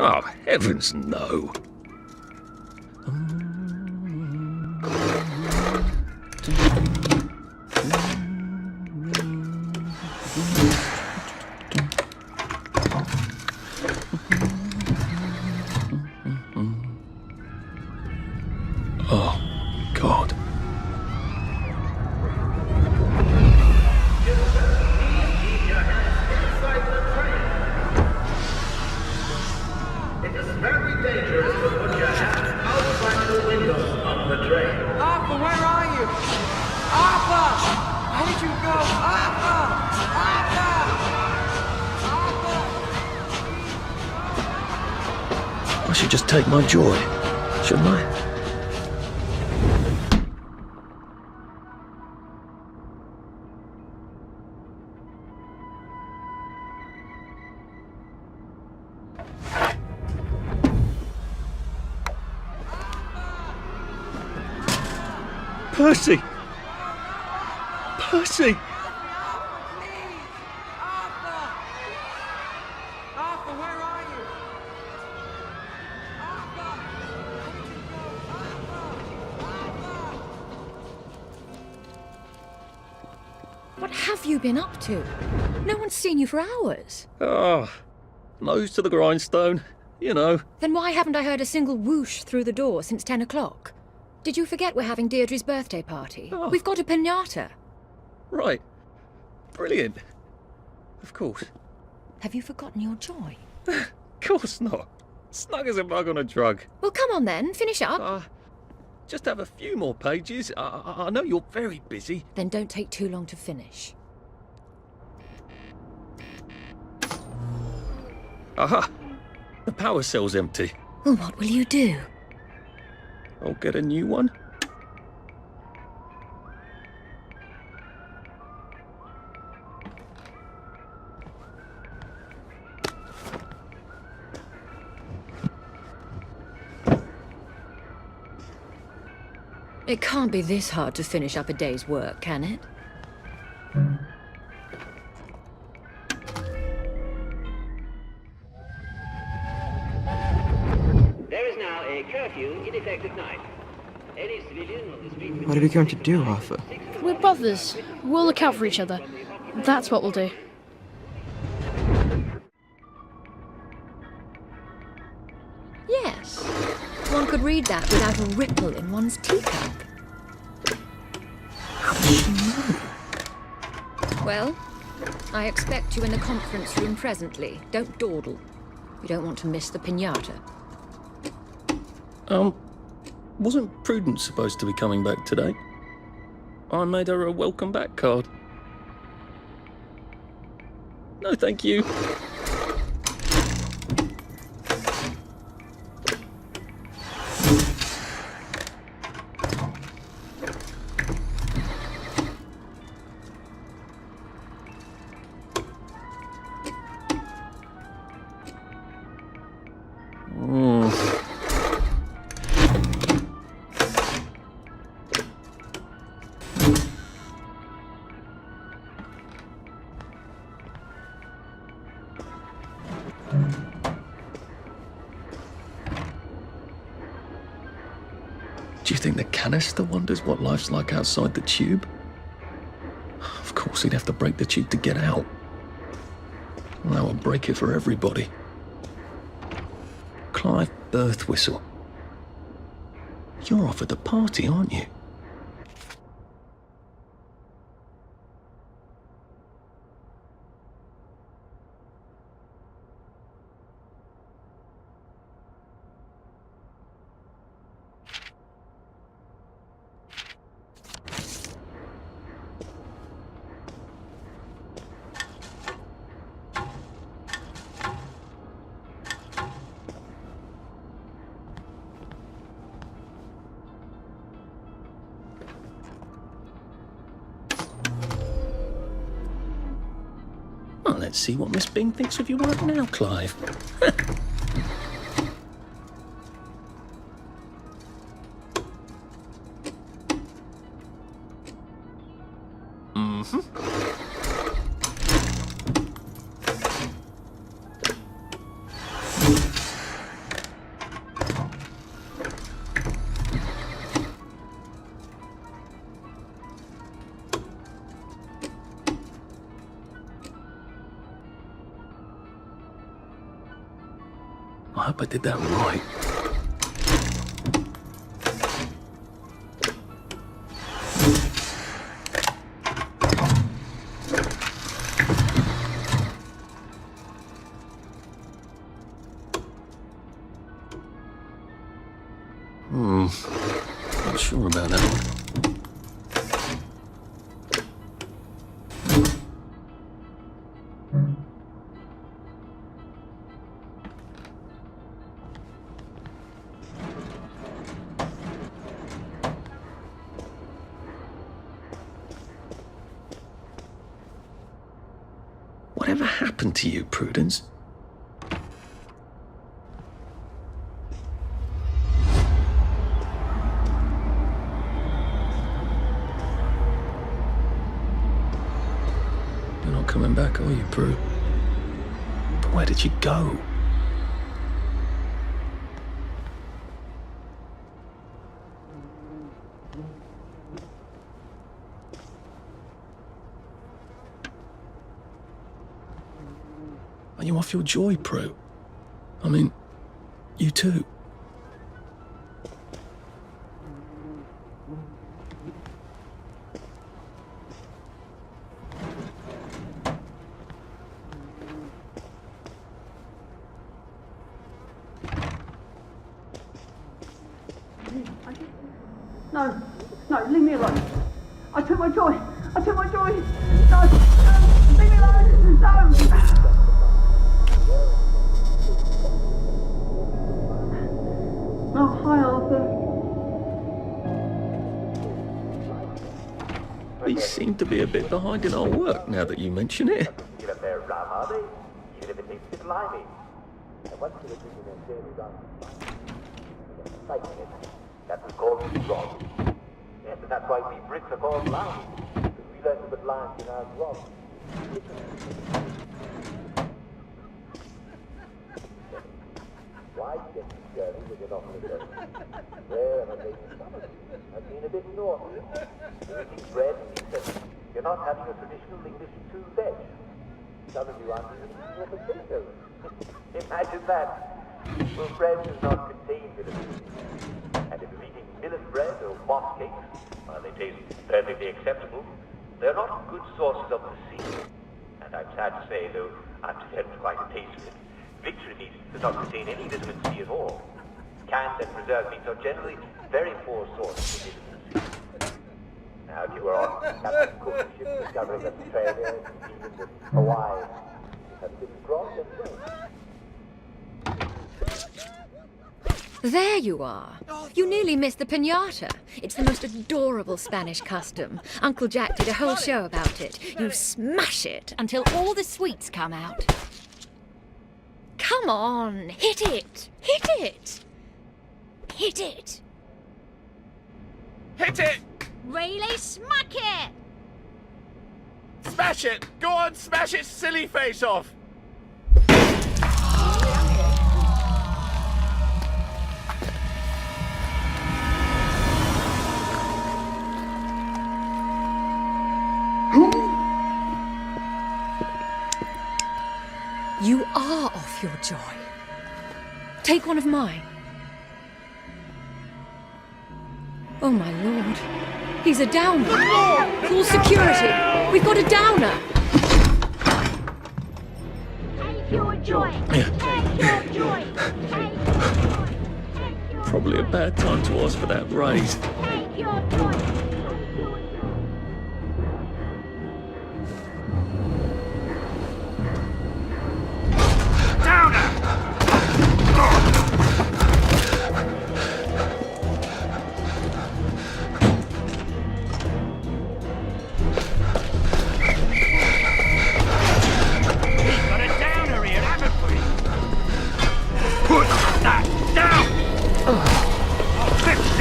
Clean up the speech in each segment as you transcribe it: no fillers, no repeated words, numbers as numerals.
Oh, heavens no. Oh, God. It is very dangerous to put your hands outside the windows of the train. Arthur, where are you? Arthur! Where did you go? Arthur! Arthur! Arthur! I should just take my joy, shouldn't I? Percy! Percy! Arthur! Arthur, where are you? Arthur! Where did you go? Arthur! What have you been up to? No one's seen you for hours. Ah, nose to the grindstone, you know. Then why haven't I heard a single whoosh through the door since 10 o'clock? Did you forget we're having Deirdre's birthday party? Oh. We've got a piñata. Right. Brilliant. Of course. Have you forgotten your joy? Of course not. Snug as a bug on a drug. Well, come on then, finish up. Just have a few more pages. I know you're very busy. Then don't take too long to finish. Aha! The power cell's empty. Well, what will you do? I'll get a new one. It can't be this hard to finish up a day's work, can it? There is now a curfew in effect at night. Any civilian on the street... What are we going to do, Arthur? We're brothers. We'll look out for each other. That's what we'll do. Yes. One could read that without a ripple in one's teacup. Well, I expect you in the conference room presently. Don't dawdle. You don't want to miss the piñata. Wasn't Prudence supposed to be coming back today? I made her a welcome back card. No, thank you. Do you think the canister wonders what life's like outside the tube? Of course he'd have to break the tube to get out. And that would break it for everybody. Clive Birthwhistle. You're off at the party, aren't you? Let's see what Miss Bing thinks of your work now, Clive. I hope I did that right. Not sure about that one. Whatever happened to you, Prudence? You're not coming back, are you, Prue? But where did you go? Are you off your joy, Prue? I mean, you too. No, no, leave me alone. I took my joy. I took my joy. No, no, leave me alone. No. Oh, hi, Arthur. We seem to be a bit behind in our work now that you mention it. Give a fair rum, are they? Even if it tastes a bit limey. And once you were drinking their daily rum, fighting it. That was called wrong. Yes, and that's why we Brits are called limes. Because we learned to put limes in our grog. Why get this journey with your offer of where have I taken some of you? I've been a bit naughty. You're eating bread and pizza. You're not having a traditional English 2 veg. Some of you aren't even eating your potatoes. Imagine that. Well, bread does not contain vitamin C. And if you're eating millet bread or moss cakes, while they taste perfectly acceptable, they're not good sources of the sea. And I'm sad to say, though I've developed quite a taste for it, victory meat does not contain any vitamin C at all. Canned and preserved meats are generally very poor sources of vitamin C. Now, if you were on Captain Cook's ship discovering Australia, New Zealand, and Hawaii, you have a bit of grog and drink. There you are. You nearly missed the piñata. It's the most adorable Spanish custom. Uncle Jack did a whole show about it. You smash it until all the sweets come out. Come on, hit it! Hit it! Hit it! Hit it! Really smack it! Smash it! Go on, smash its silly face off! You are off your joy. Take one of mine. Oh, my lord. He's a downer. Call security. We've got a downer. Take your joy. Take your joy. Take your joy. Take your Probably a bad time to ask for that raise. Take your joy.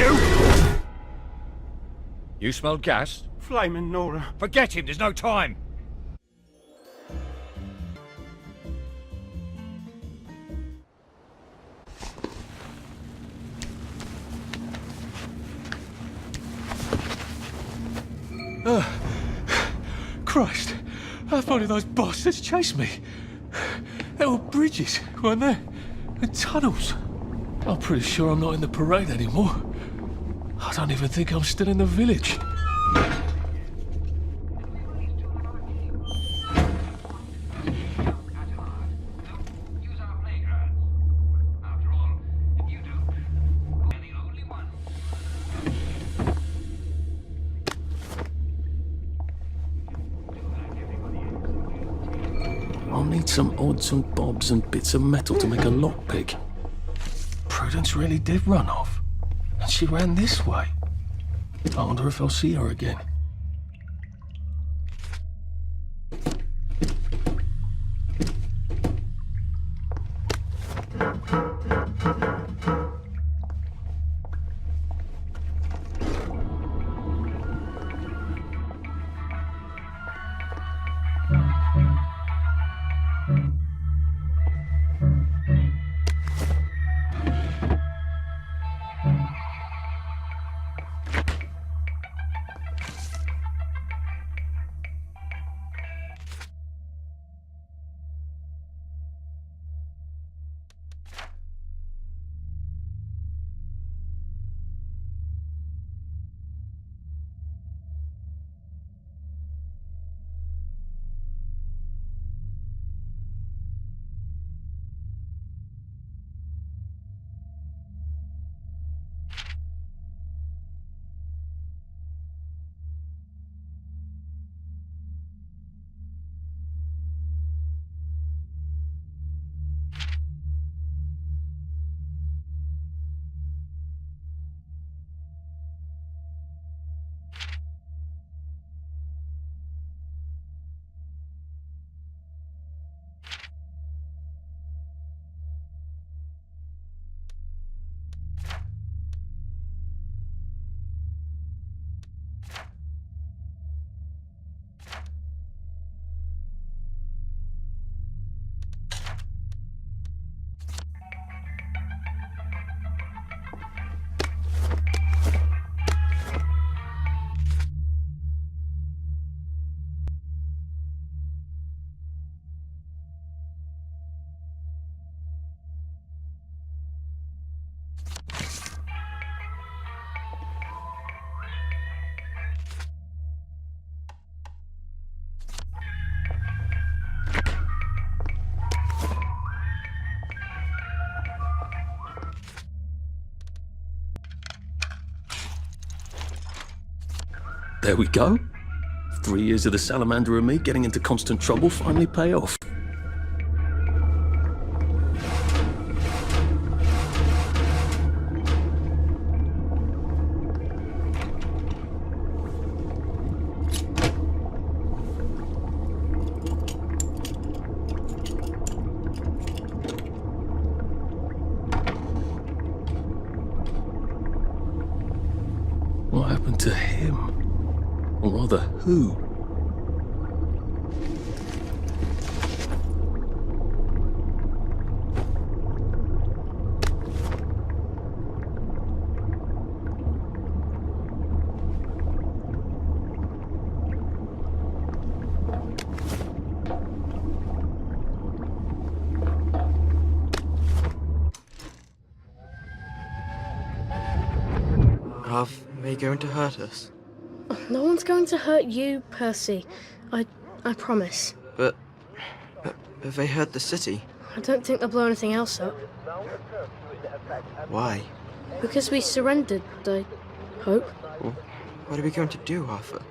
You! You smelled gas? Flaming Nora. Forget him, there's no time! Christ, how far did those bastards chase me? There were bridges, weren't there? And tunnels. I'm pretty sure I'm not in the parade anymore. I don't even think I'm still in the village. I'll need some odds and bobs and bits of metal to make a lockpick. Prudence really did run off. And she ran this way. I wonder if I'll see her again. There we go. 3 years of the salamander and me getting into constant trouble finally pay off. What happened to him? Or rather, who? Are they going to hurt us? No one's going to hurt you, Percy. I promise. But have they hurt the city? I don't think they'll blow anything else up. Why? Because we surrendered, I hope. Well, what are we going to do, Arthur?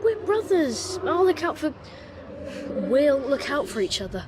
We're brothers. We'll look out for each other.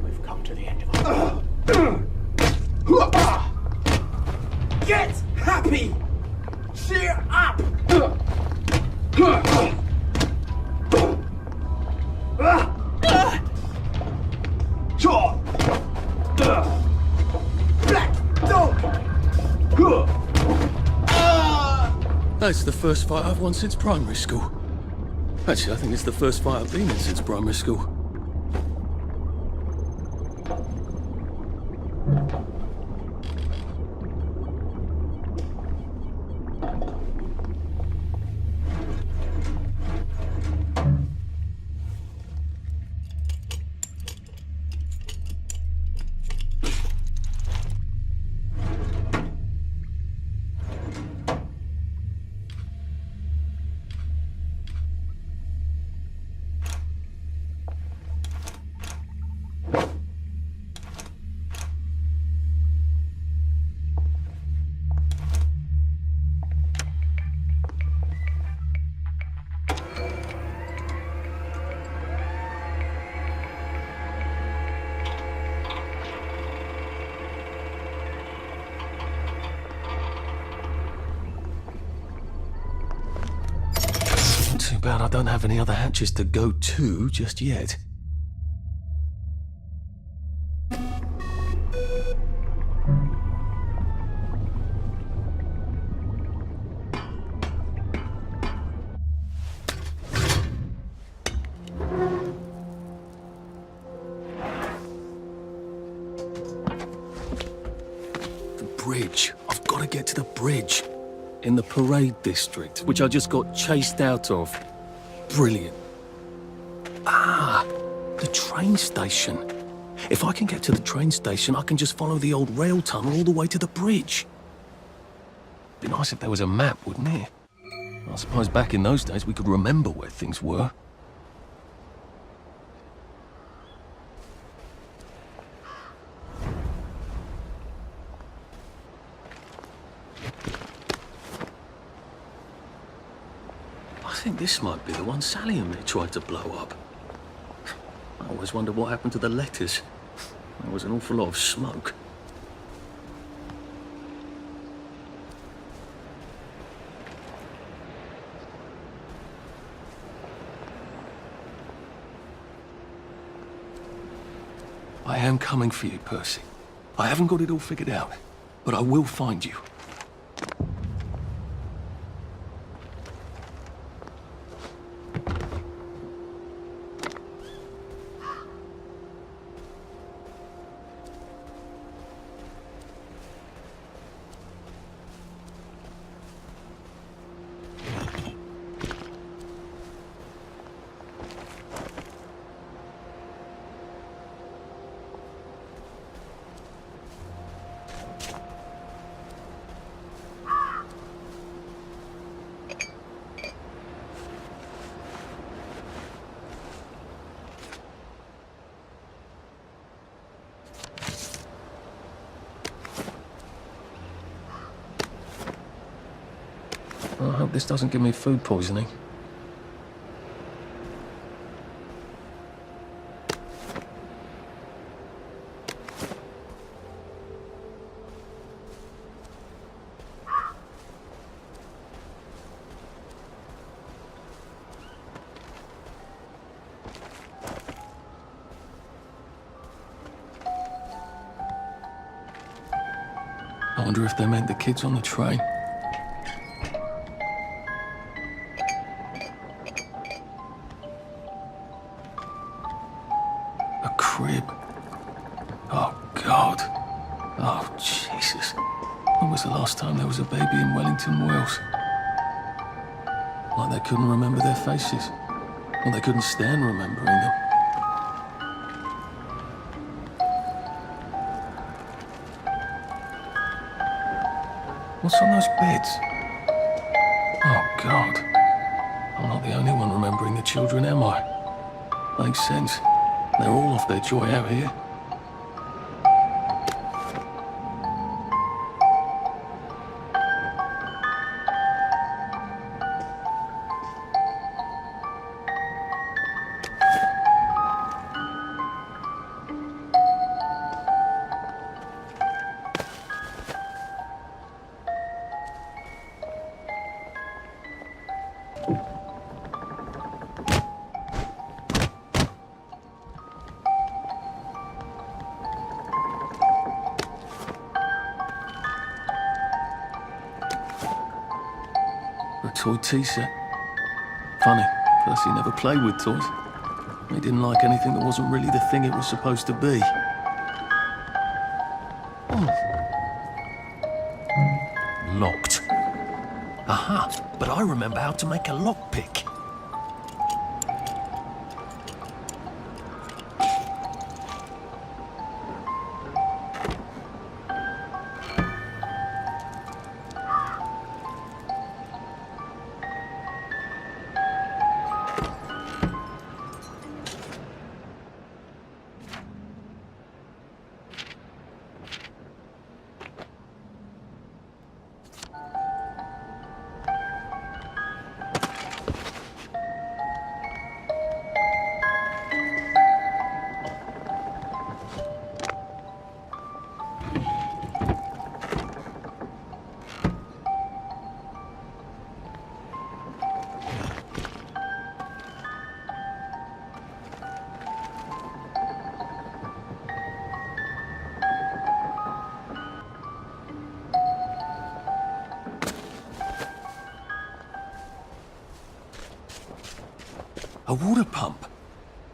We've come to the end of it. Get happy! Cheer up! Black dog! That's the first fight I've won since primary school. Actually, I think it's the first fight I've been in since primary school. Too bad I don't have any other hatches to go to just yet. The bridge. I've got to get to the bridge. In the parade district, which I just got chased out of. Brilliant. Ah, the train station. If I can get to the train station, I can just follow the old rail tunnel all the way to the bridge. Be nice if there was a map, wouldn't it? I suppose back in those days we could remember where things were. I think this might be the one Sally and me tried to blow up. I always wondered what happened to the letters. There was an awful lot of smoke. I am coming for you, Percy. I haven't got it all figured out, but I will find you. I hope this doesn't give me food poisoning. I wonder if they meant the kids on the train. crib. Oh, God. Oh, Jesus. When was the last time there was a baby in Wellington, Wales? Like they couldn't remember their faces. Or they couldn't stand remembering them. What's on those beds? Oh, God. I'm not the only one remembering the children, am I? Makes sense. They're all off their joy out here. A toy tea set. Funny, Percy never played with toys. He didn't like anything that wasn't really the thing it was supposed to be. Locked. Aha, but I remember how to make a lockpick. A water pump.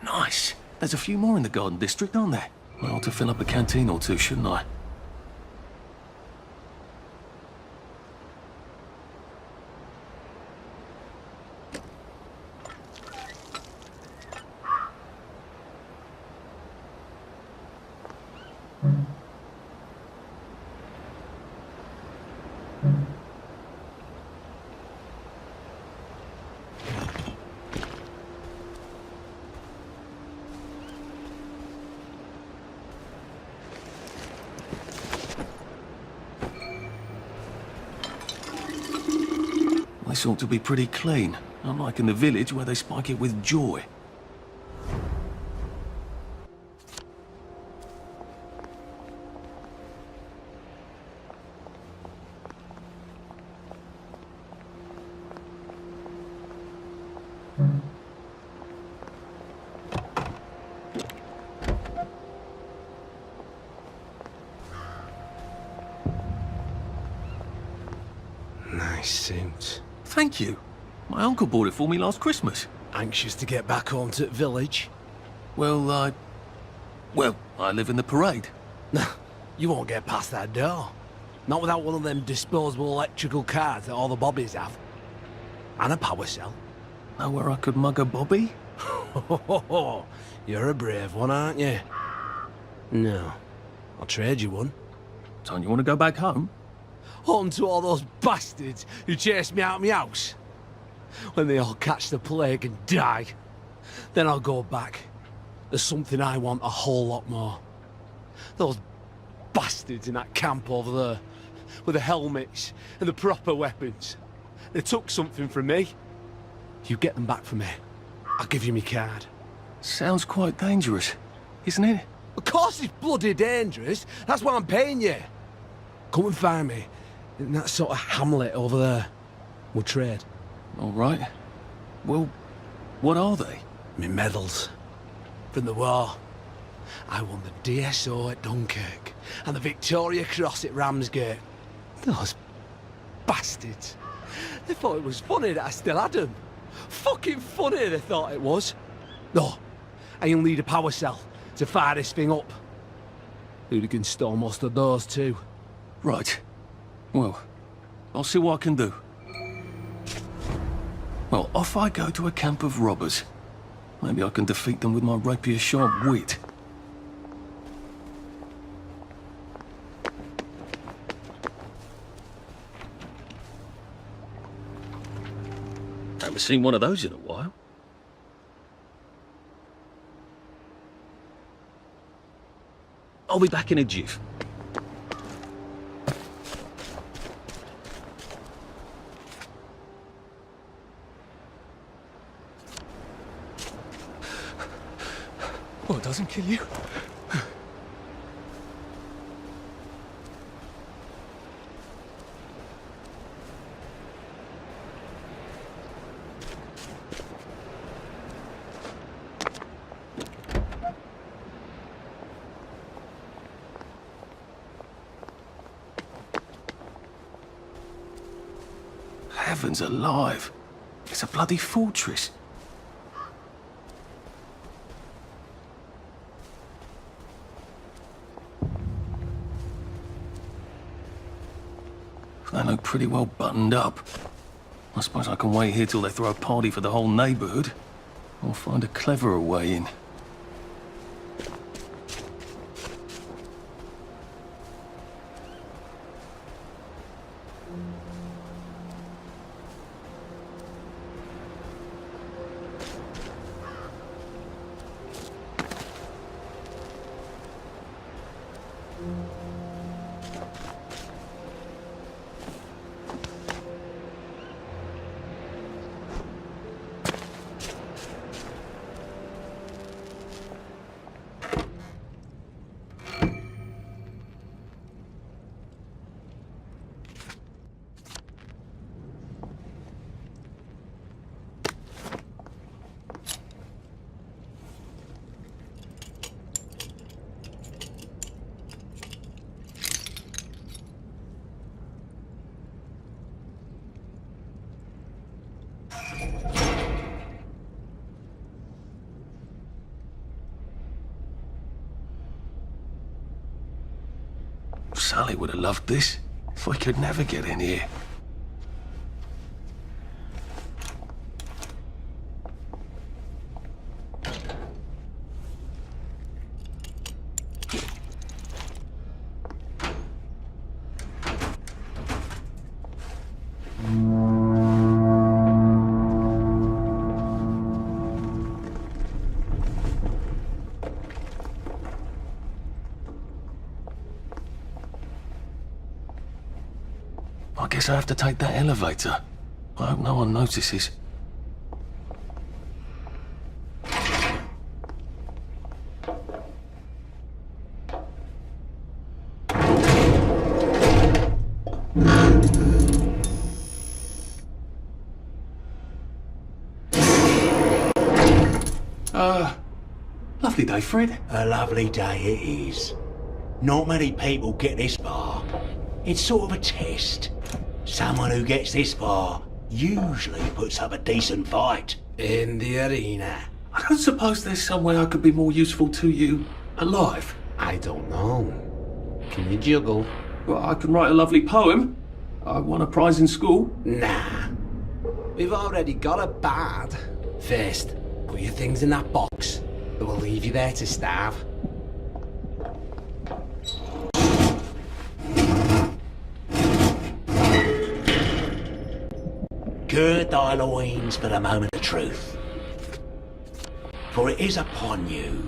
Nice. There's a few more in the Garden District, aren't there? I ought to fill up a canteen or two, shouldn't I? This ought to be pretty clean, unlike in the village where they spike it with joy. Nice suit. Thank you. My uncle bought it for me last Christmas. Anxious to get back home to the village? Well, I live in the parade. You won't get past that door. Not without one of them disposable electrical cars that all the bobbies have. And a power cell. Know where I could mug a bobby? You're a brave one, aren't you? No. I'll trade you one. Don't you want to go back home? Home to all those bastards who chased me out of my house. When they all catch the plague and die, then I'll go back. There's something I want a whole lot more. Those bastards in that camp over there, with the helmets and the proper weapons. They took something from me. You get them back for me. I'll give you my card. Sounds quite dangerous, isn't it? Of course it's bloody dangerous. That's why I'm paying you. Come and find me in that sort of hamlet over there. We'll trade. All right. Well, what are they? Me medals. From the war. I won the DSO at Dunkirk and the Victoria Cross at Ramsgate. Those bastards. They thought it was funny that I still had them. Fucking funny they thought it was. No, I'll need a power cell to fire this thing up. Hooligans stole most of those too. Right. Well, I'll see what I can do. Well, off I go to a camp of robbers. Maybe I can defeat them with my rapier-sharp wit. Haven't seen one of those in a while. I'll be back in a jiff. Oh, it doesn't kill you. Heavens alive. It's a bloody fortress. They look pretty well buttoned up. I suppose I can wait here till they throw a party for the whole neighborhood. Or find a cleverer way in. Sally would have loved this. If I could never get in here. I guess I have to take that elevator. I hope no one notices. Lovely day, Fred. A lovely day it is. Not many people get this far. It's sort of a test. Someone who gets this far usually puts up a decent fight. In the arena. I don't suppose there's some way I could be more useful to you alive. I don't know. Can you juggle? Well, I can write a lovely poem. I won a prize in school. Nah. We've already got a bard. First, put your things in that box. It will leave you there to starve. Gird thy loins for the moment of truth. For it is upon you.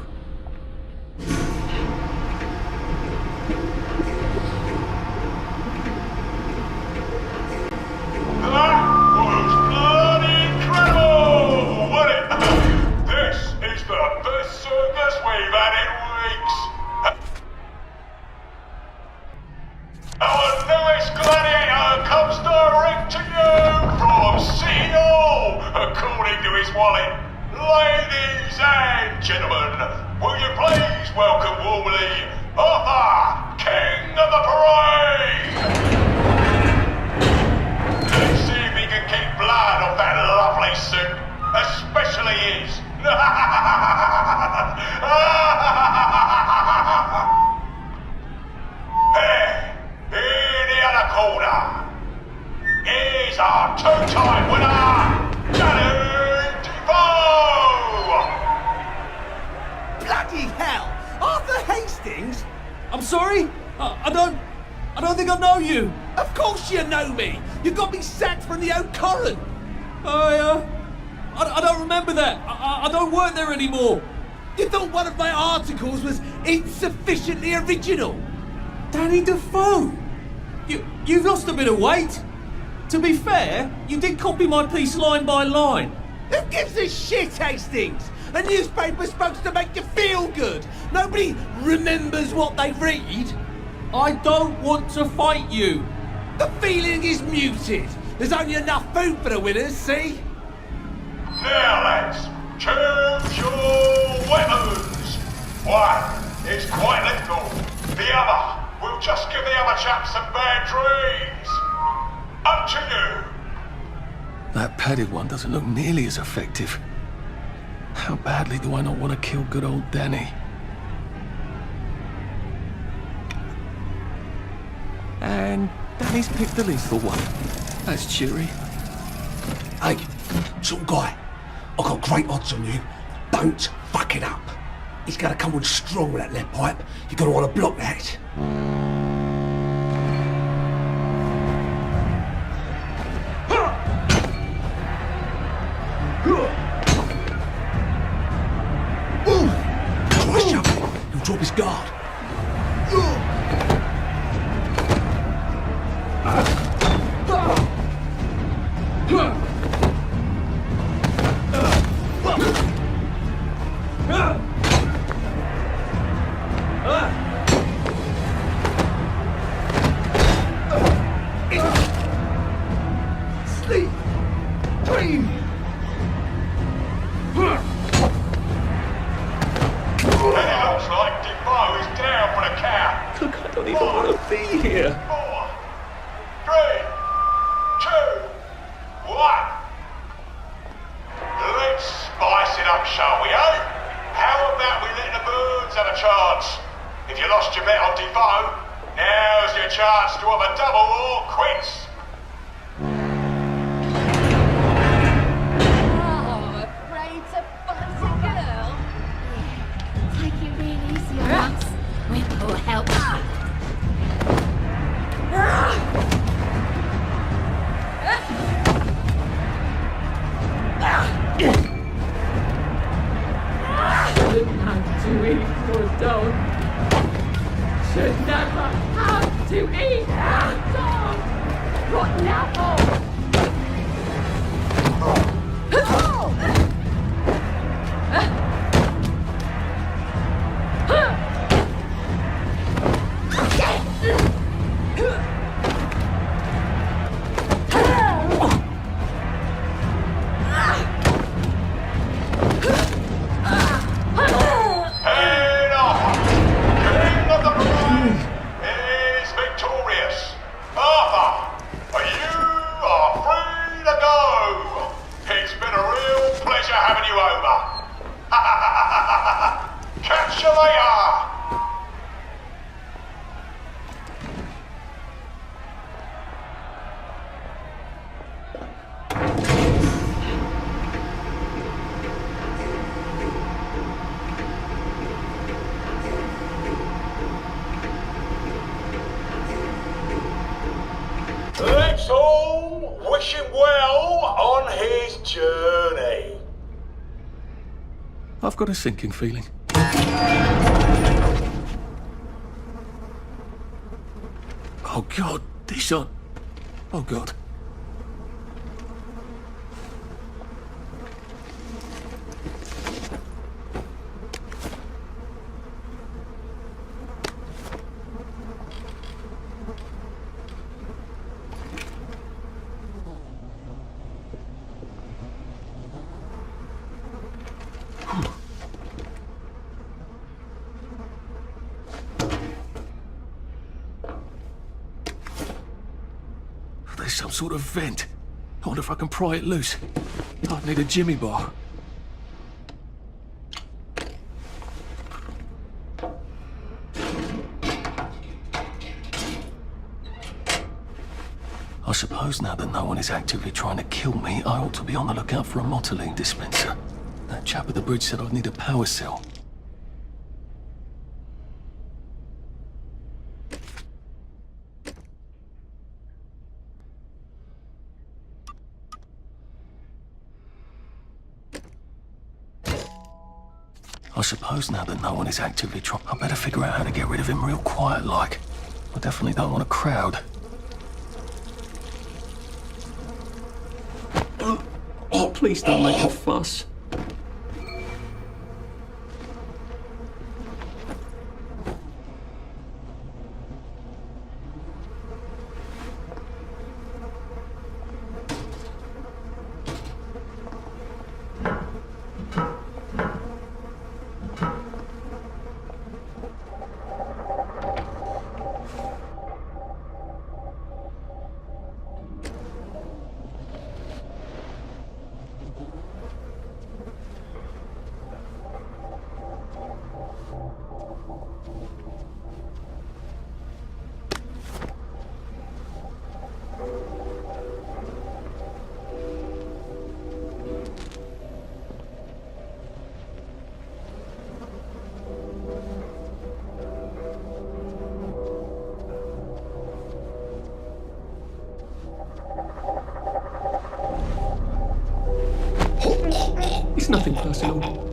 That was bloody incredible, wasn't it? This is the best circus we've had in weeks. Our newest gladiator comes direct to you from City Hall, according to his wallet. Ladies and gentlemen, will you please welcome warmly Arthur, King of the Parade? Let's see if he can keep blood off that lovely suit, especially his. corner. Here's our two-time winner, Danny Defoe! Bloody hell! Arthur Hastings? I'm sorry? I don't think I know you. Of course you know me. You got me sacked from the O'Corran. I don't remember that. I don't work there anymore. You thought one of my articles was insufficiently original? Danny Defoe? You've lost a bit of weight. To be fair, you did copy my piece line by line. Who gives a shit, Hastings? A newspaper's supposed to make you feel good. Nobody remembers what they read. I don't want to fight you. The feeling is muted. There's only enough food for the winners, see? Now, lads, choose your weapons. One is quite lethal. The other will just give the other chaps some bad dreams. Up to you. That padded one doesn't look nearly as effective. How badly do I not want to kill good old Danny? And Danny's picked the lethal one. That's cheery. Hey, some guy, I've got great odds on you. Don't fuck it up. He's gonna come on strong with that lead pipe. You're gonna want to block that. Try shoving. He'll drop his guard. Sleep. Dream. And it looks like Defoe is down for the count. Look, I don't even want to be here. 4, 3, 2, 1. Let's spice it up, shall we, eh? How about we let the birds have a chance? If you lost your bet on Defoe, now's your chance to have a double or quits. Oh, afraid to fuss a girl? Take it real easy on us. With more help. Shouldn't have to eat or don't. Should never have to eat or don't. Rotten apple. And Arthur, King of the Parade, is victorious. Arthur, you are free to go. It's been a real pleasure having you over. Catch you later. Let's all wish him well on his journey. I've got a sinking feeling. Oh God, these aren't... Oh God. There's some sort of vent. I wonder if I can pry it loose. I'd need a jimmy bar. I suppose now that no one is actively trying to kill me, I ought to be on the lookout for a Motoline dispenser. That chap at the bridge said I'd need a power cell. I suppose now that no one is actively trying, I better figure out how to get rid of him real quiet like. I definitely don't want a crowd. Oh, please don't make a fuss. It's nothing personal.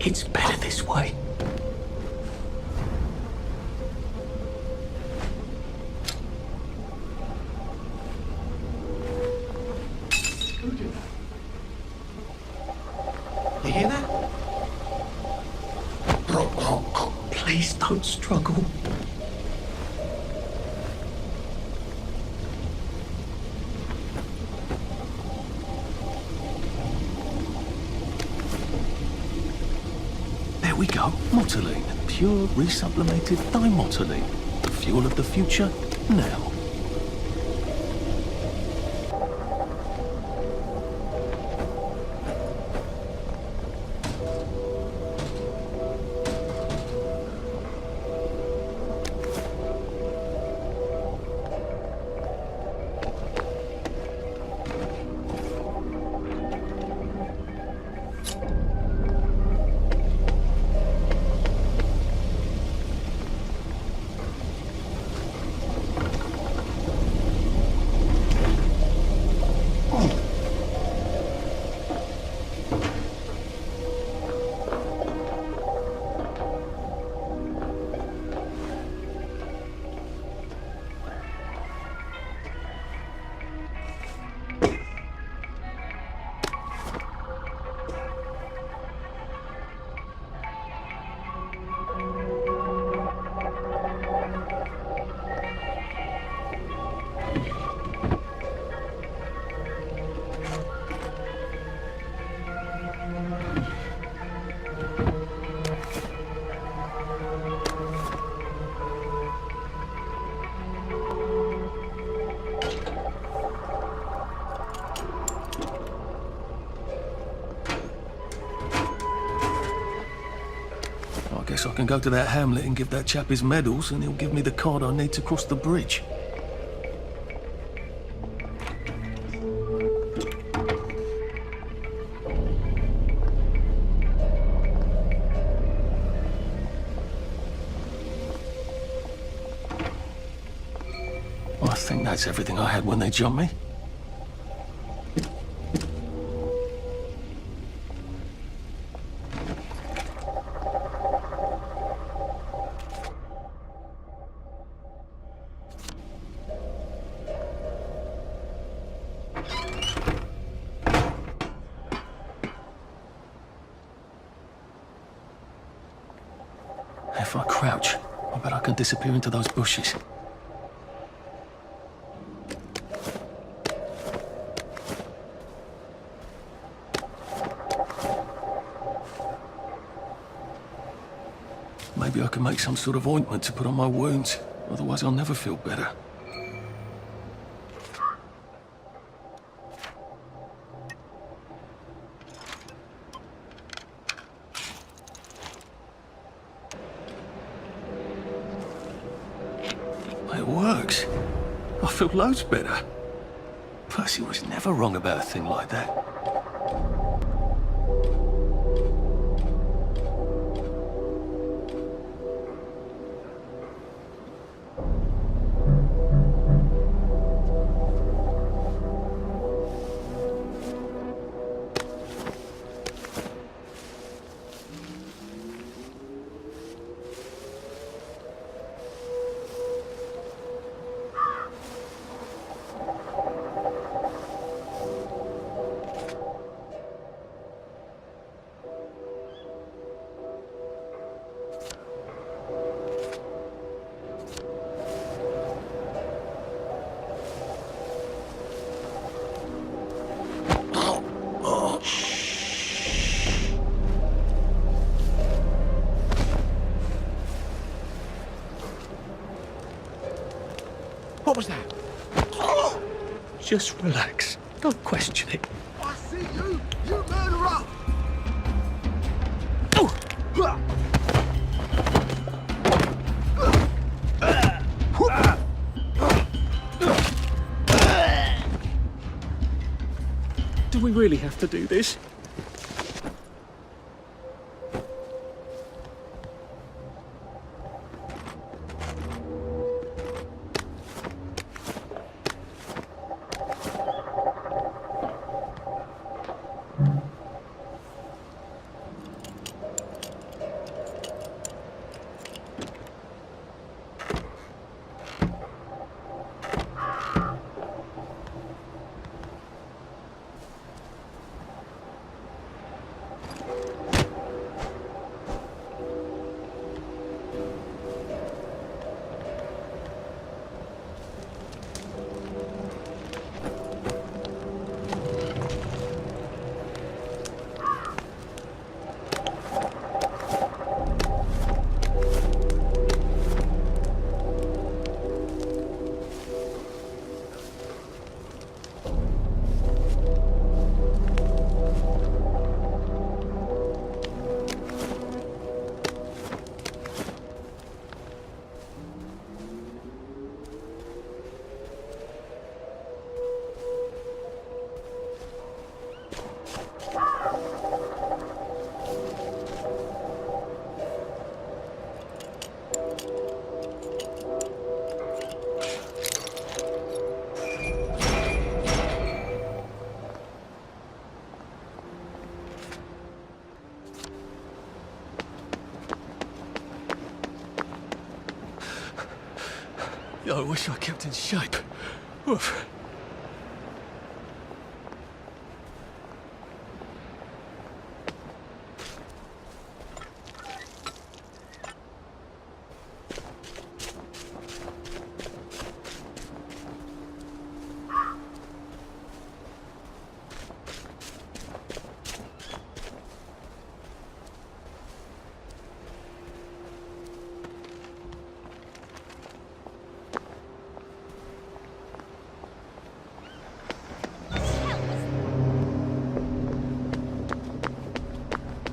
It's better this way. You hear that? Please don't struggle. There we go. Motoline. Pure resublimated dimotylene. The fuel of the future, now. Guess I can go to that hamlet and give that chap his medals, and he'll give me the card I need to cross the bridge. I think that's everything I had when they jumped me. If I crouch, I bet I can disappear into those bushes. Maybe I can make some sort of ointment to put on my wounds. Otherwise, I'll never feel better. It works. I feel loads better. Percy was never wrong about a thing like that. What was that? Just relax. Don't question it. I see you, you murderer! Do we really have to do this? I wish I kept in shape. Oof.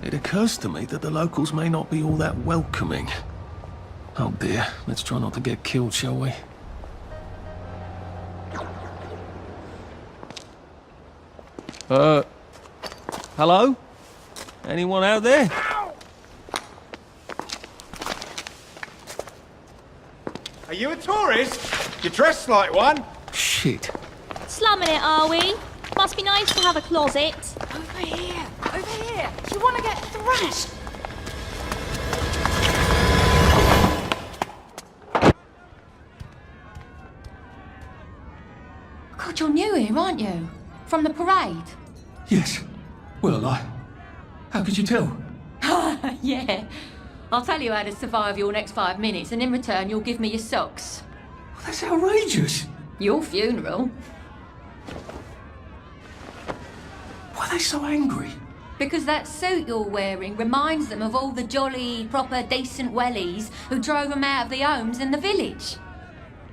it occurs to me that the locals may not be all that welcoming. Oh dear, let's try not to get killed, shall we? Hello? Anyone out there? Are you a tourist? You're dressed like one. Shit. Slumming it, are we? Must be nice to have a closet. Over here! Over here! Do you want to get thrashed? God, you're new here, aren't you? From the parade? Yes. Well, how could you tell? Yeah. I'll tell you how to survive your next 5 minutes, and in return, you'll give me your socks. Well, that's outrageous. Your funeral. Why are they so angry? Because that suit you're wearing reminds them of all the jolly, proper, decent wellies who drove them out of their homes in the village.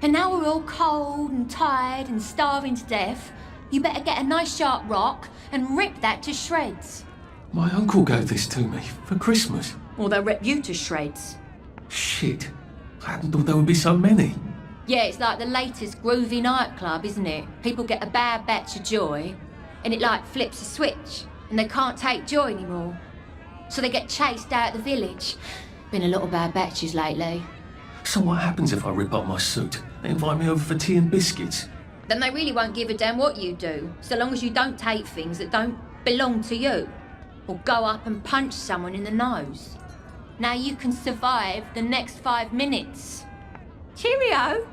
And now we're all cold and tired and starving to death. You better get a nice sharp rock and rip that to shreds. My uncle gave this to me for Christmas. Or they'll rip you to shreds. Shit. I hadn't thought there would be so many. Yeah, it's like the latest groovy nightclub, isn't it? People get a bad batch of joy, and it like flips a switch, and they can't take joy anymore. So they get chased out of the village. Been a lot of bad batches lately. So what happens if I rip up my suit? They invite me over for tea and biscuits. Then they really won't give a damn what you do, so long as you don't take things that don't belong to you. Or go up and punch someone in the nose. Now you can survive the next 5 minutes. Cheerio!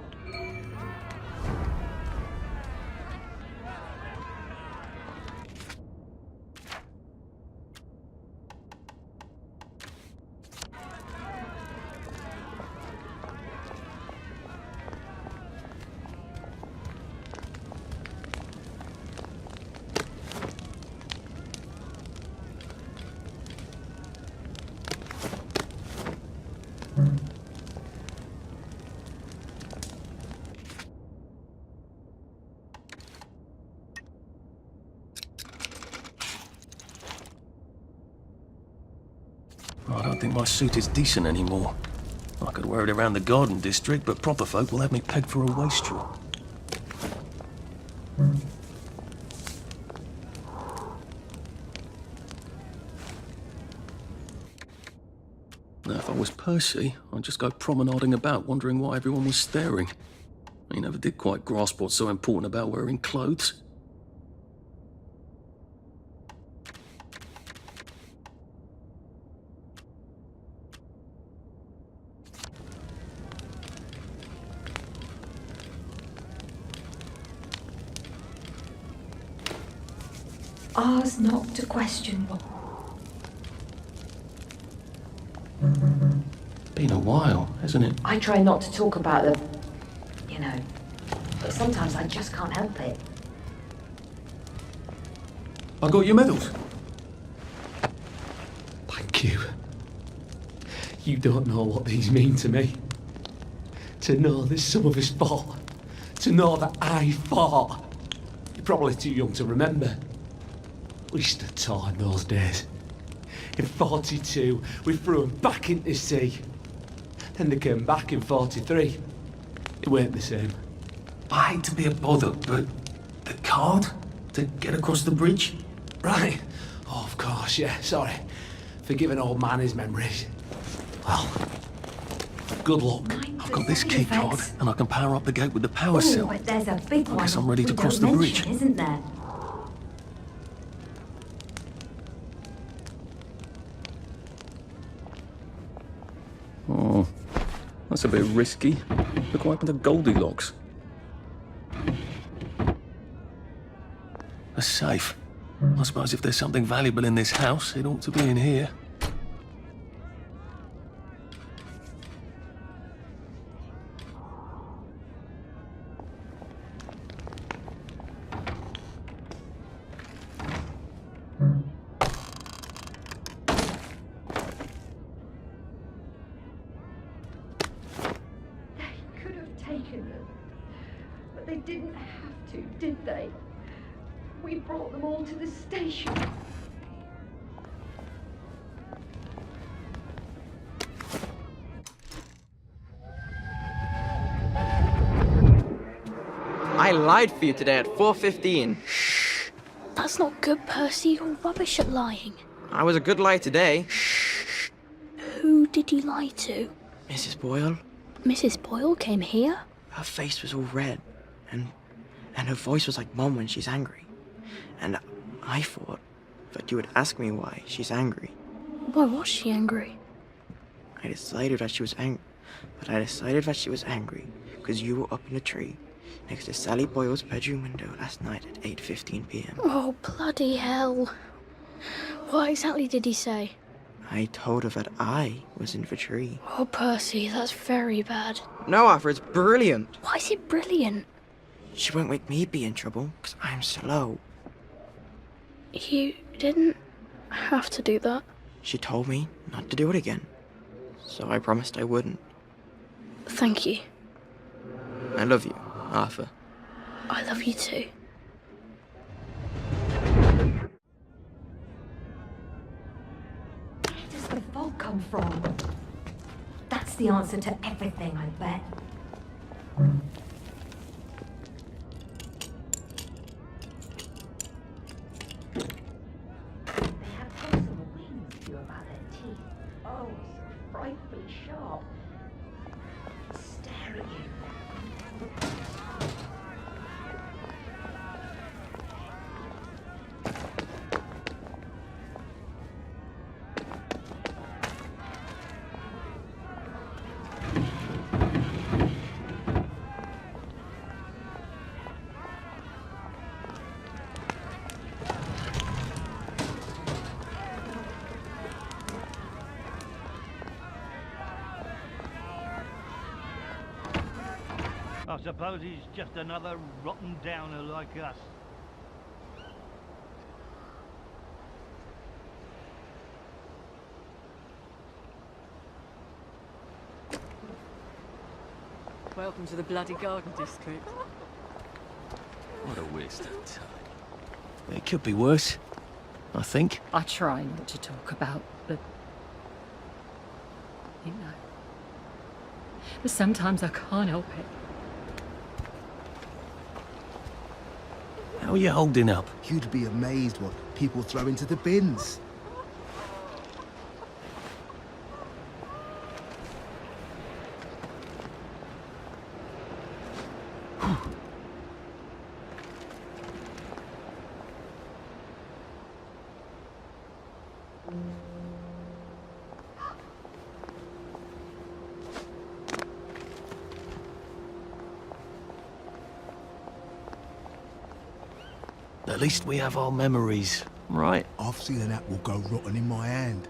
I don't think my suit is decent anymore. I could wear it around the garden district, but proper folk will have me pegged for a wastrel. Now, if I was Percy, I'd just go promenading about, wondering why everyone was staring. He never did quite grasp what's so important about wearing clothes. Ours not to question. Been a while, hasn't it? I try not to talk about them, you know, but sometimes I just can't help it. I got your medals. Thank you. You don't know what these mean to me. To know that some of us fought. To know that I fought. You're probably too young to remember. We stood tall in those days. In 42, we threw them back into the sea. Then they came back in 43. It weren't the same. I hate to be a bother, but the card to get across the bridge? Right. Oh, of course, yeah, sorry. Forgive an old man his memories. Well, good luck. I've got this key card, and I can power up the gate with the power cell. But there's a big one. I guess I'm ready to we cross don't the mention, bridge. Isn't there? Oh, that's a bit risky. Look what happened to Goldilocks. A safe. I suppose if there's something valuable in this house, it ought to be in here. Taken them. But they didn't have to, did they? We brought them all to the station. I lied for you today at 4:15. That's not good, Percy. You're rubbish at lying. I was a good liar today. Who did you lie to? Mrs. Boyle, Mrs. Boyle came here? her face was all red, and her voice was like Mom when she's angry. And I thought that you would ask me why she's angry. Why was she angry? I decided that she was angry because you were up in a tree next to Sally Boyle's bedroom window last night at 8:15 p.m. Oh, bloody hell. What exactly did he say? I told her that I was in the tree. Oh, Percy, that's very bad. No, Arthur, it's brilliant. Why is it brilliant? She won't make me be in trouble because I'm slow. You didn't have to do that. She told me not to do it again, so I promised I wouldn't. Thank you. I love you, Arthur. I love you too. Where does the fog come from? That's the answer to everything, I bet. They have possible wings to you about their teeth. Oh, so frightfully sharp. Stare at you. I suppose he's just another rotten downer like us. Welcome to the bloody garden district. What a waste of time. It could be worse, I think. I try not to talk about the... you know. But sometimes I can't help it. How are you holding up? You'd be amazed what people throw into the bins. At least we have our memories, right? I've seen an apple go rotten in my hand.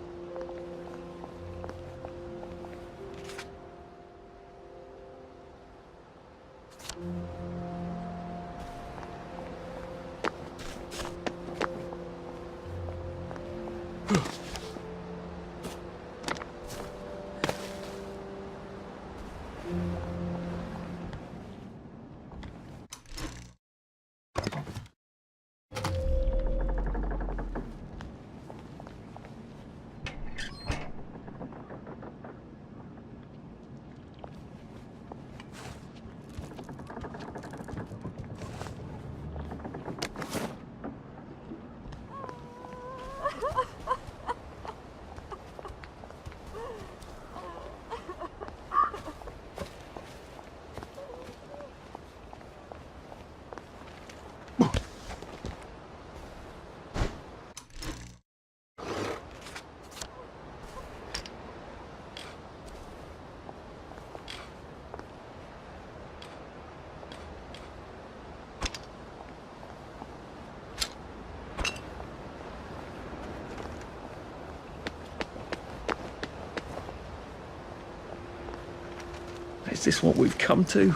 Is this what we've come to?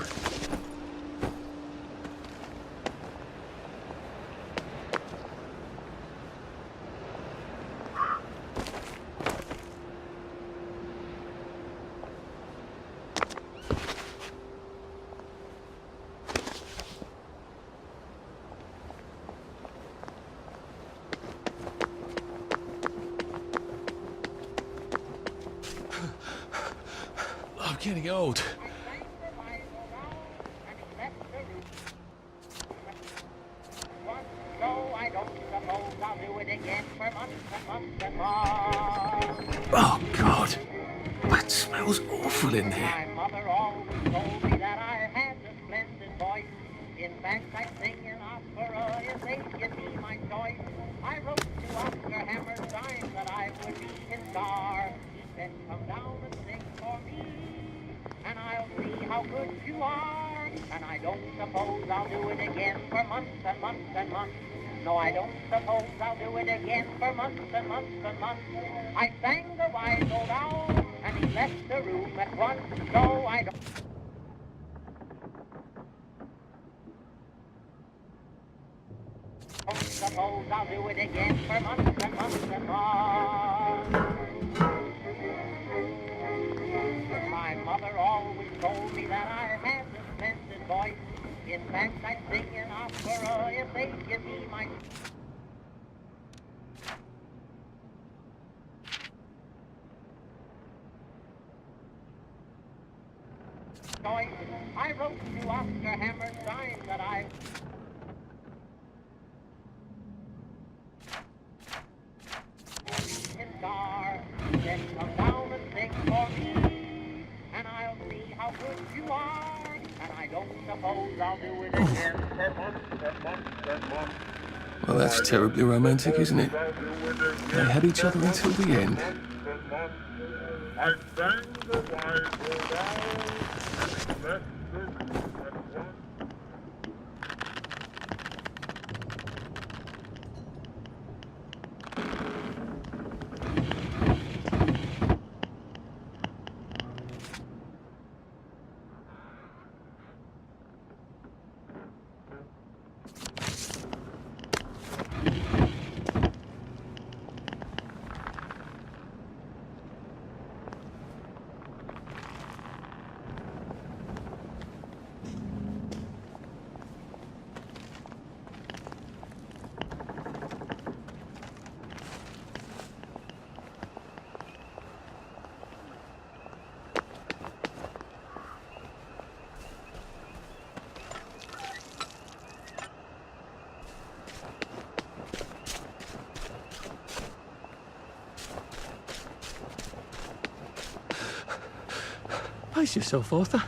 I'm getting old. Oh, God. That smells awful in here. My mother always told me that I had a splendid voice. In fact, I sing in opera if they give me my choice. I wrote to Oscar Hammerstein that I would be his star. He said, come down and sing for me, and I'll see how good you are. And I don't suppose I'll do it again for months and months and months. No, I don't suppose I'll do it again for months and months and months. I sang the wise old owl, and he left the room at once. No, I don't. Suppose I'll do it again for months and months and months. My mother always told me that I had a splendid voice. In fact, I sing in opera if they give me my choice. I wrote to Oscar Hammerstein that I star. Then come down and sing for me, and I'll see how good you are. And I don't suppose I'll do it again for months and months and months. Well, that's terribly romantic, isn't it? They had each other until the end. I sang the wise old owl, and he left the room at once. Pace yourself, Arthur.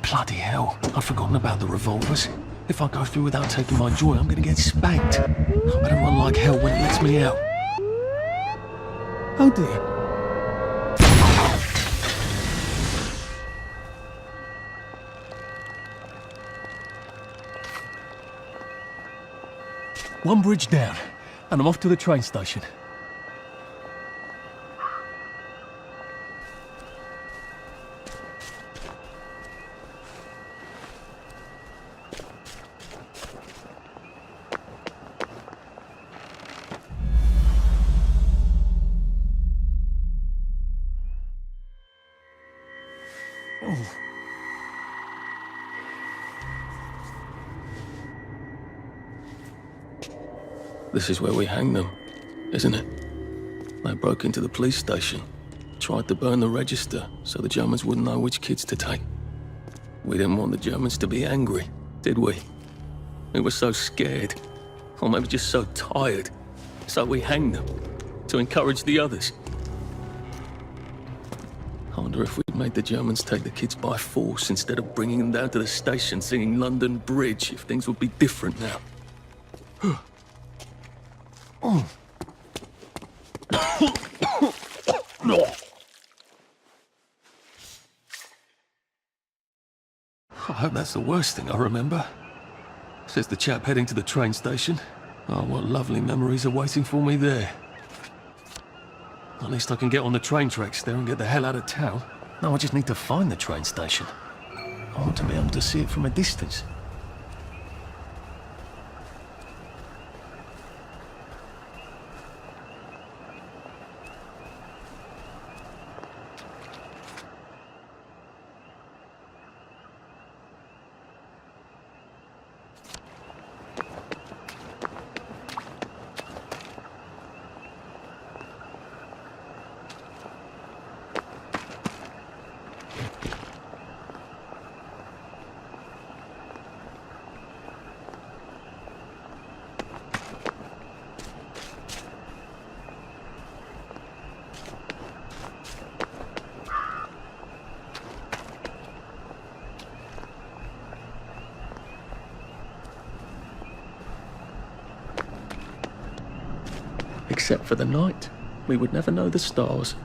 Bloody hell, I've forgotten about the revolvers. If I go through without taking my joy, I'm gonna get spanked. I better run like hell when it lets me out. Oh dear. One bridge down, and I'm off to the train station. This is where we hang them, isn't it? They broke into the police station, tried to burn the register so the Germans wouldn't know which kids to take. We didn't want the Germans to be angry, did we? We were so scared, or maybe just so tired, so we hanged them to encourage the others. I wonder if we'd made the Germans take the kids by force instead of bringing them down to the station singing London Bridge, if things would be different now. I hope that's the worst thing I remember. Says the chap heading to the train station. Oh, what lovely memories are waiting for me there. At least I can get on the train tracks there and get the hell out of town. No, I just need to find the train station. I want to be able to see it from a distance. Except for the night, we would never know the stars.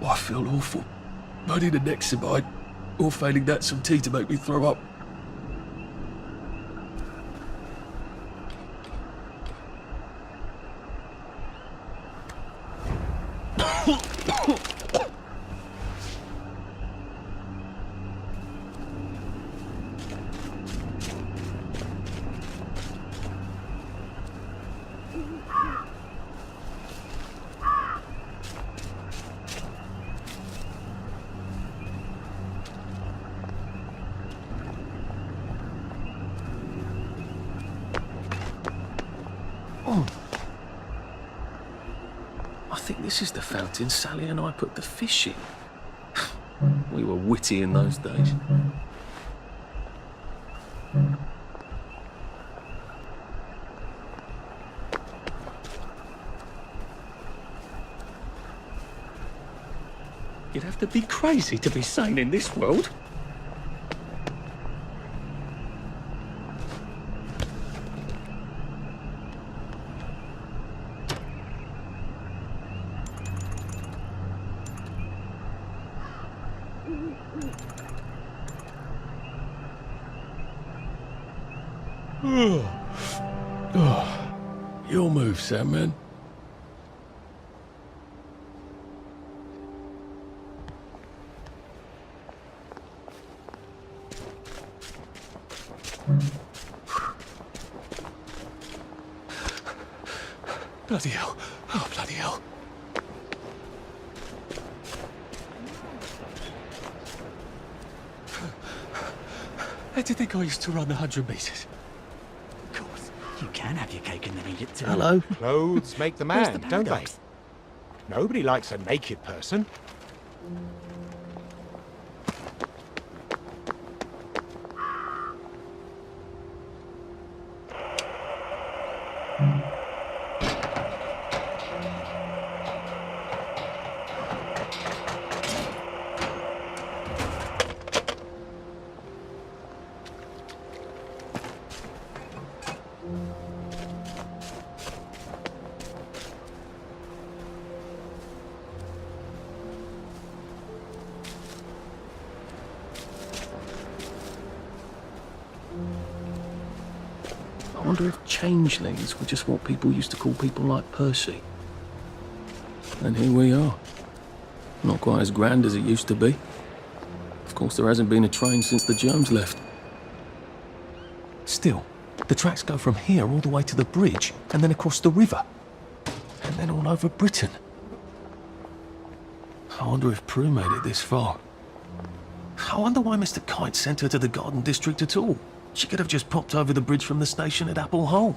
I feel awful. I need a Nexamide, or failing that, some tea to make me throw up. Oh. I think this is the fountain Sally and I put the fish in. We were witty in those days. You'd have to be crazy to be sane in this world. Your move, Sandman. Bloody hell. Oh, bloody hell. How do you think I used to run the 100 metres? Of course, you can have your cake and then eat it too. Hello. Clothes make the Where's man, the don't they? paradox? Nobody likes a naked person. I wonder if changelings were just what people used to call people like Percy. And here we are. Not quite as grand as it used to be. Of course, there hasn't been a train since the germs left. Still, the tracks go from here all the way to the bridge, and then across the river. And then all over Britain. I wonder if Prue made it this far. I wonder why Mr. Kite sent her to the Garden District at all. She could have just popped over the bridge from the station at Apple Hole.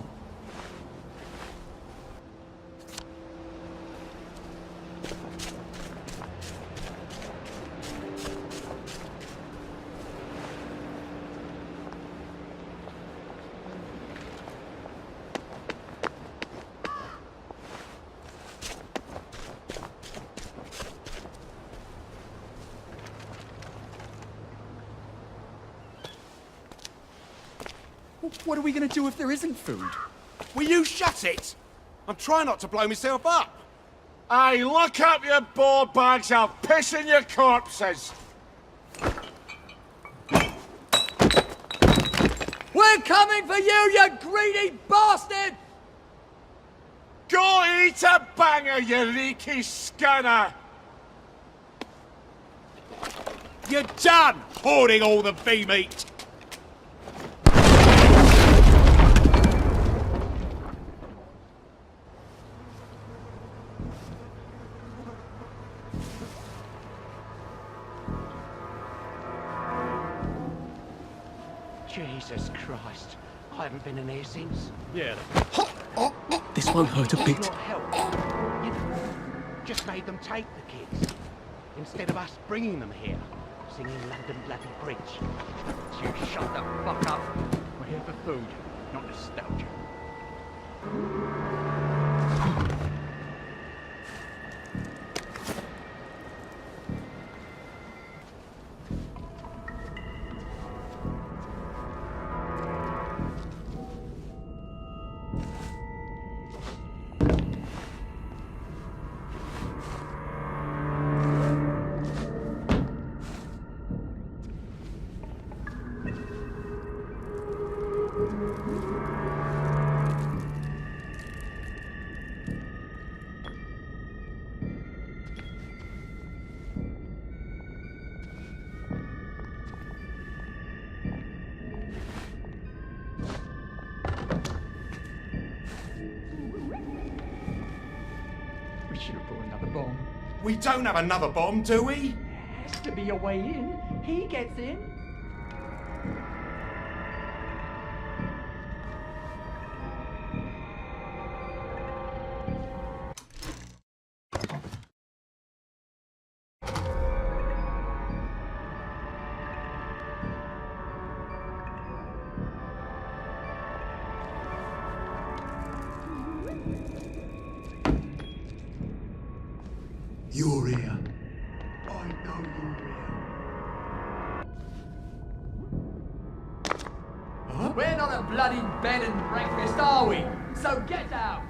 What are we going to do if there isn't food? Will you shut it? I'm trying not to blow myself up. Hey, look up your board bags, I'll piss in your corpses. We're coming for you greedy bastard! Go eat a banger, you leaky scunner! You're done hoarding all the bee meat. Jesus Christ. I haven't been in here since. Yeah. This won't hurt a bit. Not help. You know, just made them take the kids. Instead of us bringing them here. Singing London Bloody Bridge. You shut the fuck up. We're here for food, not nostalgia. We should have brought another bomb. We don't have another bomb, do we? Has to be a way in. He gets in. You're here. I know you're real. We're not a bloody bed and breakfast, are we? So get out!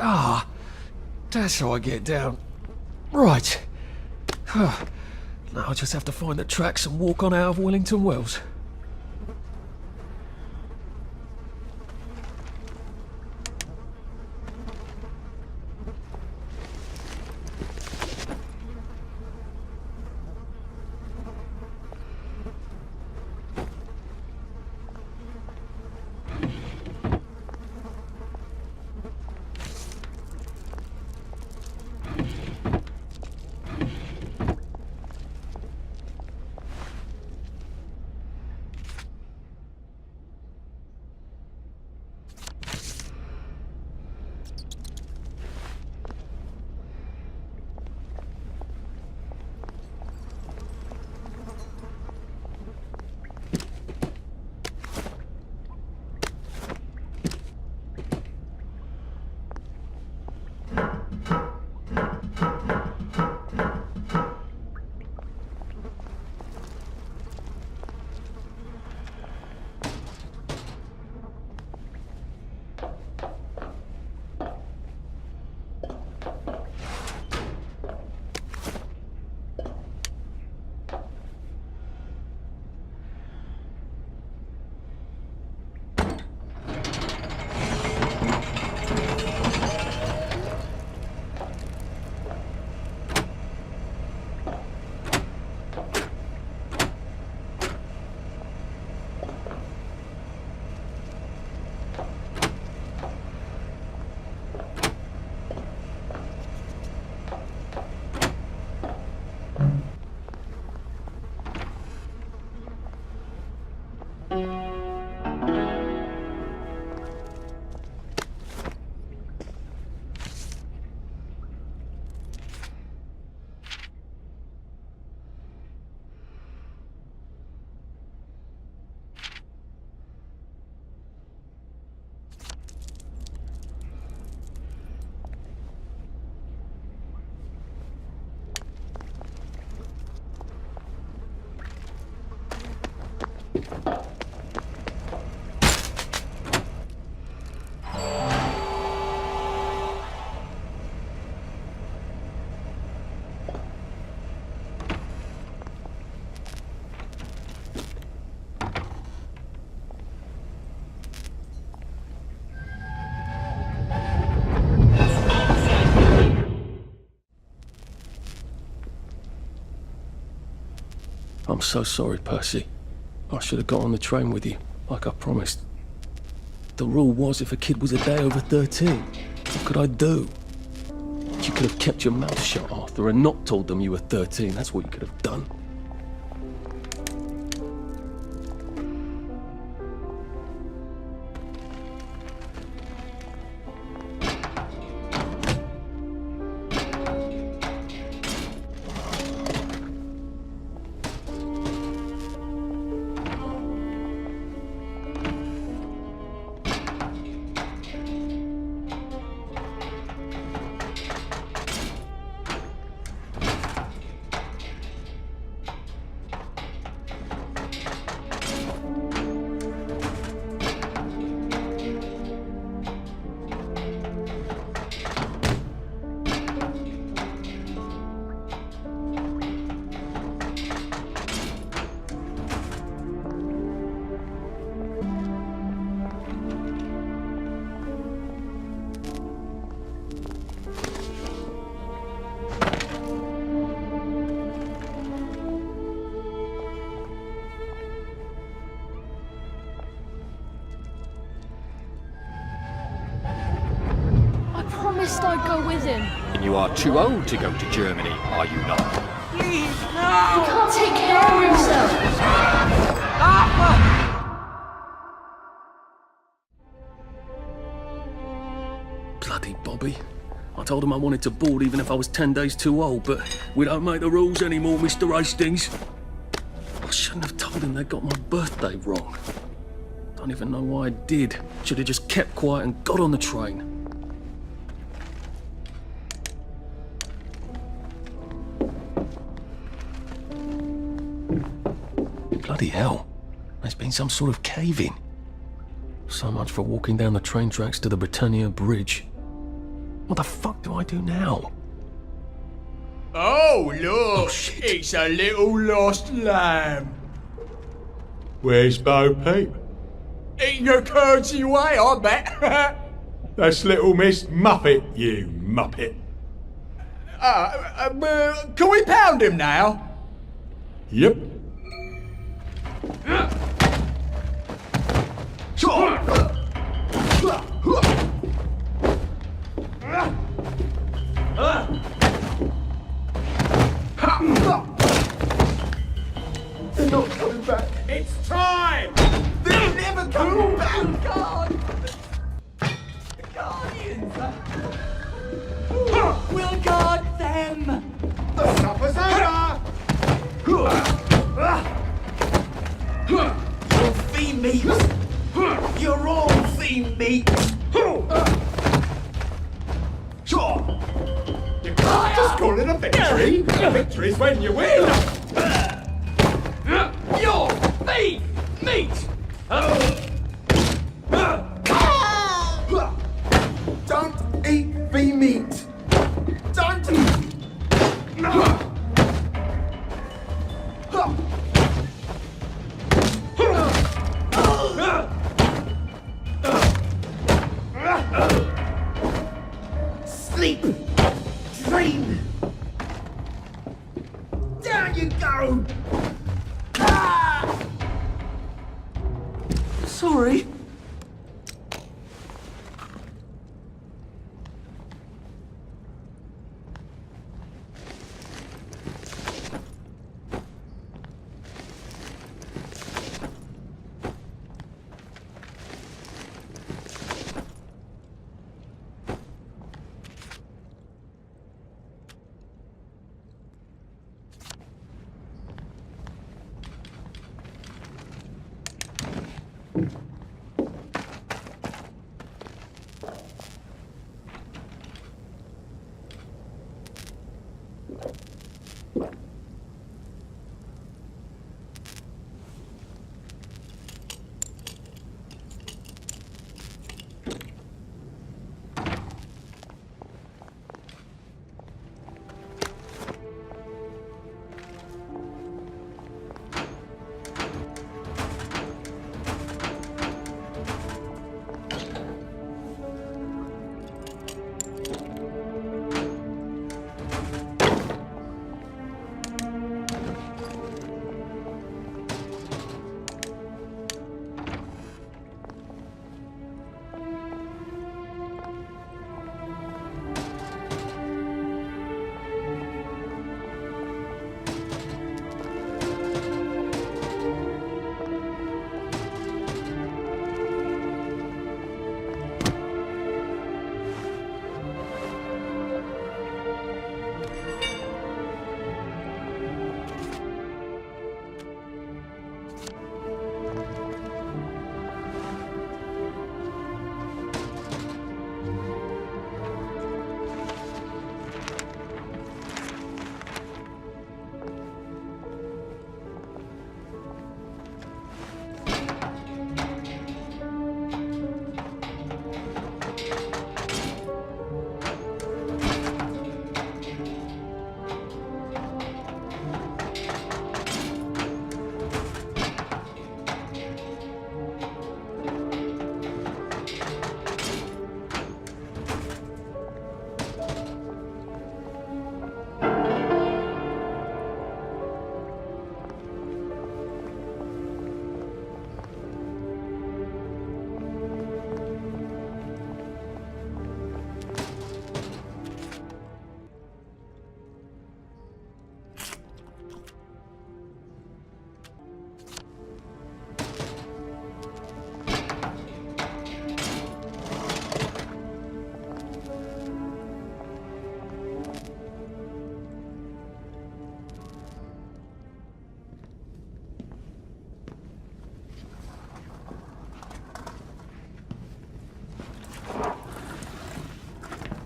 Ah, that's how I get down. Right. Now I just have to find the tracks and walk on out of Wellington Wells. I'm so sorry, Percy. I should have got on the train with you, like I promised. The rule was if a kid was a day over 13, what could I do? You could have kept your mouth shut, Arthur, and not told them you were 13. That's what you could have done. I'd go with him. And you are too old to go to Germany, are you not? Please, no! He can't take care of himself. Bloody Bobby. I told him I wanted to board even if I was 10 days too old, but we don't make the rules anymore, Mr. Hastings. I shouldn't have told him they got my birthday wrong. Don't even know why I did. Should have just kept quiet and got on the train. Bloody hell. There's been some sort of cave-in. So much for walking down the train tracks to the Britannia Bridge. What the fuck do I do now? Oh, look! It's a little lost lamb. Where's Bo Peep? Eating her curds away, I bet. That's little Miss Muppet, you muppet. Can we pound him now? Yep. They're not coming back. It's time! They're never coming back! God! The Guardians! We'll guard them! The supper's over! You're fiend meat! You're all fiend meat! Sure! You can't just call it a victory! A victory's when you win! You're fiend meat! Don't eat fiend meat! Don't! Sleep! Dream! Down you go! Sorry.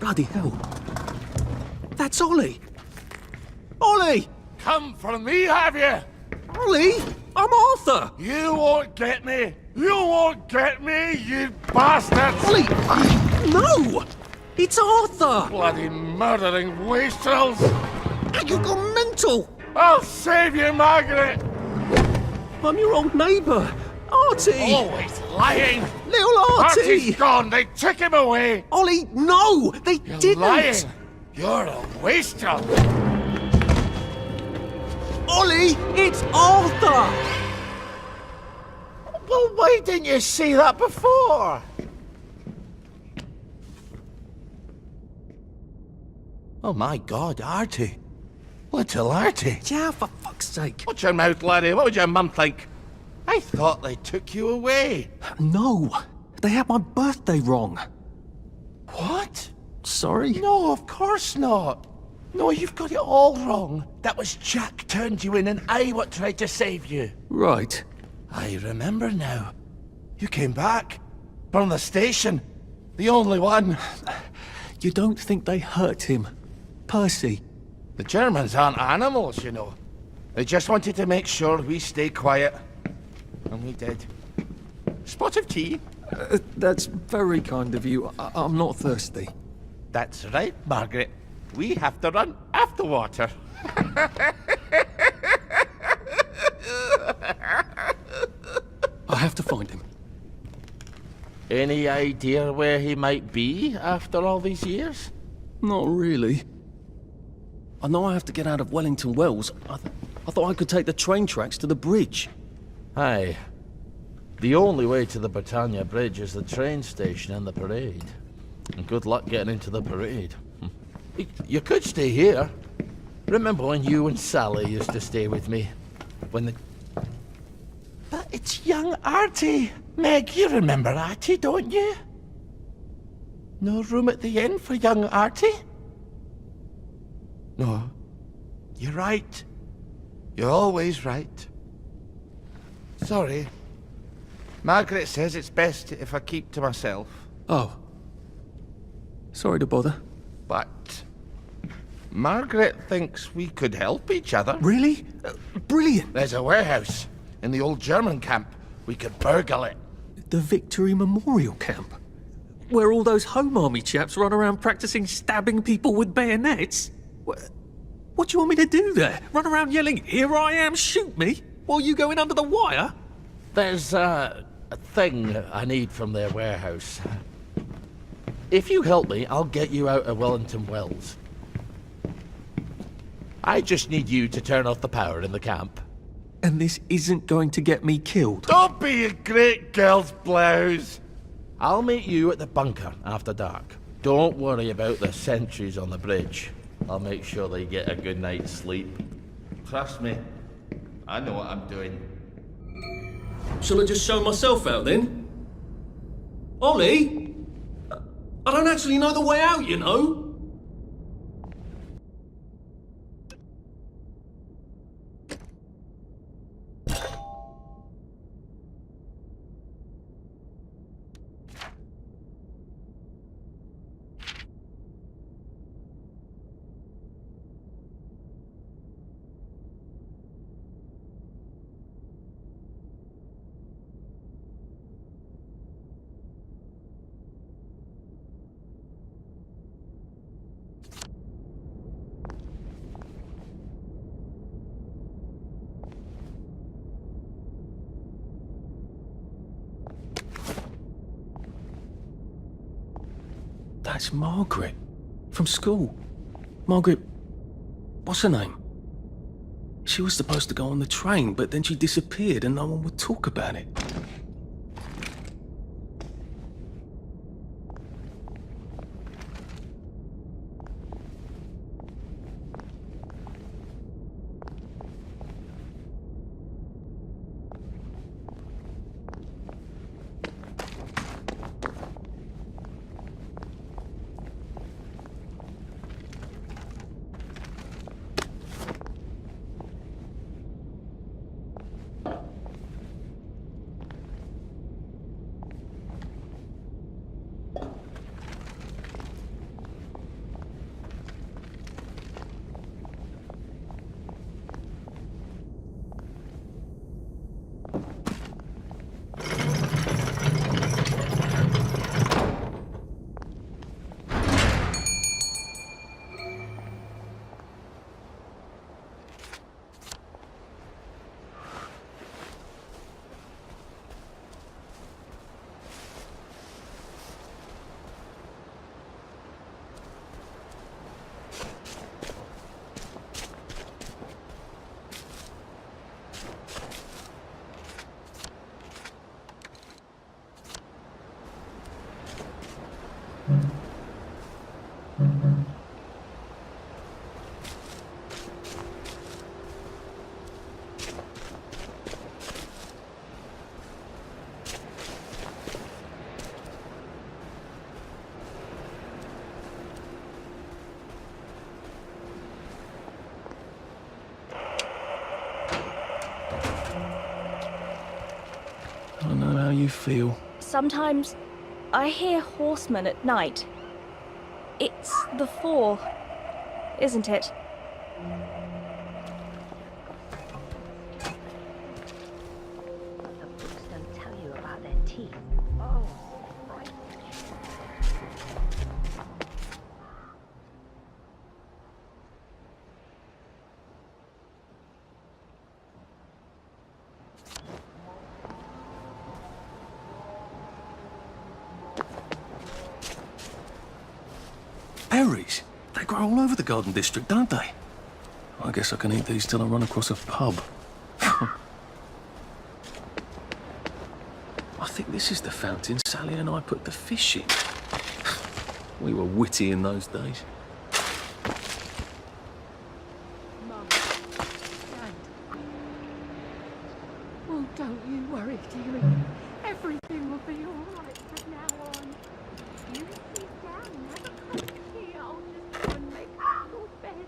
Bloody hell. That's Ollie. Ollie! Come for me, have you? Ollie! I'm Arthur! You won't get me! You won't get me, you bastard! Ollie! No! It's Arthur! Bloody murdering wastrels! You gone mental! I'll save you, Margaret! I'm your old neighbour, Artie! Always lying! Little Artie! Artie's gone, they took him away! Ollie, no! They You're didn't! lying! You're a wastrel! Ollie, it's Arthur! Well, why didn't you say that before? Oh my God, Artie. Little Artie. Yeah, for fuck's sake. Watch your mouth, laddie. What would your mum think? I thought they took you away. No, they had my birthday wrong. What? Sorry? No, of course not. No, you've got it all wrong. That was Jack turned you in and I what tried to save you. Right. I remember now. You came back. From the station. The only one. You don't think they hurt him? Percy? The Germans aren't animals, you know. They just wanted to make sure we stay quiet. And we did. Spot of tea? That's very kind of you. I'm not thirsty. That's right, Margaret. We have to run after water. I have to find him. Any idea where he might be after all these years? Not really. I know I have to get out of Wellington Wells. I thought I could take the train tracks to the bridge. Aye. The only way to the Britannia Bridge is the train station and the parade. And good luck getting into the parade. You could stay here. Remember when you and Sally used to stay with me? When the... But it's young Artie. Meg, you remember Artie, don't you? No room at the inn for young Artie? No. You're right. You're always right. Sorry. Margaret says it's best if I keep to myself. Oh. Sorry to bother. But... Margaret thinks we could help each other. Really? Brilliant. There's a warehouse in the old German camp. We could burgle it. The Victory Memorial Camp? Where all those Home Army chaps run around practicing stabbing people with bayonets? What do you want me to do there? Run around yelling, "Here I am, shoot me," while you go in under the wire? There's a thing I need from their warehouse. If you help me, I'll get you out of Wellington Wells. I just need you to turn off the power in the camp. And this isn't going to get me killed? Don't be a great girl's blouse! I'll meet you at the bunker after dark. Don't worry about the sentries on the bridge. I'll make sure they get a good night's sleep. Trust me, I know what I'm doing. Shall I just show myself out then? Ollie? I don't actually know the way out, you know? That's Margaret. From school. Margaret... what's her name? She was supposed to go on the train, but then she disappeared and no one would talk about it. you feel? Sometimes I hear horsemen at night. It's the Fall, isn't it? The books don't tell you about their teeth. Oh, right. Berries? They grow all over the Garden District, don't they? I guess I can eat these till I run across a pub. I think this is the fountain Sally and I put the fish in. We were witty in those days. Oh, don't you worry, dearie. Everything will be all right from now on. You sit down and have a cup of tea. I'll just go and make your bed.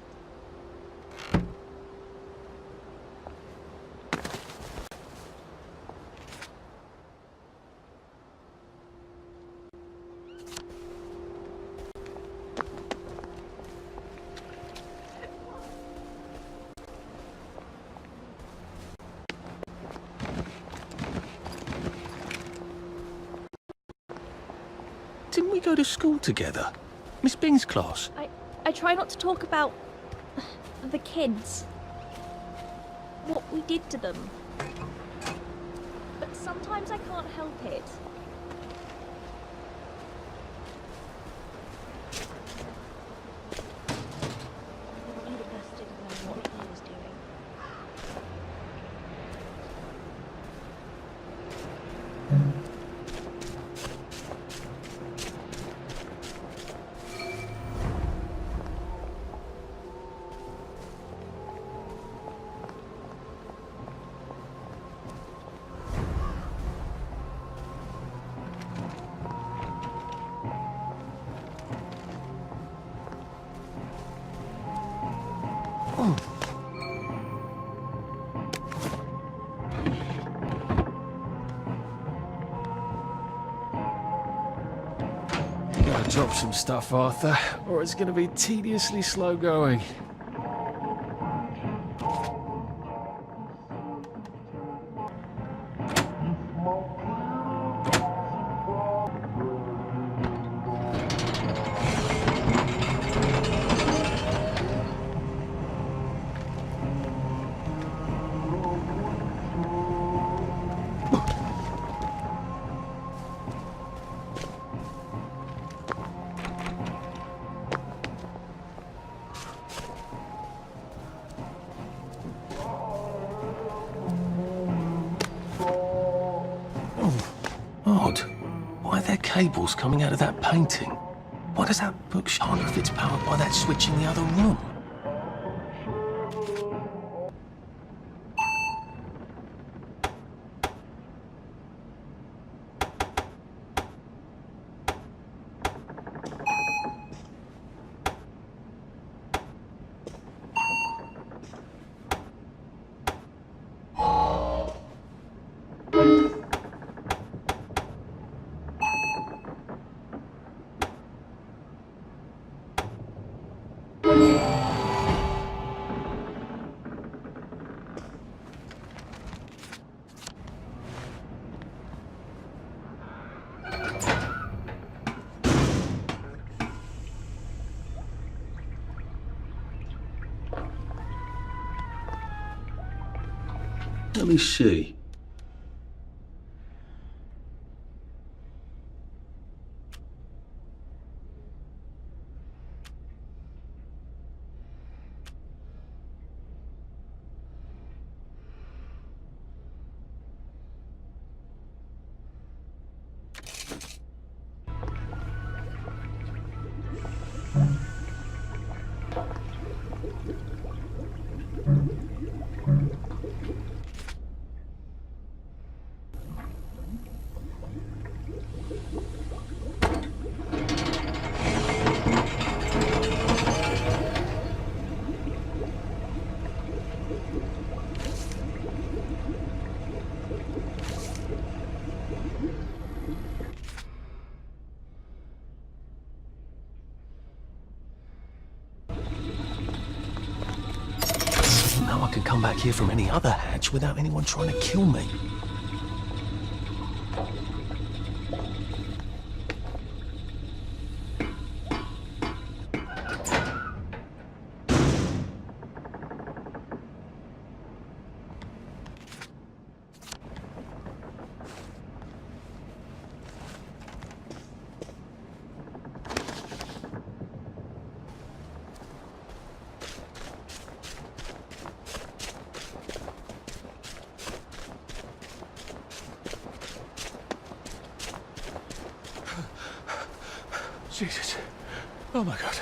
Didn't we go to school together? Miss Bing's class? I try not to talk about the kids. What we did to them. But sometimes I can't help it. Oedipus didn't know what he was doing. Gotta drop some stuff, Arthur, or it's gonna be tediously slow going. Odd. Why are there cables coming out of that painting? Why does that book shine if it's powered by that switch in the other room? Let me see. how I can come back here from any other hatch without anyone trying to kill me. Jesus. Oh my God.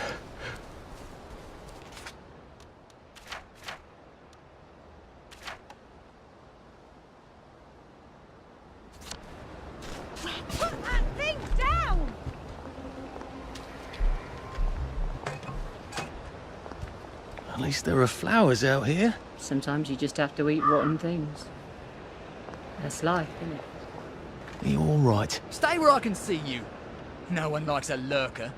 Put that thing down! At least there are flowers out here. Sometimes you just have to eat rotten things. That's life, isn't it? Are you all right? Stay where I can see you. No one likes a lurker.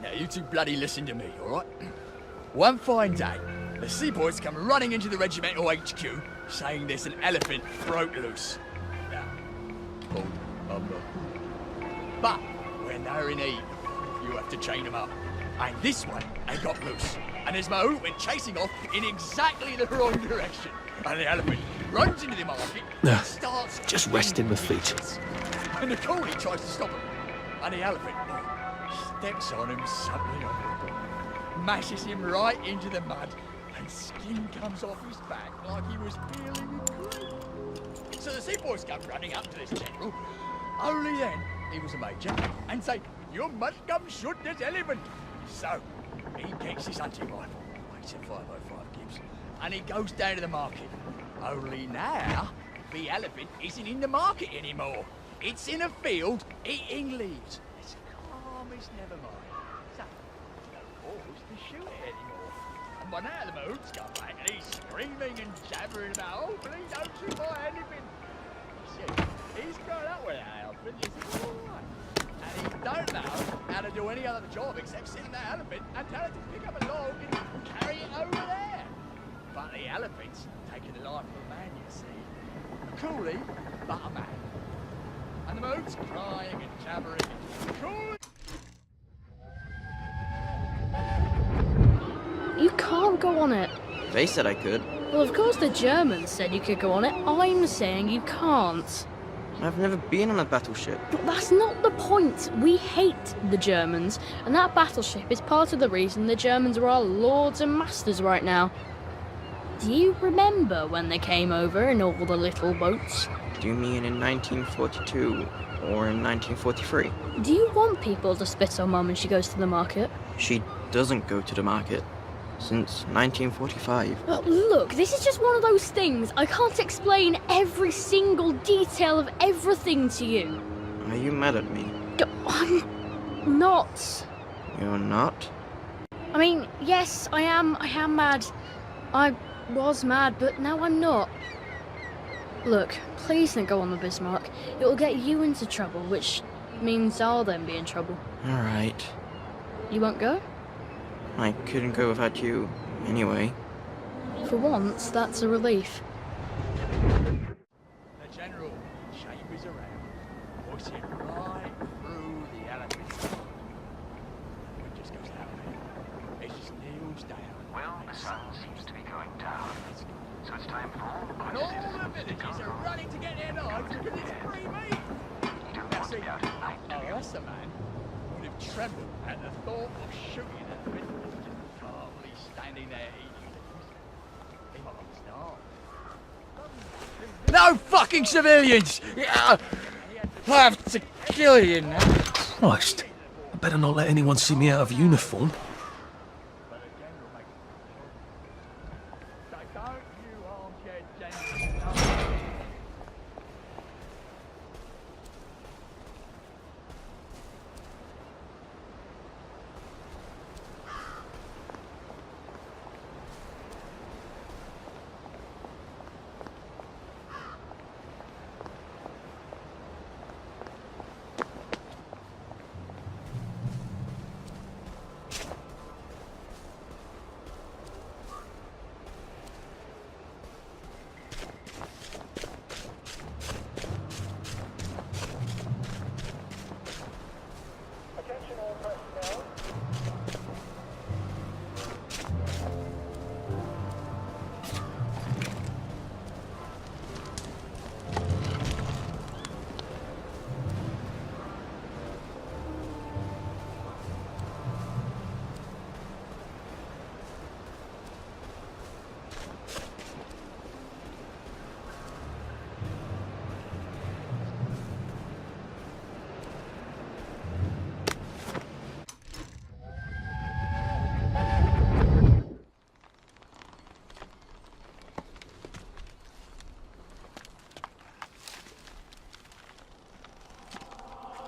Now, you two bloody listen to me, alright? One fine day, the seaboys come running into the regimental HQ, saying there's an elephant broke loose. Now, pulled on the... But, when they're in heat, you have to chain them up. And this one, they got loose. And as Mahout went chasing off in exactly the wrong direction. And the elephant runs into the market and starts... Just resting my feet. And the collie tries to stop him. And the elephant steps on him something horrible, mashes him right into the mud, and skin comes off his back like he was peeling a grape. So the seaboys come running up to this general. Only then he was a major, and say, "You must come shoot this elephant." So he gets his hunting rifle, makes a 505 Gibbs, and he goes down to the market. Only now the elephant isn't in the market anymore. It's in a field eating leaves. It's never mind. So, no cause to shoot it anymore. And by now the Mahout's come back and he's screaming and jabbering about, "Oh, please don't shoot my elephant." He said, he's grown up with that elephant, is he alright? And he don't know how to do any other job except sit on that elephant and tell it to pick up a log and carry it over there. But the elephant's taking the life of a man, you see. A coolie, but a man. And the Mahout's crying and jabbering and coolie. You can't go on it. They said I could. Well, of course the Germans said you could go on it. I'm saying you can't. I've never been on a battleship. But that's not the point. We hate the Germans, and that battleship is part of the reason the Germans are our lords and masters right now. Do you remember when they came over in all the little boats? Do you mean in 1942 or in 1943? Do you want people to spit on Mum when she goes to the market? She doesn't go to the market. Since 1945. Well, look, this is just one of those things. I can't explain every single detail of everything to you. Are you mad at me? I'm not. You're not? I mean, yes, I am mad. I was mad, but now I'm not. Look, please don't go on the Bismarck. It will get you into trouble, which Means I'll then be in trouble. Alright. You won't go? I couldn't go without you, anyway. For once, that's a relief. The General, chambers around, voicing right through the elephant. It just goes that way. It just kneels down. Well, the sun seems to be going down. So it's time for all the And all the villagers are running to get their knives because it's free meat. Now see, us a man would have trembled at the thought of shooting at the villagers just calmly standing there eating things. He might start. No fucking civilians! Yeah, I have to kill you now. Christ. I better not let anyone see me out of uniform.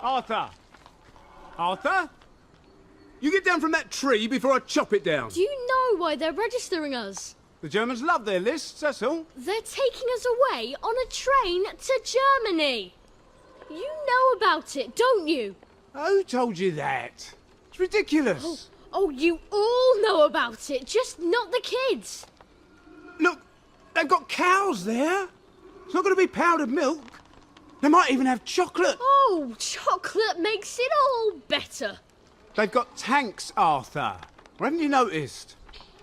Arthur! Arthur? You get down from that tree before I chop it down. Do you know why they're registering us? The Germans love their lists, that's all. They're taking us away on a train to Germany. You know about it, don't you? Who told you that? It's ridiculous. Oh, you all know about it, just not the kids. Look, they've got cows there. It's not going to be powdered milk. They might even have chocolate. Oh, chocolate makes it all better. They've got tanks, Arthur. Haven't you noticed?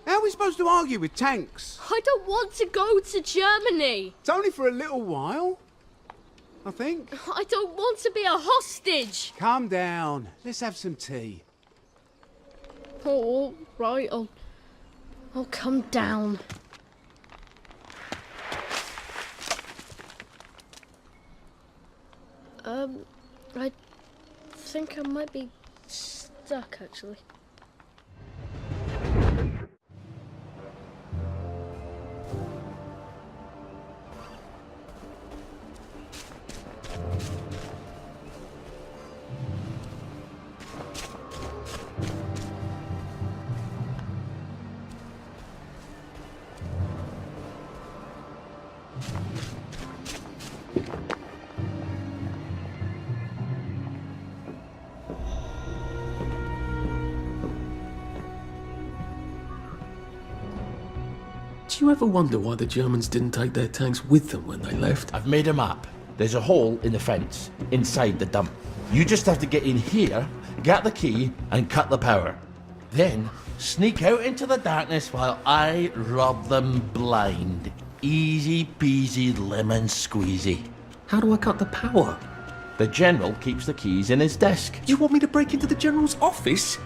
How are we supposed to argue with tanks? I don't want to go to Germany. It's only for a little while, I think. I don't want to be a hostage. Calm down. Let's have some tea. Oh, right, I'll come down. I think I might be stuck, actually. Do you ever wonder why the Germans didn't take their tanks with them when they left? I've made a map. There's a hole in the fence, inside the dump. You just have to get in here, get the key, and cut the power. Then, sneak out into the darkness while I rob them blind. Easy peasy lemon squeezy. How do I cut the power? The General keeps the keys in his desk. You want me to break into the General's office?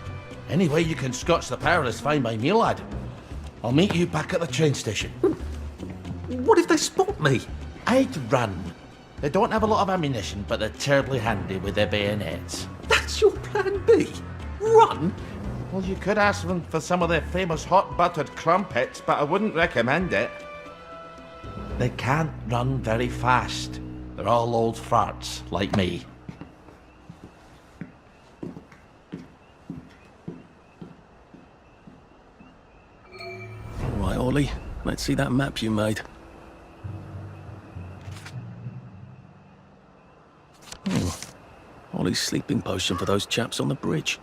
Any way you can scotch the power is fine by me, lad. I'll meet you back at the train station. What if they spot me? I'd run. They don't have a lot of ammunition, but they're terribly handy with their bayonets. That's your plan B? Run? Well, you could ask them for some of their famous hot buttered crumpets, but I wouldn't recommend it. They can't run very fast. They're all old farts, like me. Right, Ollie, let's see that map you made. Ollie's sleeping potion for those chaps on the bridge.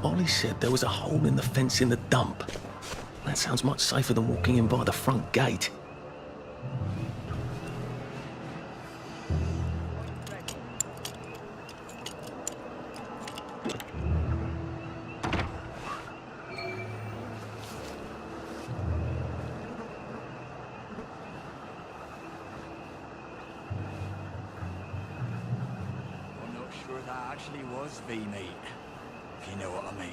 Ollie said there was a hole in the fence in the dump. That sounds much safer than walking in by the front gate. I'm not sure that actually was V-meat, if you know what I mean.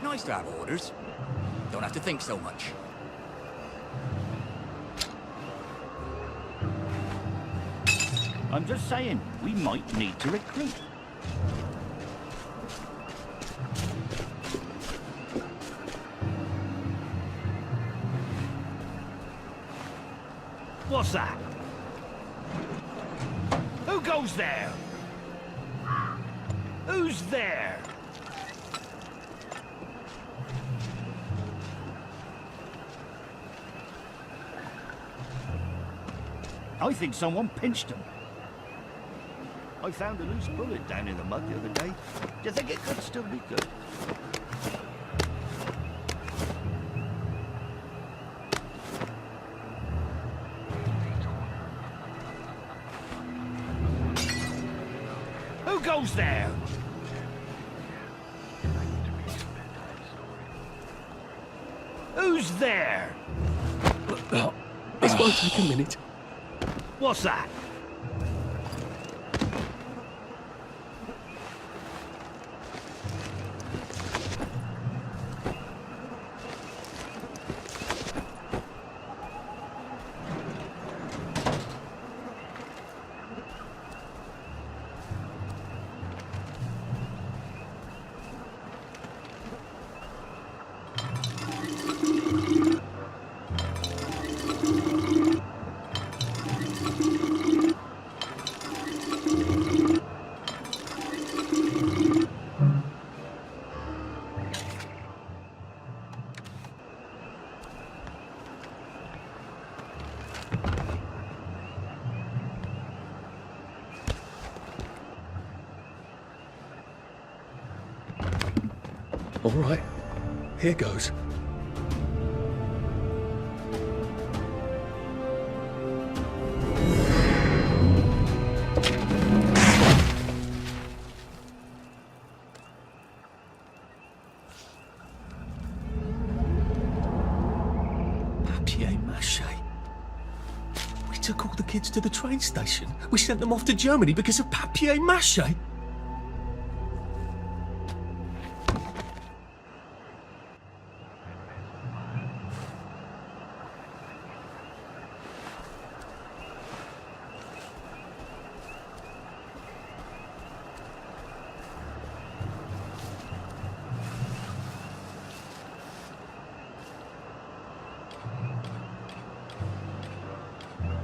Nice to have orders. Don't have to think so much. I'm just saying, we might need to recruit. What's that? Who goes there? Who's there? I think someone pinched him. I found a loose bullet down in the mud the other day. Do you think it could still be good? Who goes there? Who's there? This won't take a minute. What's that? All right, here goes. Papier-mâché. We took all the kids to the train station. We sent them off to Germany because of papier-mâché.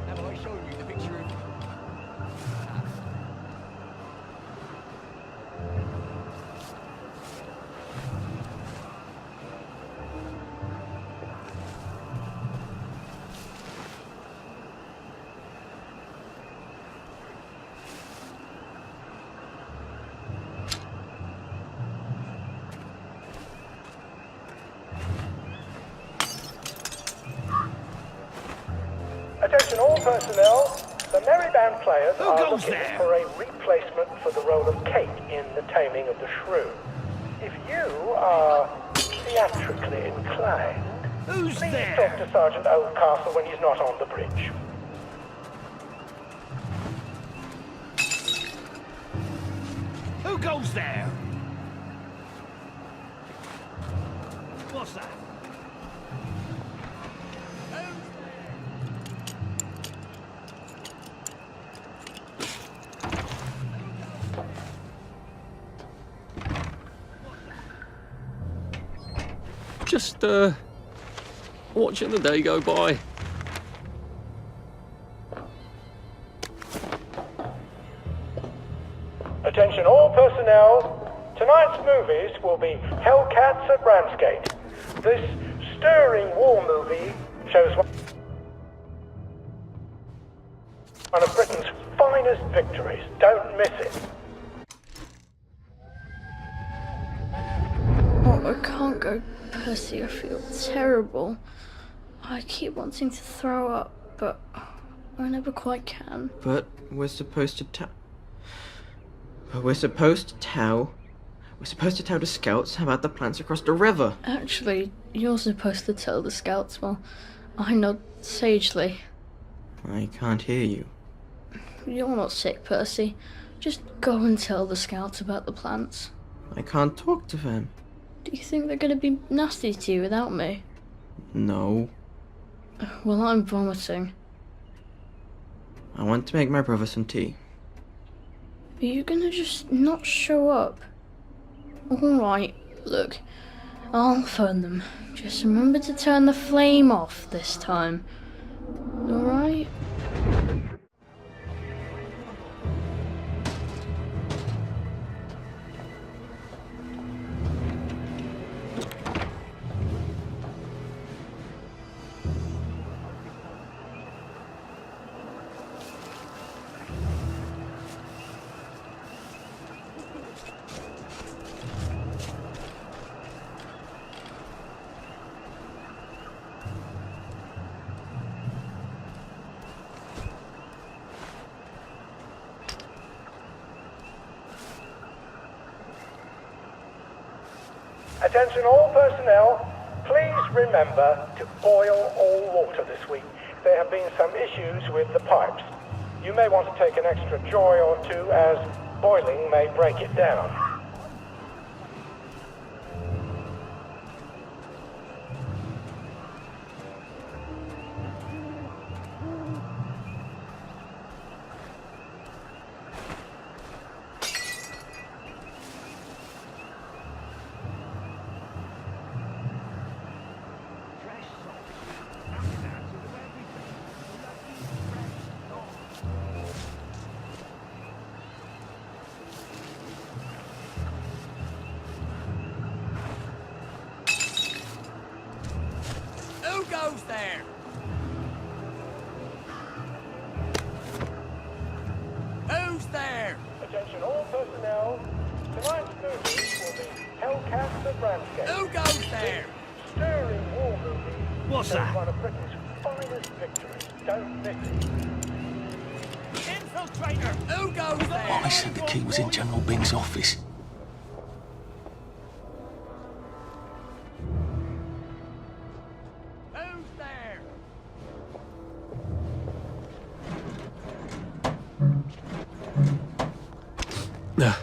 Have I shown you the picture of... Attention all personnel, the Merry Band players Who are goes looking there? for a replacement for the role of Kate in The Taming of the Shrew. If you are theatrically inclined, Who's please there? talk to Sergeant Oldcastle when he's not on the bridge. Who goes there? What's that? Just, watching the day go by. Attention all personnel. Tonight's movies will be Hellcats at Ramsgate. This stirring war movie shows one of Britain's finest victories. Don't miss it. Oh, I can't go, Percy. I feel terrible. I keep wanting to throw up, but I never quite can. But we're supposed to tell the scouts about the plants across the river. Actually, you're supposed to tell the scouts while I nod sagely. I can't hear you. You're not sick, Percy. Just go and tell the scouts about the plants. I can't talk to them. Do you think they're going to be nasty to you without me? No. Well, I'm vomiting. I want to make my brother some tea. Are you going to just not show up? Alright, look. I'll phone them. Just remember to turn the flame off this time. Alright? Attention all personnel, please remember to boil all water this week. There have been some issues with the pipes. You may want to take an extra joy or two as boiling may break it down. Who goes there? Who's there? Attention all personnel, tonight's movies will be Hellcats at Ramsgate. Who goes there? Stirring war movie. What's shows that? One of Britain's finest victories. Don't miss it. Infiltrator! Who goes there? I said the key was in General Byng's office. Who's there?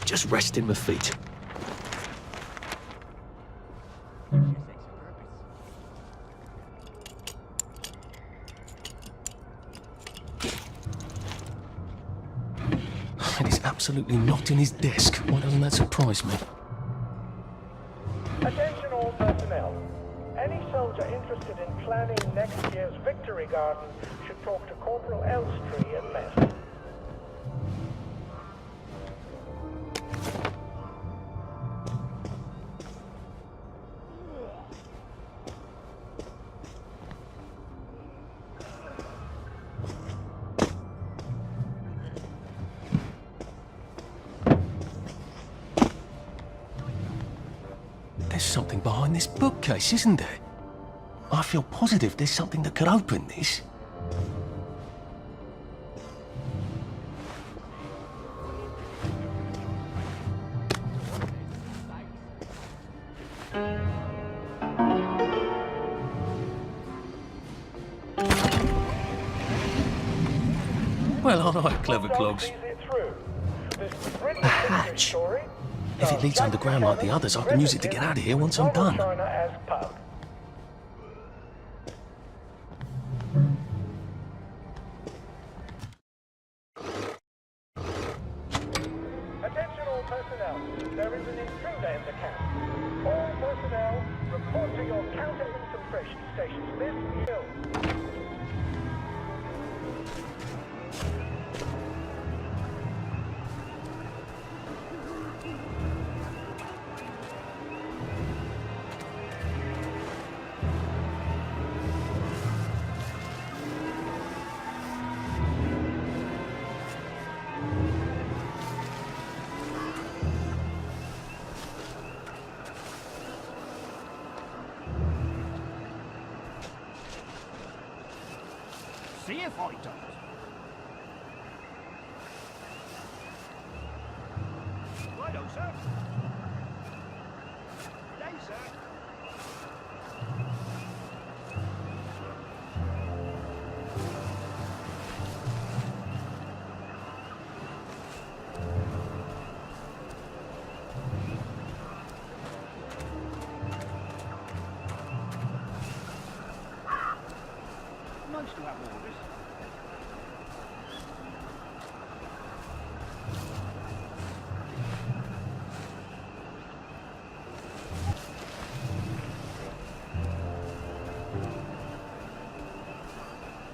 Just resting my feet. And he's absolutely not in his desk. Why doesn't that surprise me? Attention all personnel. Any soldier interested in planning next year's Victory Garden should talk to Corporal Elstree at mess. There's something behind this bookcase, isn't there? I feel positive there's something that could open this. Well, all right, clever clogs. A hatch. If it leads underground like the others, I can use it to get out of here once I'm done. Attention all personnel. There is an intruder in the camp. All personnel report stations. Miss Hill. See if I don't. Righto, sir. Day, sir. Nice to have orders.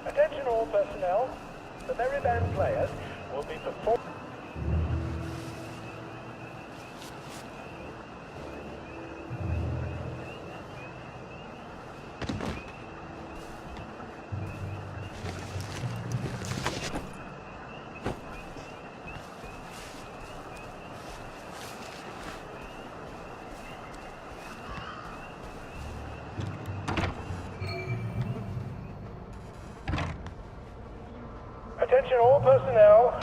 Attention all personnel. The Merry Band players will be performing. Attention all personnel.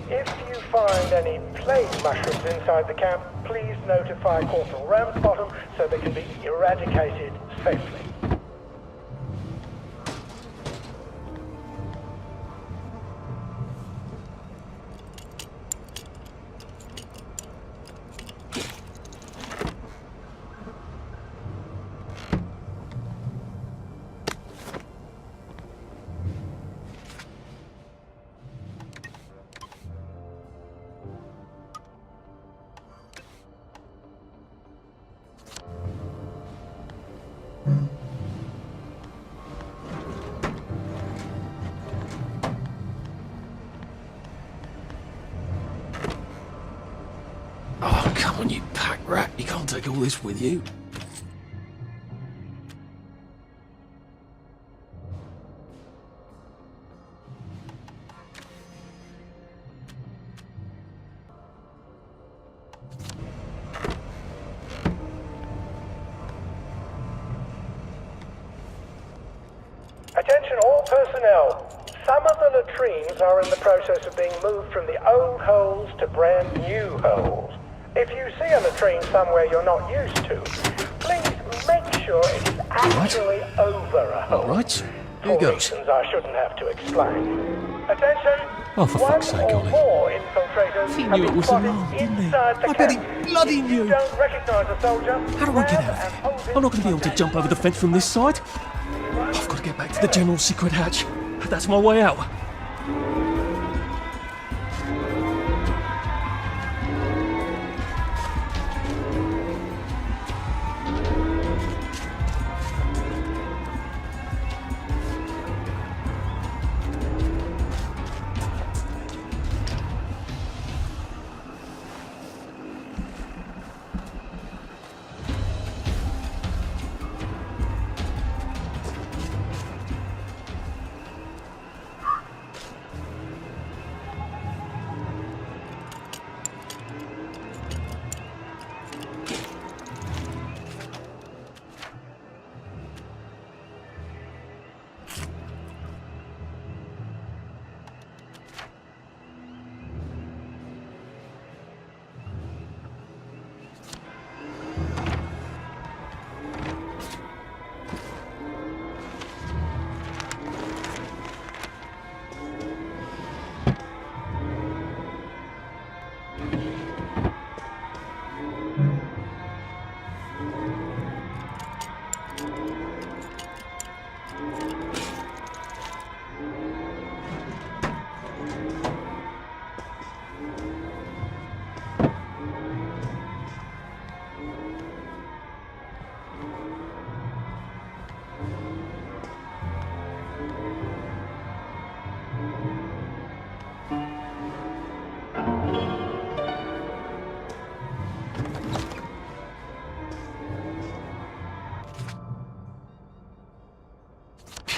If you find any plague mushrooms inside the camp, please notify Corporal Ramsbottom so they can be eradicated safely. Oh, come on, you pack rat. You can't take all this with you. Attention all personnel. Some of the latrines are in the process of being moved from the old holes to brand new holes. If you see a latrine somewhere you're not used to, please make sure it is actually over a hole. All right, here For goes. reasons I shouldn't have to explain. Attention! Oh, for fuck's sake, One or Ollie. more infiltrators He have knew been it was spotted alarm, didn't he? inside the I bet he camp. bloody If knew. you don't recognize a soldier, How do I get grab out? and hold him I'm not going to be able to jump over the fence from this side. I've got to get back to the general secret hatch. That's my way out.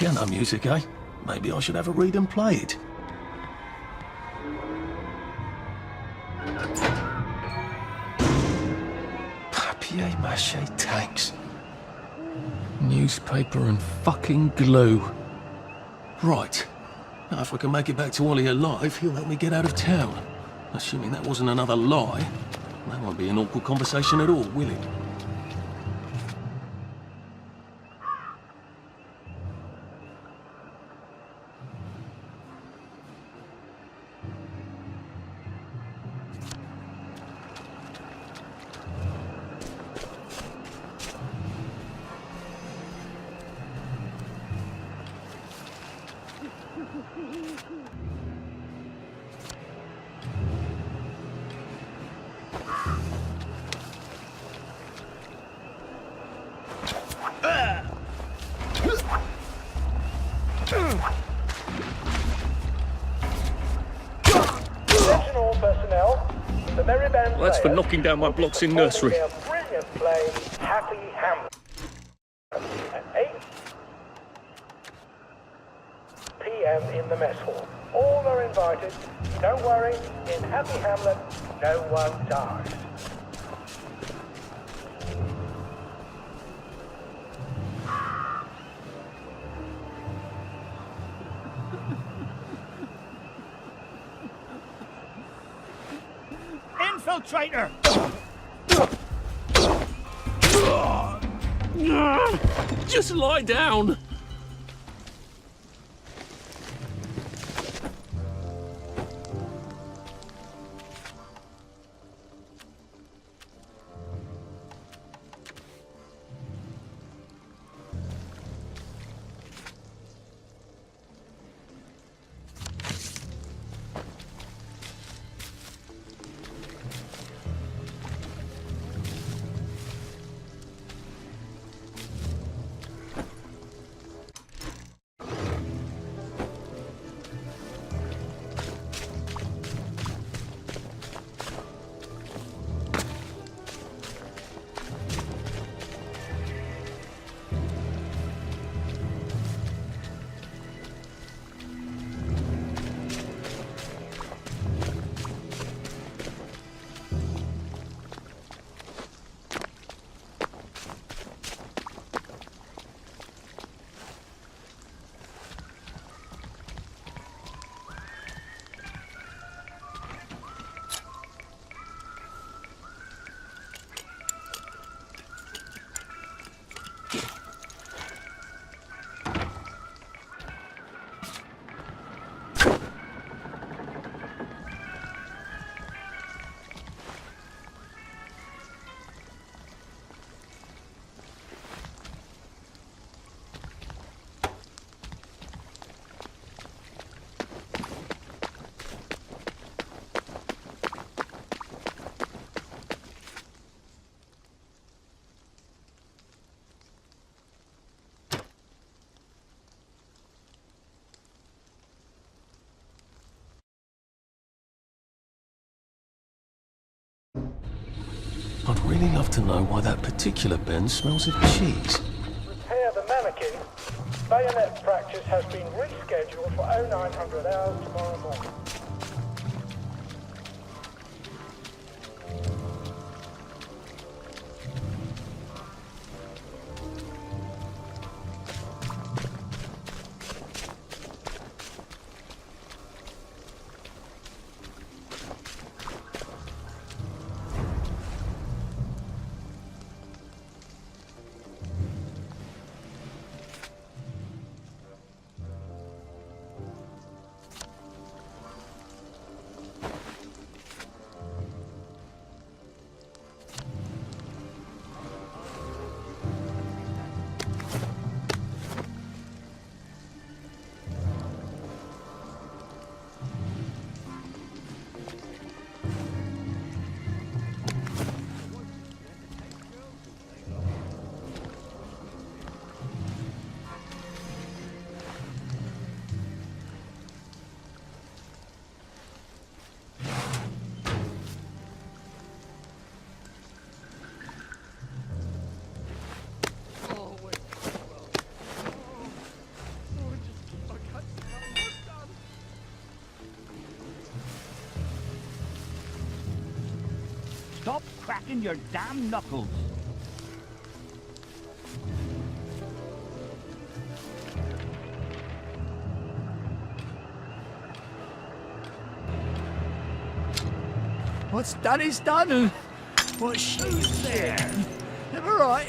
piano music, eh? Maybe I should have a read and play it. Papier-mâché tanks. Newspaper and fucking glue. Right. Now, if I can make it back to Ollie alive, he'll help me get out of town. Assuming that wasn't another lie, that won't be an awkward conversation at all, will it? Attention all personnel. The Merry Band That's for Players knocking down my will be blocks in performing nursery. their brilliant play, Happy Hamlet, at 8 p.m. in the mess hall. All are invited. Don't worry, in Happy Hamlet, no one dies. Infiltrator! Just lie down. I'd really love to know why that particular bin smells of cheese. Repair the mannequin. Bayonet practice has been rescheduled for 0900 hours tomorrow morning. stop cracking your damn knuckles. What's done is done. What's she's there? All right.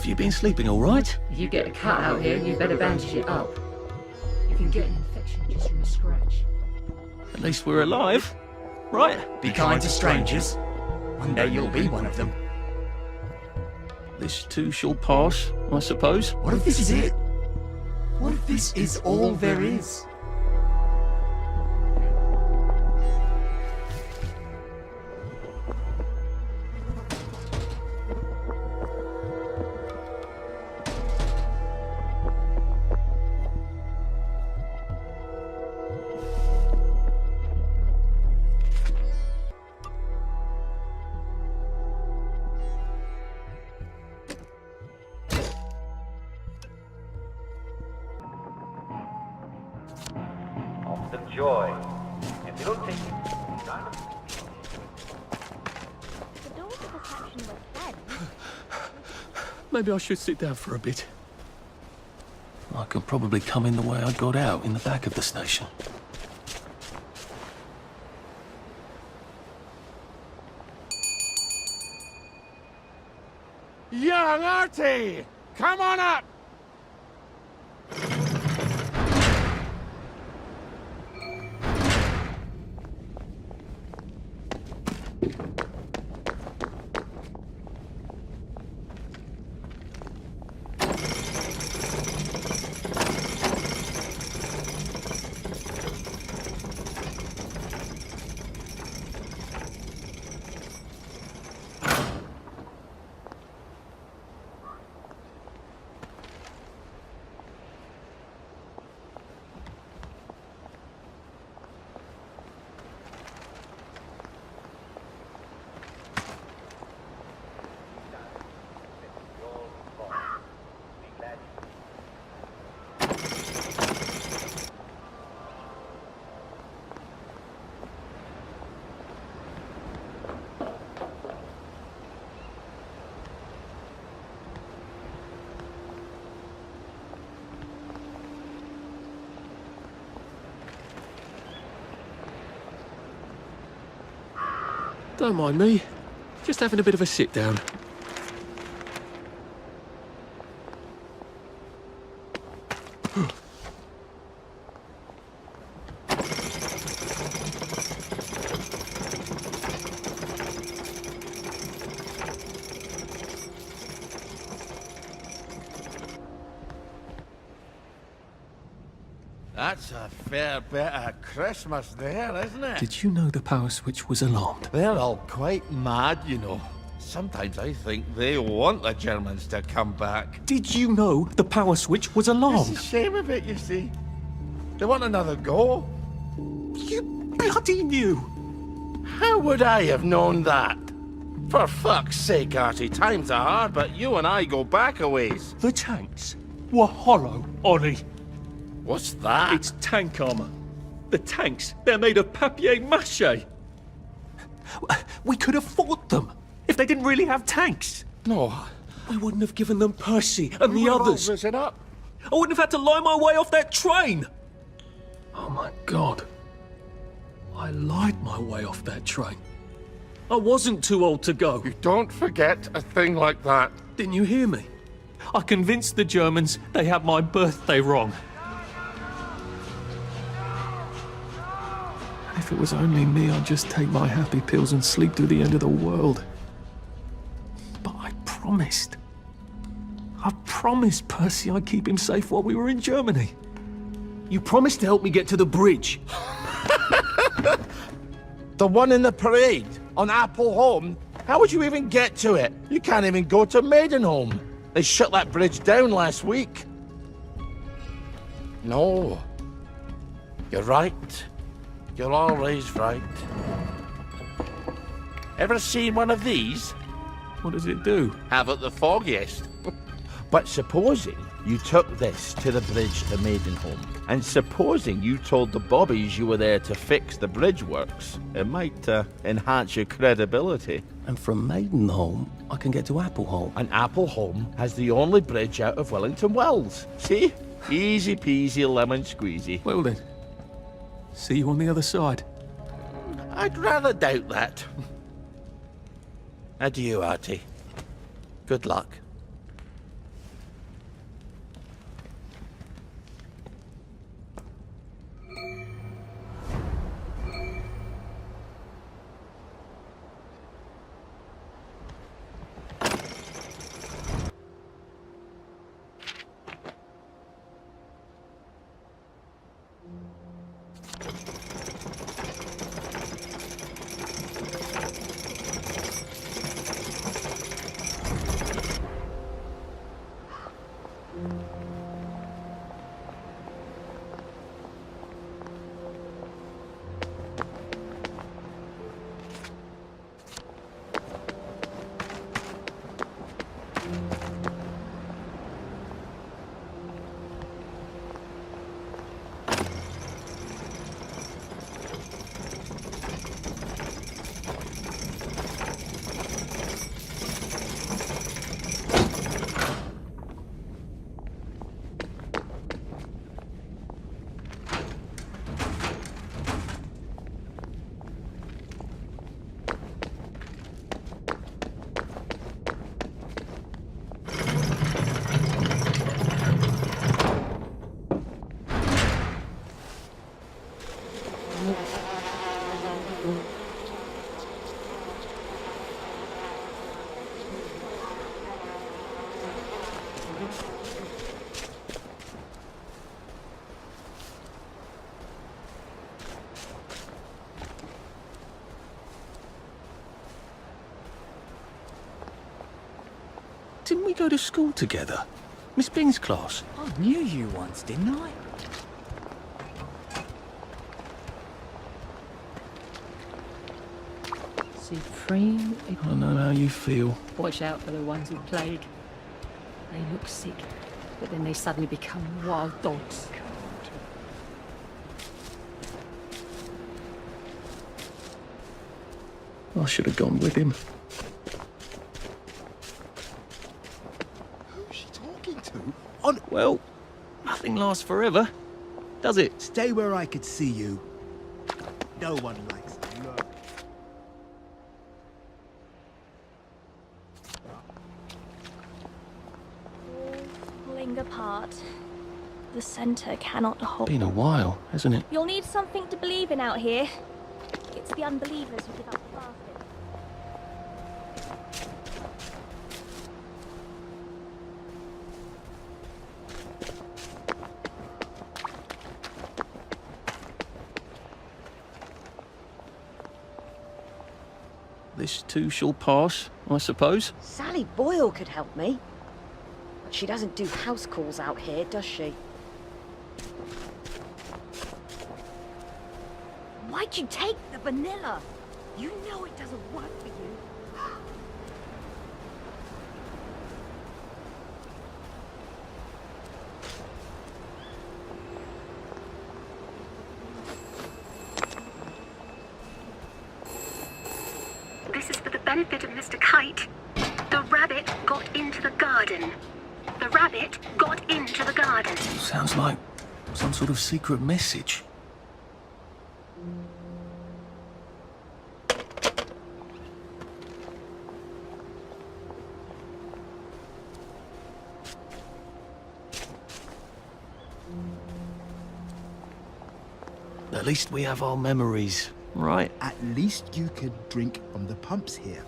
Have you been sleeping all right? If you get a cut out here, you better bandage it up. You can get an infection just from a scratch. At least we're alive, right? Be kind to strangers. One day you'll be one of them. This too shall pass, I suppose. What if this is it? What if this is all there is? enjoy. If you don't take The doors of reception were closed. Maybe I should sit down for a bit. I could probably come in the way I got out, in the back of the station. Young Artie! Come on up! Don't mind me. Just having a bit of a sit down. That's a fair bit of Christmas there, isn't it? Did you know the power switch was alarmed? They're all quite mad, you know. Sometimes I think they want the Germans to come back. Did you know the power switch was alarmed? It's a shame of it, you see. They want another go. You bloody knew! How would I have known that? For fuck's sake, Artie, times are hard, but you and I go back a ways. The tanks were hollow, Ollie. What's that? It's tank armor. The tanks, they're made of papier-mâché. We could have fought them if they didn't really have tanks. No. We wouldn't have given them Percy and the others. Risen up. I wouldn't have had to lie my way off that train. Oh my God. I lied my way off that train. I wasn't too old to go. You don't forget a thing like that. Didn't you hear me? I convinced the Germans they had my birthday wrong. If it was only me, I'd just take my happy pills and sleep through the end of the world. But I promised. I promised Percy I'd keep him safe while we were in Germany. You promised to help me get to the bridge. The one in the parade on Appleholme? How would you even get to it? You can't even go to Maidenholm. They shut that bridge down last week. No. You're right. You're always right. Ever seen one of these? What does it do? Haven't the foggiest. But supposing you took this to the bridge to Maidenholm, and supposing you told the bobbies you were there to fix the bridge works, it might enhance your credibility. And from Maidenholm, I can get to Appleholme. And Appleholme has the only bridge out of Wellington Wells. See? Easy peasy lemon squeezy. Well then, see you on the other side. I'd rather doubt that. Adieu, Artie. Good luck. Didn't we go to school together? Miss Bing's class. I knew you once, didn't I? Supreme. I know how you feel. Watch out for the ones with plague. They look sick, but then they suddenly become wild dogs. I should have gone with him. Who's she talking to? Well, nothing lasts forever, does it? Stay where I could see you. No one likes you. Pulling apart. The center cannot hold. Been a while, hasn't it? You'll need something to believe in out here. It's the unbelievers who give up the fastest. This too shall pass, I suppose. Sally Boyle could help me. But she doesn't do house calls out here, does she? Why'd you take the vanilla? You know it doesn't work for you. This is for the benefit of Mr. Kite. The rabbit got into the garden. The rabbit got into the garden. Sounds like some sort of secret message. At least we have our memories, right? At least you could drink from the pumps here.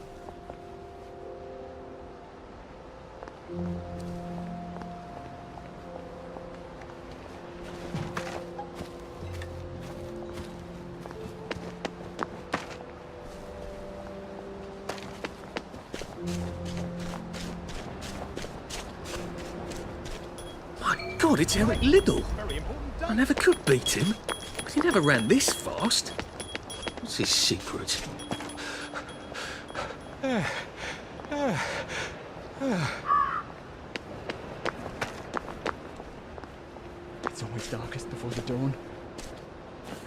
My God, it's Eric Liddell. I never could beat him. He never ran this fast. What's his secret? It's always darkest before the dawn.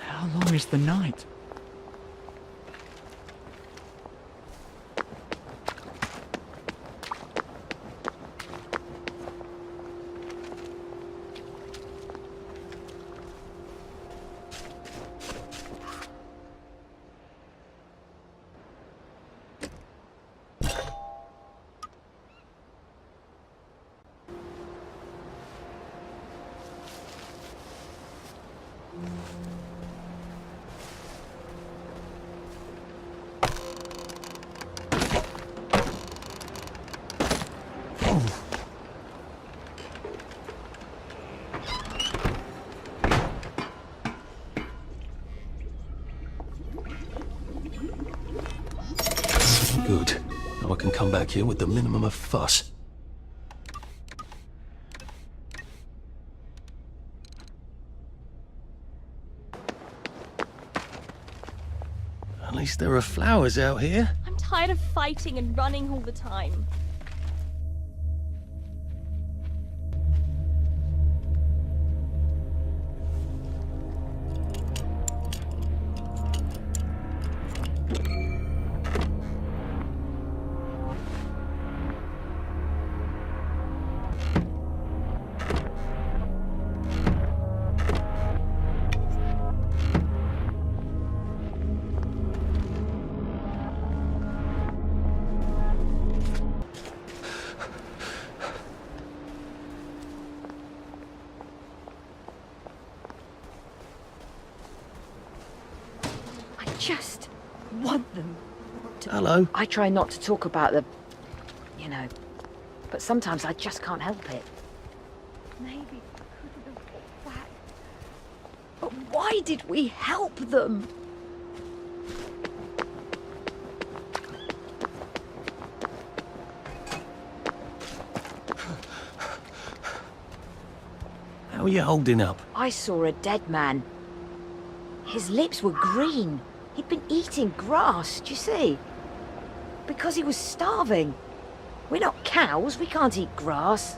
How long is the night? Good. Now I can come back here with the minimum of fuss. At least there are flowers out here. I'm tired of fighting and running all the time. Just want them to... Hello. I try not to talk about the... you know, but sometimes I just can't help it. Maybe we could have fought back. But why did we help them? are you holding up? I saw a dead man. His lips were green. He'd been eating grass, do you see? Because he was starving. We're not cows, we can't eat grass.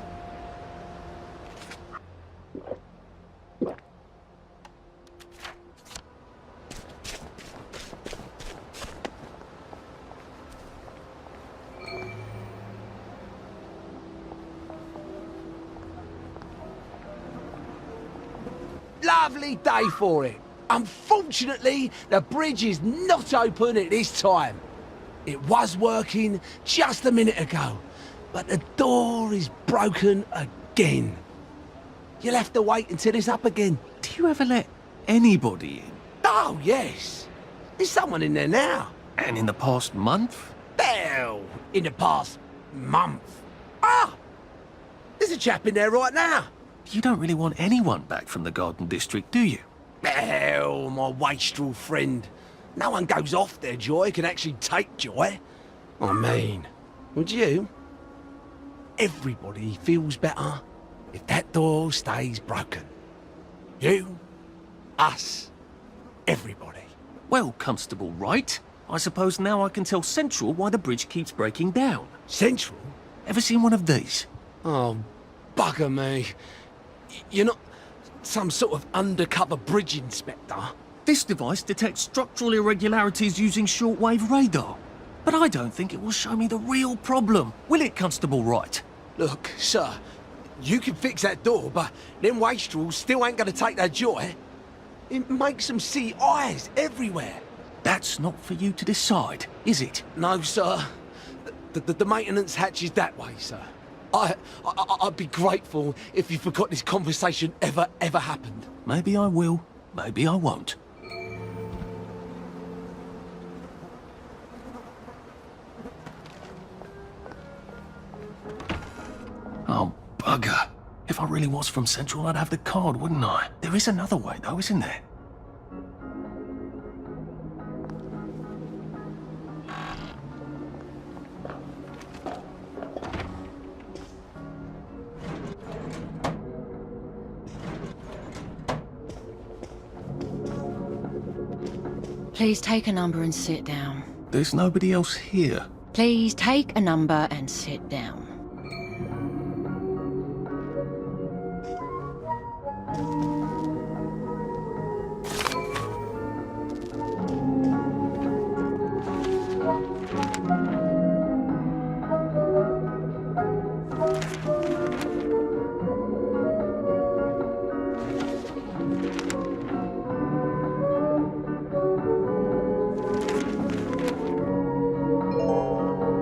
Lovely day for it. Unfortunately, the bridge is not open at this time. It was working just a minute ago, but the door is broken again. You'll have to wait until it's up again. Do you ever let anybody in? Oh, yes. There's someone in there now. And in the past month? Well, in the past month. Ah! There's a chap in there right now. You don't really want anyone back from the Garden District, do you? Well, my wastrel friend. No one goes off their joy can actually take joy. I mean, would you? Everybody feels better if that door stays broken. You, us, everybody. Well, Constable Wright, I suppose now I can tell Central why the bridge keeps breaking down. Central? Ever seen one of these? Oh, bugger me. You're not some sort of undercover bridge inspector? This device detects structural irregularities using shortwave radar. But I don't think it will show me the real problem. Will it, Constable Wright? Look, sir, you can fix that door, but them wastrels still ain't gonna take their joy. It makes them see eyes everywhere. That's not for you to decide, is it? No, sir. The maintenance hatch is that way, sir. I'd be grateful if you forgot this conversation ever happened. Maybe I will, maybe I won't. Oh, bugger. If I really was from Central, I'd have the card, wouldn't I? There is another way, though, isn't there? Please take a number and sit down. There's nobody else here. Please take a number and sit down.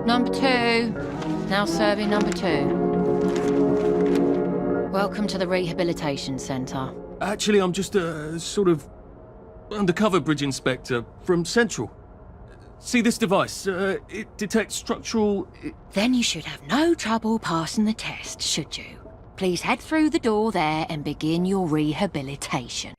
Number 2. Now serving number 2. Welcome to the Rehabilitation Centre. Actually, I'm just a sort of undercover bridge inspector from Central. See this device? It detects structural... Then you should have no trouble passing the test, should you? Please head through the door there and begin your rehabilitation.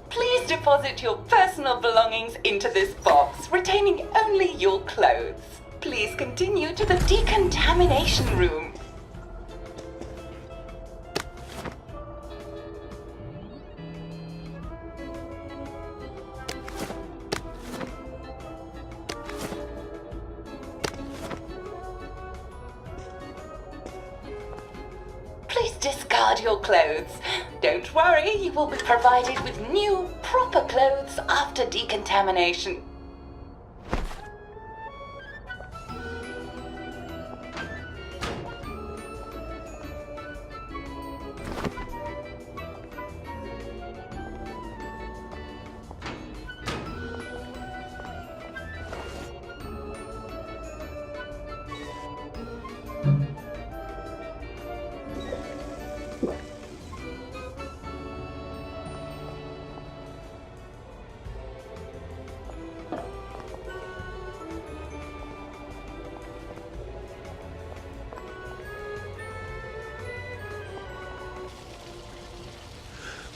Please deposit your personal belongings into this box, retaining only your clothes. Please continue to the decontamination room. Please discard your clothes. Don't worry, you will be provided with new, proper clothes after decontamination.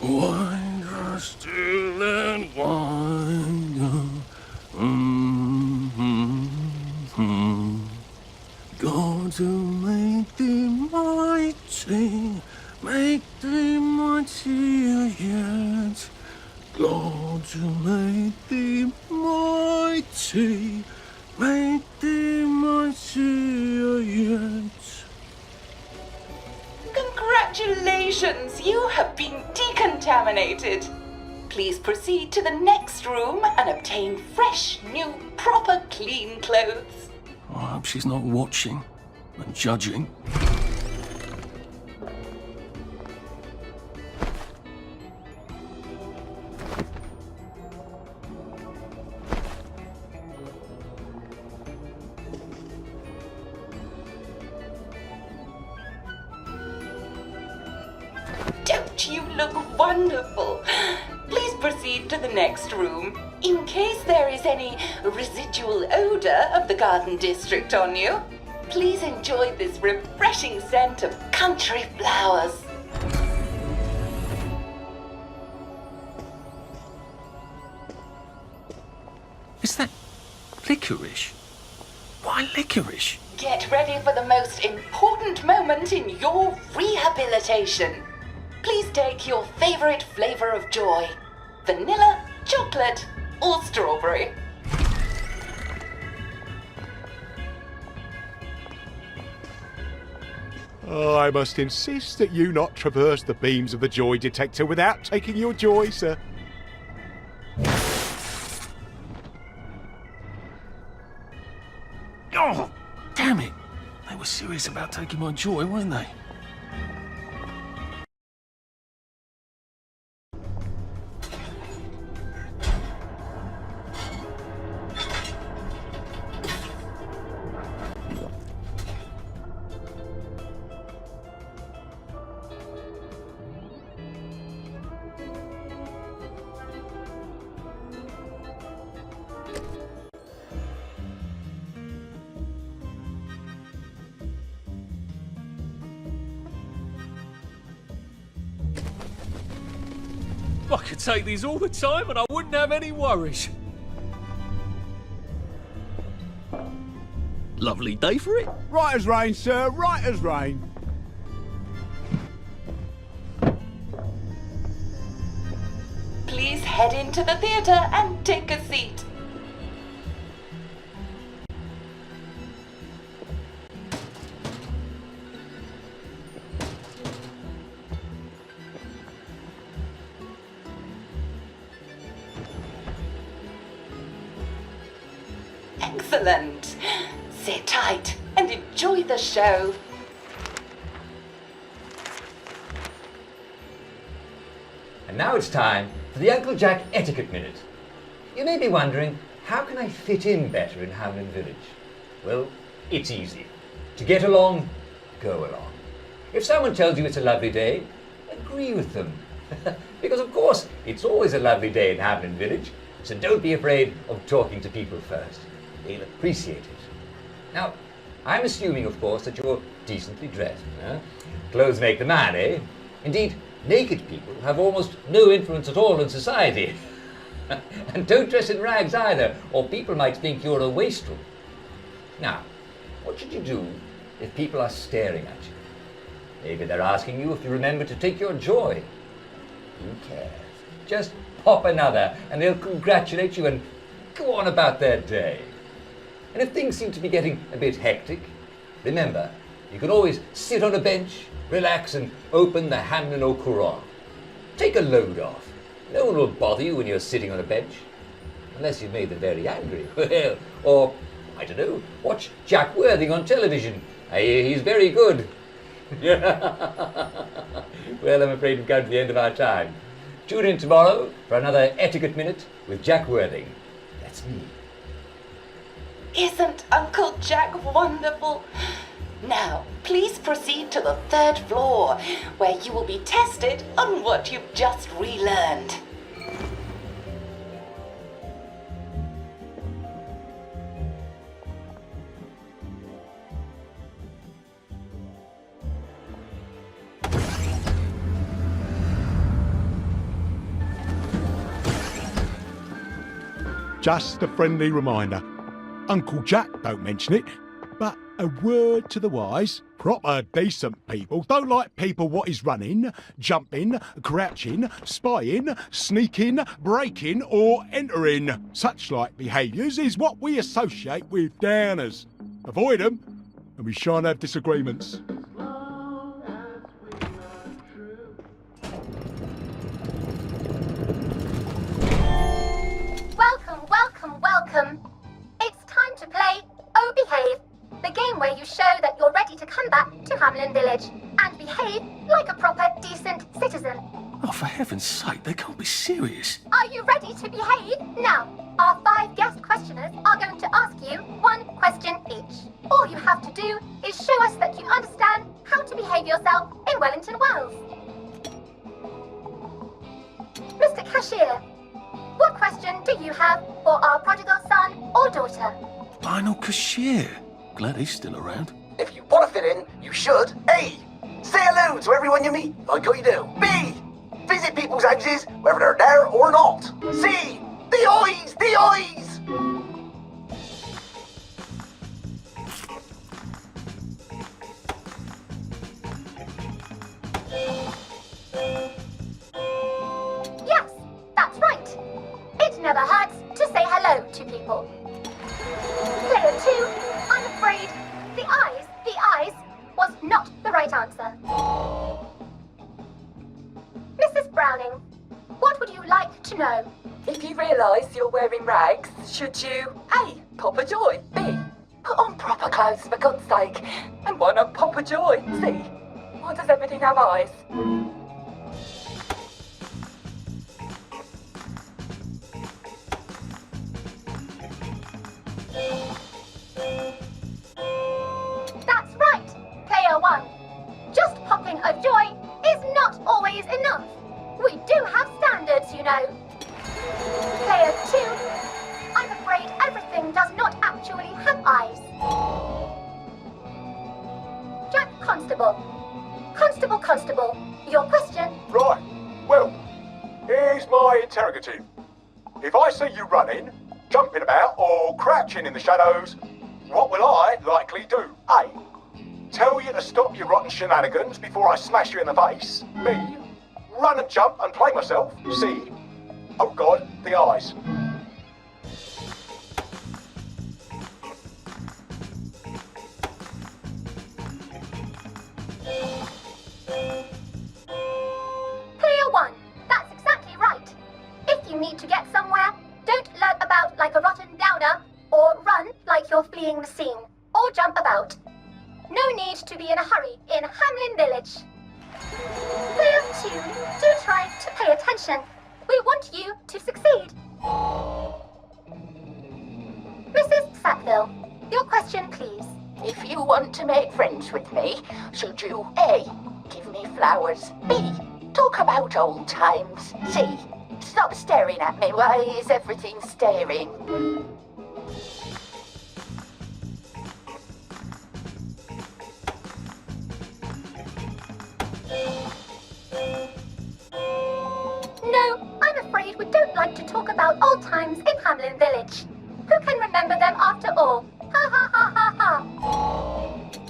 Wind still and wind. God to make thee mighty, make thee mightier yet. God to make thee mighty, make thee mightier yet. Congratulations, you have been decontaminated. Please proceed to the next room and obtain fresh, new, proper, clean clothes. I hope she's not watching and judging. Don't you look wonderful? Please proceed to the next room. In case there is any residual odor of the Garden District on you, please enjoy this refreshing scent of country flowers. Is that licorice? Why licorice? Get ready for the most important moment in your rehabilitation. Please take your favorite flavor of joy: vanilla, chocolate, or strawberry. Oh, I must insist that you not traverse the beams of the joy detector without taking your joy, sir. Oh, damn it! They were serious about taking my joy, weren't they? I could take these all the time and I wouldn't have any worries. Lovely day for it. Right as rain, sir, right as rain. Please head into the theater and take a seat. Excellent. Sit tight and enjoy the show. And now it's time for the Uncle Jack Etiquette Minute. You may be wondering, how can I fit in better in Hamlin Village? Well, it's easy. To get along, go along. If someone tells you it's a lovely day, agree with them. Because of course, it's always a lovely day in Hamlin Village, so don't be afraid of talking to people first. They'll appreciate it. Now, I'm assuming, of course, that you're decently dressed. Clothes make the man, eh? Indeed, naked people have almost no influence at all in society. And don't dress in rags either, or people might think you're a wastrel. Now, what should you do if people are staring at you? Maybe they're asking you if you remember to take your joy. Who cares? Just pop another, and they'll congratulate you and go on about their day. And if things seem to be getting a bit hectic, remember, you can always sit on a bench, relax, and open the Hamlin au Courant. Take a load off. No one will bother you when you're sitting on a bench. Unless you've made them very angry. Well, or, I don't know, watch Jack Worthing on television. I hear he's very good. Well, I'm afraid we've come to the end of our time. Tune in tomorrow for another Etiquette Minute with Jack Worthing. That's me. Isn't Uncle Jack wonderful? Now, please proceed to the 3rd floor, where you will be tested on what you've just relearned. Just a friendly reminder. Uncle Jack don't mention it, but a word to the wise. Proper decent people don't like people what is running, jumping, crouching, spying, sneaking, breaking or entering. Such like behaviours is what we associate with downers. Avoid them and we shan't have disagreements. Welcome, welcome, welcome. It's time to play Oh Behave, the game where you show that you're ready to come back to Hamlin Village and behave like a proper, decent citizen. Oh, for heaven's sake, they can't be serious. Are you ready to behave? Now, our 5 guest questioners are going to ask you 1 question each. All you have to do is show us that you understand how to behave yourself in Wellington Wells. Mr. Cashier, what question do you have for our prodigal son or daughter? Lionel Cashier. Glad he's still around. If you want to fit in, you should A. Say hello to everyone you meet, like how you do. B. Visit people's houses, whether they're there or not. C. The eyes! The eyes! Yes, that's right. It never hurts to say hello to people. Player 2, I'm afraid the eyes was not the right answer. Mrs. Browning, what would you like to know? If you realise you're wearing rags, should you A. Pop a joy, B. Put on proper clothes for God's sake, and why not pop a joy, C. Why does everything have eyes? That's right, Player 1. Just popping a joy is not always enough. We do have standards, you know. Player 2, I'm afraid everything does not actually have eyes. Jack Constable. Constable, your question? Right, well, here's my interrogative. If I see you running, jumping about, or crouching in the shadows, what will I likely do? A. Tell you to stop your rotten shenanigans before I smash you in the face. B. Run and jump and play myself. C. Oh God, the eyes. Player 1, that's exactly right. If you need to get somewhere, don't lurk about like a rotten downer, or run like you're fleeing the scene, or jump about. No need to be in a hurry in Hamlin Village. Player 2, do try to pay attention. We want you to succeed. Mrs. Sackville, your question, please. If you want to make friends with me, should you A. Give me flowers, B. Talk about old times, C. Stop staring at me, why is everything staring? No, I'm afraid we don't like to talk about old times in Hamlin Village. Who can remember them after all? Ha ha ha ha ha.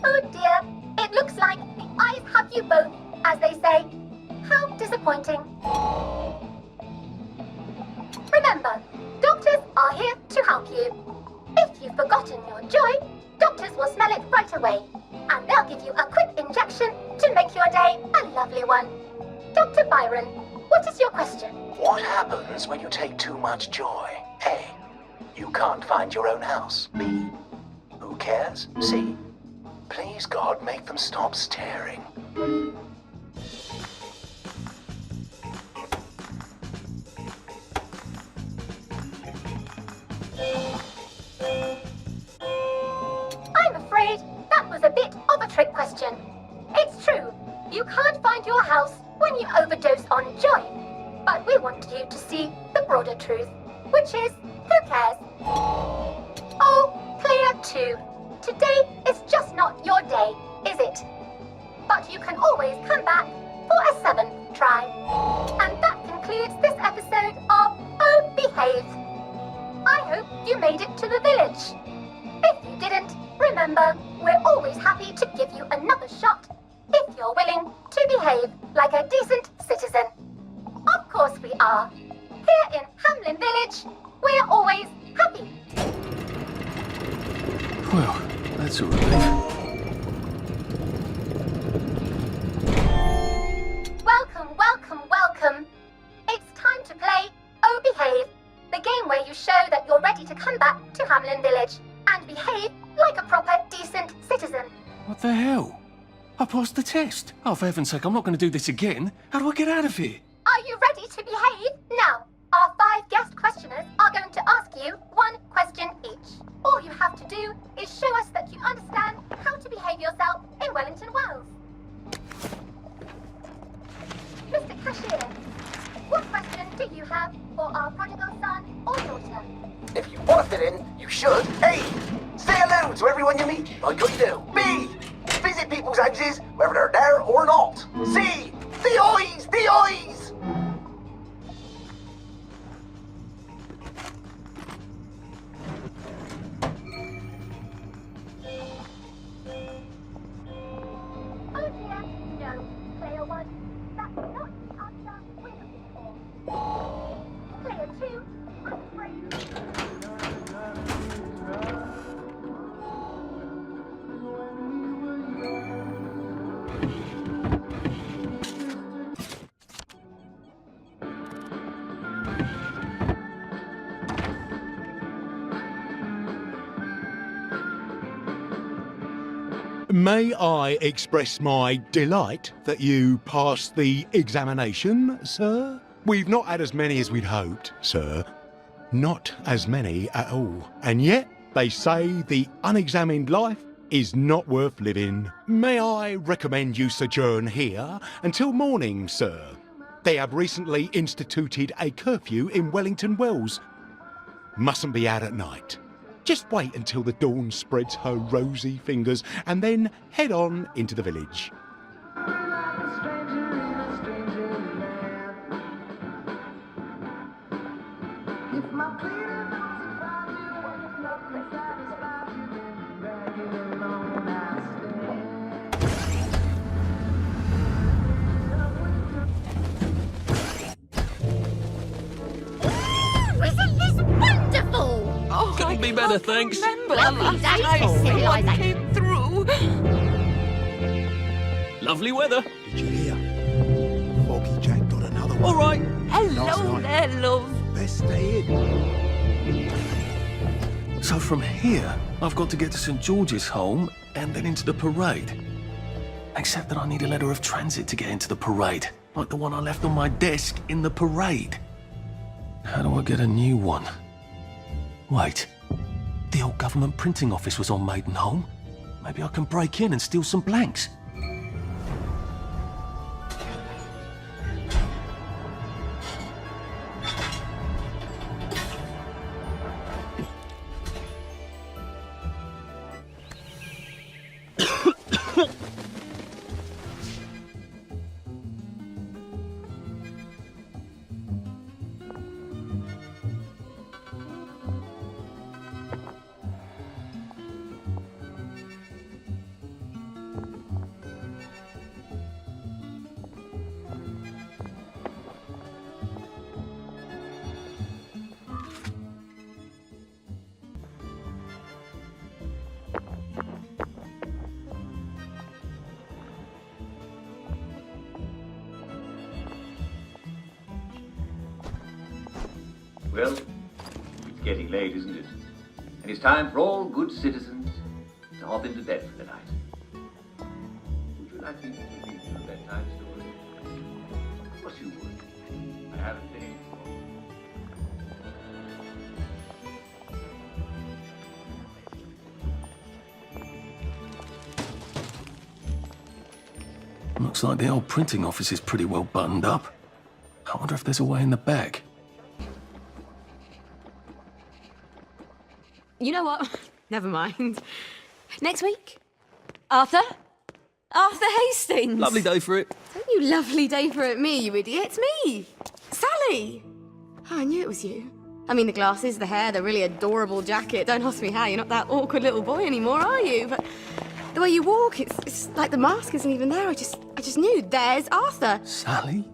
Oh dear, it looks like the eyes have you both, as they say. How disappointing. Remember, doctors are here to help you. If you've forgotten your joy, doctors will smell it right away, and they'll give you a quick injection to make your day a lovely one. Dr. Byron, what is your question? What happens when you take too much joy? A. You can't find your own house. B. Who cares? C. Please God, make them stop staring. I'm afraid that was a bit of a trick question. It's true, you can't find your house when you overdose on joy. But we want you to see the broader truth, which is, who cares? Oh, Player 2, today is just not your day, is it? But you can always come back for a 7th try. And that concludes this episode of Oh Behave. I hope made it to the village. If you didn't, remember, we're always happy to give you another shot if you're willing to behave like a decent citizen. Of course we are. Here in Hamlin Village, we're always happy. Well, that's a relief. Welcome, welcome, welcome. It's time to play Oh Behave, the game where you show that you're ready to come back to Hamlin Village and behave like a proper, decent citizen. What the hell? I passed the test. Oh, for heaven's sake, I'm not going to do this again. How do I get out of here? Are you ready to behave? Now, our 5 guest questioners are going to ask you 1 question each. All you have to do is show us that you understand how to behave yourself in Wellington Wells. Mr. Cashier, what question do you have for our prodigal son or daughter? If you want to fit in, you should. A. Say hello to everyone you meet, like you do. B. Visit people's houses, whether they're there or not. C. The eyes! The eyes! Oh dear, no. Player 1, that's not the answer we're looking for. Player 2, I'm afraid. May I express my delight that you passed the examination, sir? We've not had as many as we'd hoped, sir. Not as many at all. And yet, they say the unexamined life is not worth living. May I recommend you sojourn here until morning, sir? They have recently instituted a curfew in Wellington Wells. Mustn't be out at night. Just wait until the dawn spreads her rosy fingers and then head on into the village. Isn't this wonderful? Oh, couldn't be better, thanks. Remember the last time someone came through. Lovely weather. Did you hear? Foggy Jack got another one. All right. Hello there, love. Best stay in. So from here, I've got to get to St. George's home and then into the parade. Except that I need a letter of transit to get into the parade, like the one I left on my desk in the parade. How do I get a new one? Wait, the old government printing office was on Maidenholm. Maybe I can break in and steal some blanks. Well, it's getting late, isn't it? And it's time for all good citizens to hop into bed for the night. Would you like me to read you a bedtime story? Of course you would. I haven't finished. Looks like the old printing office is pretty well buttoned up. I wonder if there's a way in the back. You know what? Never mind. Next week? Arthur? Arthur Hastings! Lovely day for it. Don't you lovely day for it me, you idiot. It's me! Sally! Oh, I knew it was you. I mean, the glasses, the hair, the really adorable jacket. Don't ask me how. You're not that awkward little boy anymore, are you? But the way you walk, it's like the mask isn't even there. I just knew. There's Arthur. Sally?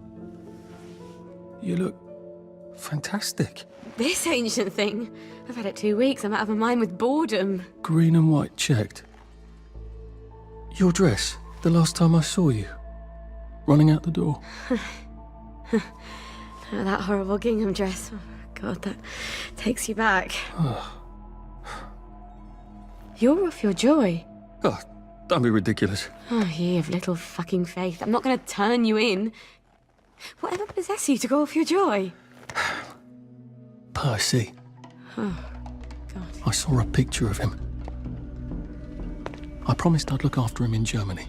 You look fantastic. This ancient thing. I've had it 2 weeks. I'm out of my mind with boredom. Green and white checked. Your dress, the last time I saw you. Running out the door. That horrible gingham dress. Oh, God, that takes you back. You're off your joy. Oh, don't be ridiculous. Oh, you have little fucking faith. I'm not going to turn you in. Whatever possessed you to go off your joy? Percy. Oh, God. I saw a picture of him. I promised I'd look after him in Germany.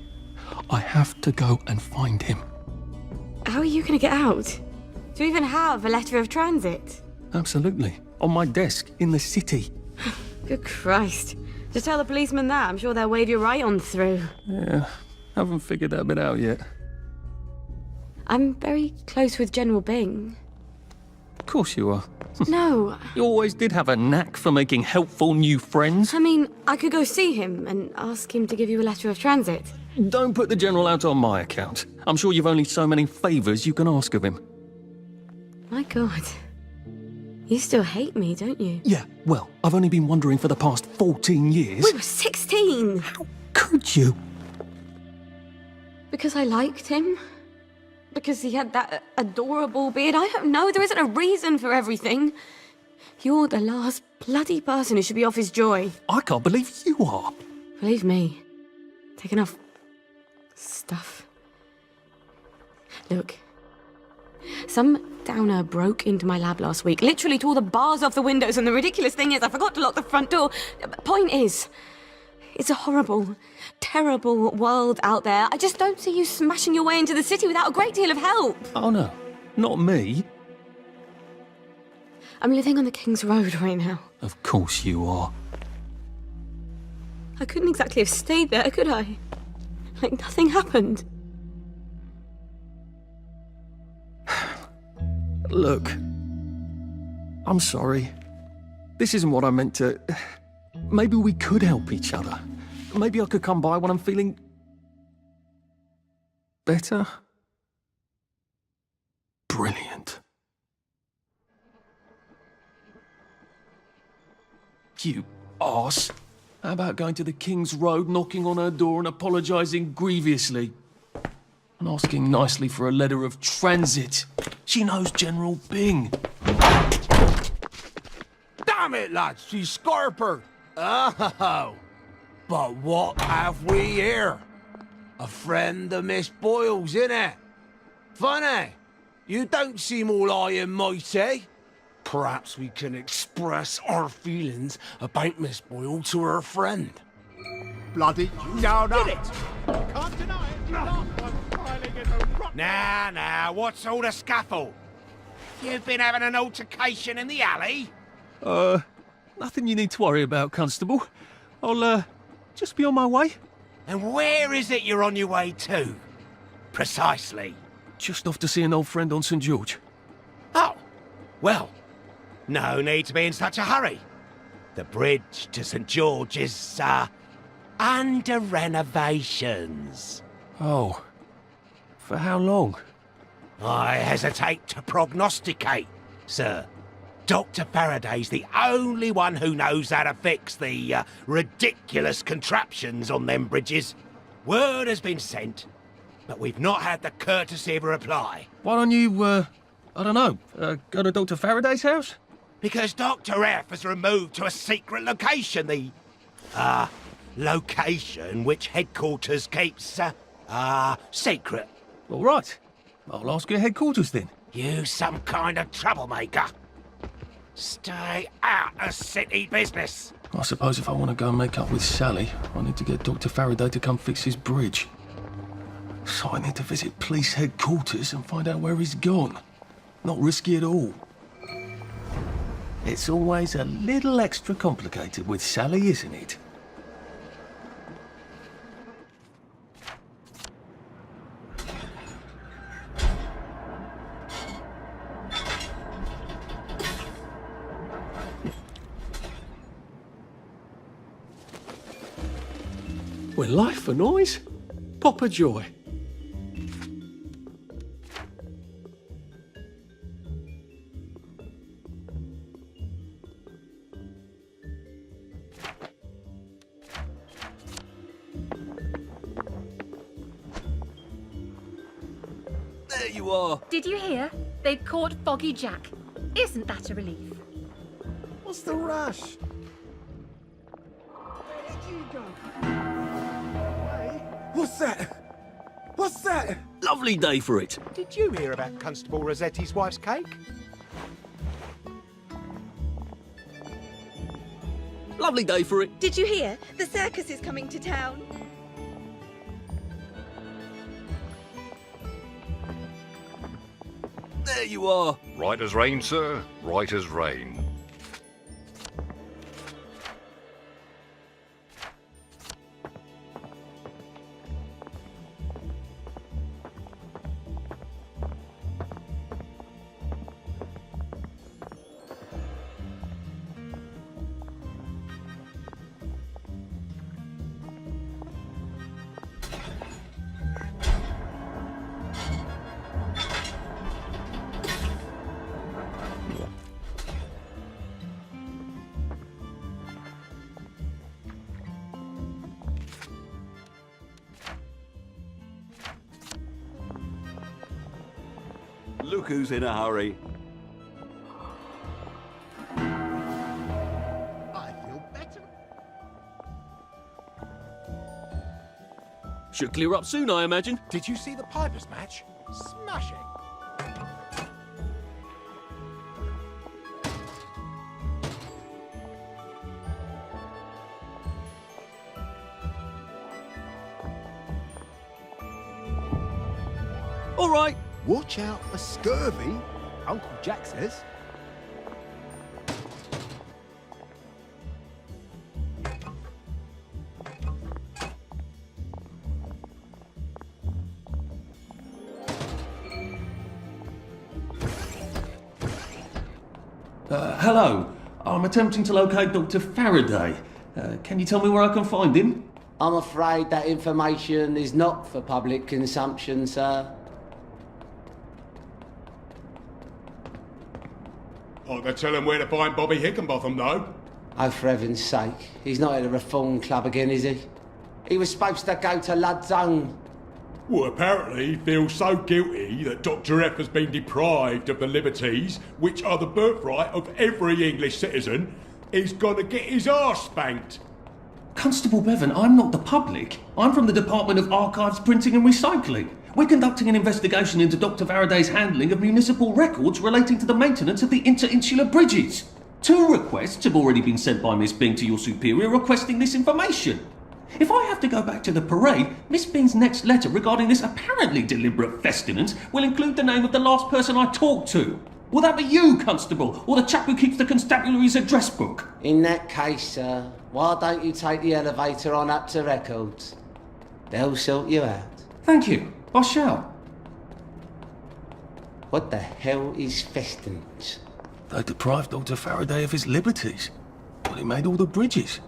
I have to go and find him. How are you going to get out? Do you even have a letter of transit? Absolutely. On my desk, in the city. Good Christ. Just tell the policeman that. I'm sure they'll wave you right on through. Yeah, haven't figured that bit out yet. I'm very close with General Bing. Of course you are. No. You always did have a knack for making helpful new friends. I mean, I could go see him and ask him to give you a letter of transit. Don't put the General out on my account. I'm sure you've only so many favours you can ask of him. My God. You still hate me, don't you? Yeah, well, I've only been wondering for the past 14 years. We were 16! How could you? Because I liked him? Because he had that adorable beard? I don't know. There isn't a reason for everything. You're the last bloody person who should be off his joy. I can't believe you are. Believe me. Take enough stuff. Look. Some downer broke into my lab last week, literally tore the bars off the windows, and the ridiculous thing is I forgot to lock the front door. Point is, it's a horrible, terrible world out there. I just don't see you smashing your way into the city without a great deal of help. Oh no, not me. I'm living on the King's Road right now. Of course you are. I couldn't exactly have stayed there, could I? Like nothing happened. Look, I'm sorry. This isn't what I meant to... Maybe we could help each other. Maybe I could come by when I'm feeling... better? Brilliant. You arse. How about going to the King's Road, knocking on her door and apologising grievously? And asking nicely for a letter of transit. She knows General Bing. Damn it, lads, she's Scarper. Oh, but what have we here? A friend of Miss Boyle's, innit? Funny, you don't seem all high and mighty. Perhaps we can express our feelings about Miss Boyle to her friend. Bloody no. Did it? Can't deny it. Nah, what's all the scuffle? You've been having an altercation in the alley? Nothing you need to worry about, Constable. I'll, just be on my way. And where is it you're on your way to? Precisely. Just off to see an old friend on St. George. Oh, well, no need to be in such a hurry. The bridge to St. George is, under renovations. Oh. For how long? I hesitate to prognosticate, sir. Dr. Faraday's the only one who knows how to fix the ridiculous contraptions on them bridges. Word has been sent, but we've not had the courtesy of a reply. Why don't you, I don't know, go to Dr. Faraday's house? Because Dr. F has removed to a secret location, the, location which headquarters keeps, secret. All right. I'll ask your headquarters then. You some kind of troublemaker. Stay out of city business. I suppose if I want to go and make up with Sally, I need to get Dr. Faraday to come fix his bridge. So I need to visit police headquarters and find out where he's gone. Not risky at all. It's always a little extra complicated with Sally, isn't it? When life annoys, pop a joy. There you are. Did you hear? They've caught Foggy Jack. Isn't that a relief? What's the rush? Where did you go? Hey, what's that? What's that? Lovely day for it. Did you hear about Constable Rossetti's wife's cake? Lovely day for it. Did you hear? The circus is coming to town. There you are. Right as rain, sir. Right as rain. Look who's in a hurry. I feel better. Should clear up soon, I imagine. Did you see the Pipers match? Smashing. All right. Watch out for scurvy, Uncle Jack says. Hello. I'm attempting to locate Dr. Faraday. Can you tell me where I can find him? I'm afraid that information is not for public consumption, sir. I can tell him where to find Bobby Hickenbotham, though. Oh, for heaven's sake. He's not at the Reform Club again, is he? He was supposed to go to Ludzone. Well, apparently he feels so guilty that Dr. F has been deprived of the liberties which are the birthright of every English citizen, he's gonna get his arse spanked. Constable Bevan, I'm not the public. I'm from the Department of Archives, Printing and Recycling. We're conducting an investigation into Dr. Faraday's handling of municipal records relating to the maintenance of the interinsular bridges. 2 requests have already been sent by Miss Bing to your superior requesting this information. If I have to go back to the parade, Miss Bing's next letter regarding this apparently deliberate festinance will include the name of the last person I talked to. Will that be you, Constable, or the chap who keeps the constabulary's address book? In that case, sir, why don't you take the elevator on up to records? They'll sort you out. Thank you. I shall. What the hell is festinance? They deprived Dr. Faraday of his liberties. Well, he made all the bridges.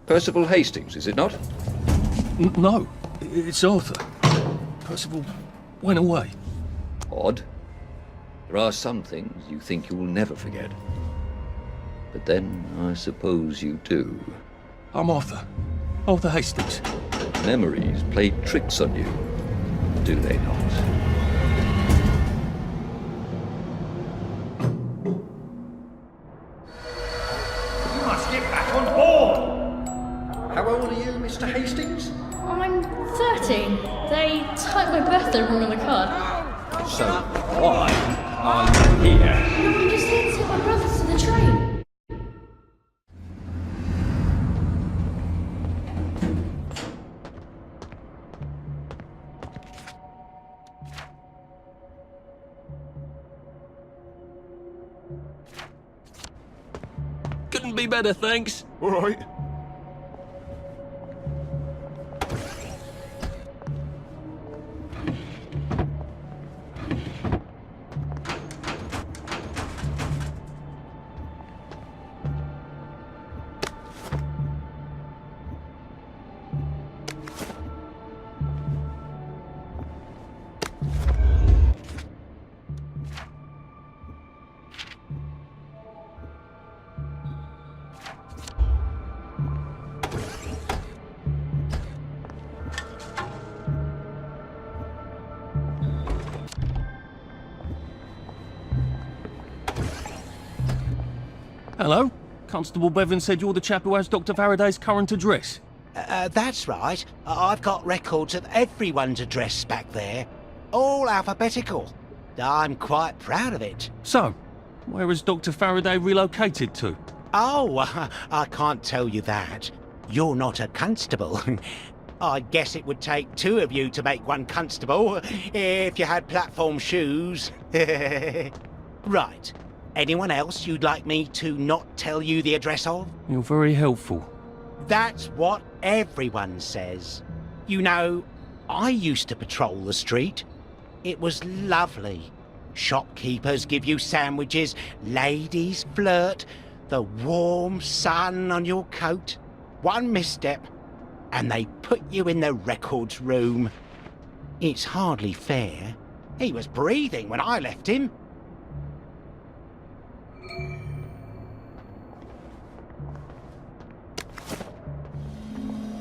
Percival Hastings, is it not? No, it's Arthur. Percival went away. Odd. There are some things you think you will never forget. But then, I suppose you do. I'm Arthur. Arthur Hastings. Memories play tricks on you, do they not? birthday wrong on the card. So, why are you here? No, I'm just here to take my brothers to the train. Couldn't be better, thanks. All right. Hello? Constable Bevan said you're the chap who has Dr. Faraday's current address. That's right. I've got records of everyone's address back there. All alphabetical. I'm quite proud of it. So, where has Dr. Faraday relocated to? Oh, I can't tell you that. You're not a constable. I guess it would take two of you to make one constable, if you had platform shoes. Right. Anyone else you'd like me to not tell you the address of? You're very helpful. That's what everyone says. You know, I used to patrol the street. It was lovely. Shopkeepers give you sandwiches, ladies flirt, the warm sun on your coat. One misstep, and they put you in the records room. It's hardly fair. He was breathing when I left him.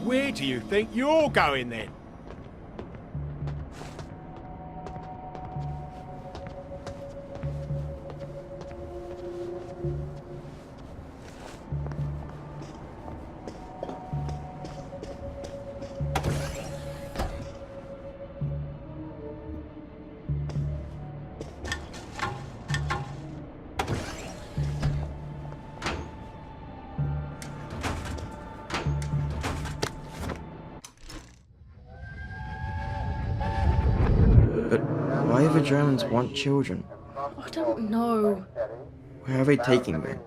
Where do you think you're going then? Why do the Germans want children? I don't know. Where are they taking them?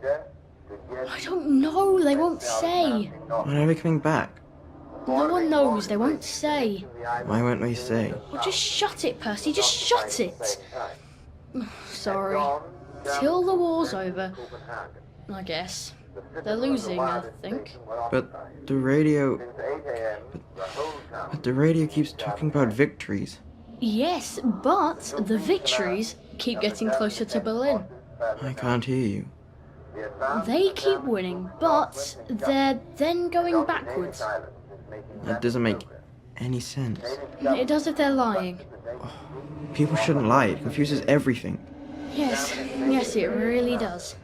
I don't know. They won't say. When are they coming back? No one knows. They won't say. Why won't they say? Well, just shut it, Percy. Just shut it. Sorry. Till the war's over. I guess. They're losing, I think. But the radio... But the radio keeps talking about victories. Yes, but the victories keep getting closer to Berlin. I can't hear you. They keep winning, but they're then going backwards. That doesn't make any sense. It does if they're lying. People shouldn't lie. It confuses everything. Yes, yes, it really does.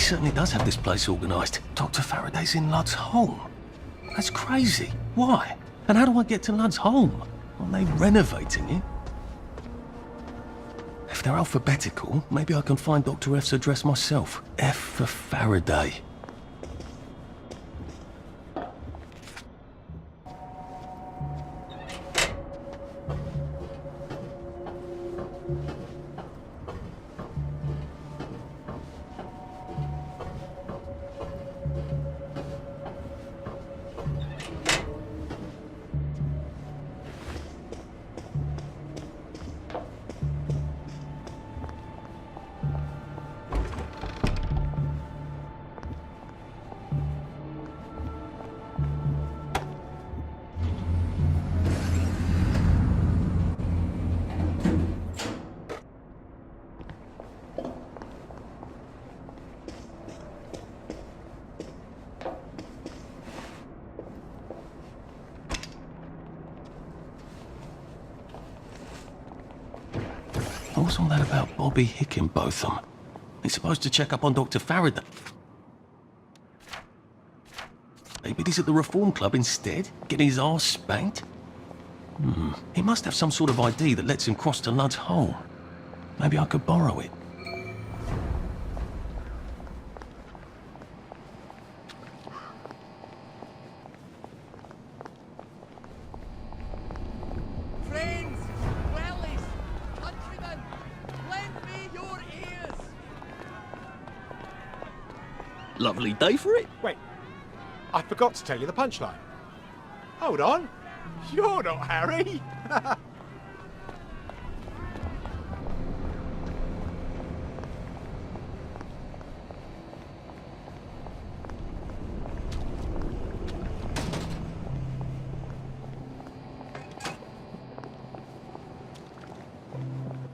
certainly does have this place organised. Dr. Faraday's in Ludd's home. That's crazy. Why? And how do I get to Ludd's home? Aren't they renovating it? If they're alphabetical, maybe I can find Dr. F's address myself. F for Faraday. What's all that about Bobby Hickenbotham? He's supposed to check up on Dr. Faraday. Maybe he's at the Reform Club instead, getting his arse spanked? He must have some sort of ID that lets him cross to Ludd's home. Maybe I could borrow it. Friends, wellies, countrymen, lend me your ears. Lovely day for it. Wait, I forgot to tell you the punchline. Hold on. You're not Harry.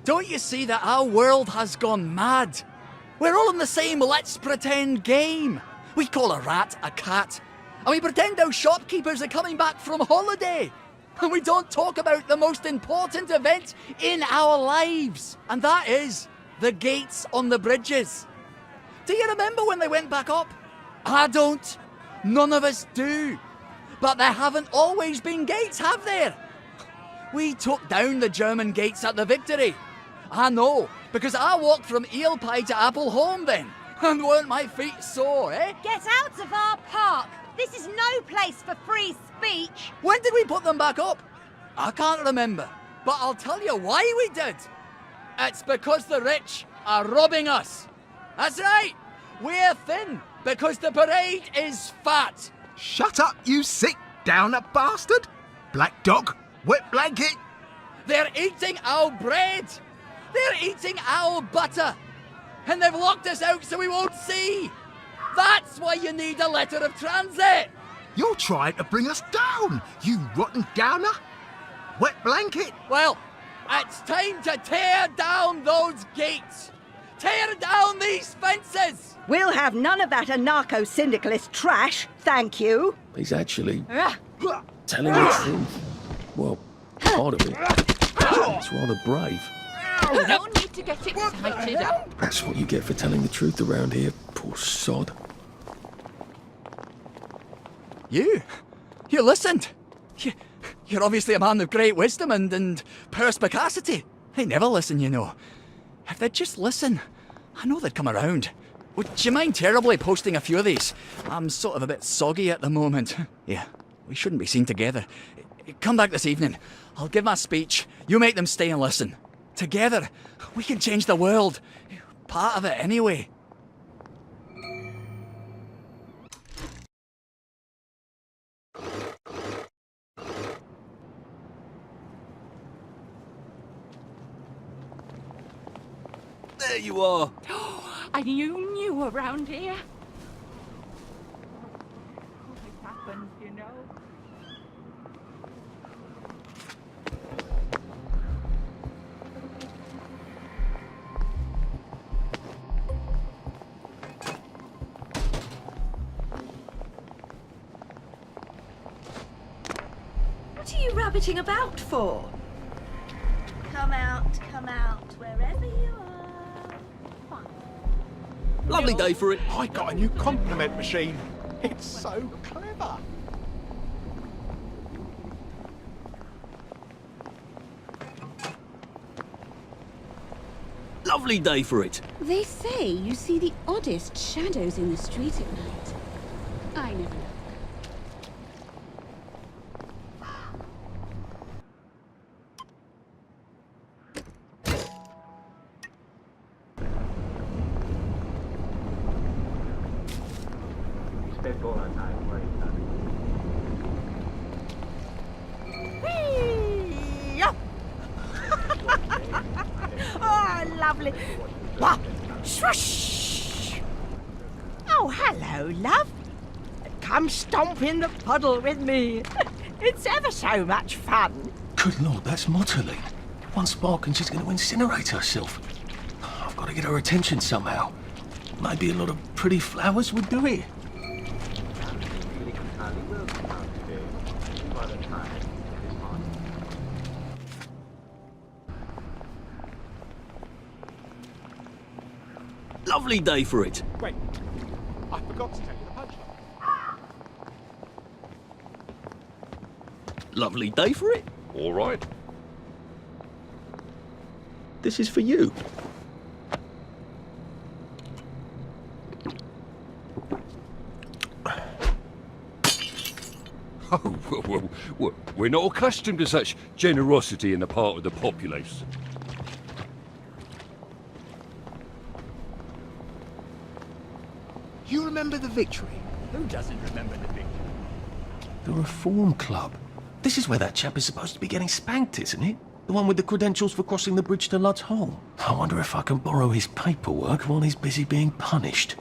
Don't you see that our world has gone mad? We're all in the same let's pretend game. We call a rat a cat, and we pretend our shopkeepers are coming back from holiday. And we don't talk about the most important event in our lives, and that is the gates on the bridges. Do you remember when they went back up? I don't. None of us do. But there haven't always been gates, have there? We took down the German gates at the Victory. I know, because I walked from Eel Pie to Appleholme then. And weren't my feet sore, eh? Get out of our park! This is no place for free speech! When did we put them back up? I can't remember, but I'll tell you why we did. It's because the rich are robbing us. That's right, we're thin because the parade is fat. Shut up, you sick downer bastard! Black dog, wet blanket! They're eating our bread! They're eating our butter! And they've locked us out so we won't see! That's why you need a letter of transit! You're trying to bring us down, you rotten downer! Wet blanket! Well, it's time to tear down those gates! Tear down these fences! We'll have none of that anarcho-syndicalist trash, thank you. He's actually telling the truth. Well, part of it. It's rather brave. No need to get excited. That's what you get for telling the truth around here, poor sod. You listened. You're obviously a man of great wisdom and perspicacity. They never listen, you know. If they'd just listen, I know they'd come around. Would you mind terribly posting a few of these? I'm sort of a bit soggy at the moment. Yeah, we shouldn't be seen together. Come back this evening. I'll give my speech. You make them stay and listen. Together, we can change the world. Part of it, anyway. There you are. And you knew around here. It happens, you know. What are you rabbiting about for? Come out, wherever you are. Lovely day for it. I got a new compliment machine. It's so clever. Lovely day for it. They say you see the oddest shadows in the street at night. I never know. Oh, lovely. Wah! Swoosh! Oh, hello, love. Come stomp in the puddle with me. It's ever so much fun. Good Lord, that's Motterly. One spark and she's going to incinerate herself. I've got to get her attention somehow. Maybe a lot of pretty flowers would do it. Lovely day for it. Wait, I forgot to tell you the punchline. Lovely day for it. All right. This is for you. Oh, well, we're not accustomed to such generosity in the part of the populace. You remember the victory? Who doesn't remember the victory? The Reform Club. This is where that chap is supposed to be getting spanked, isn't it? The one with the credentials for crossing the bridge to Lud's Hole. I wonder if I can borrow his paperwork while he's busy being punished.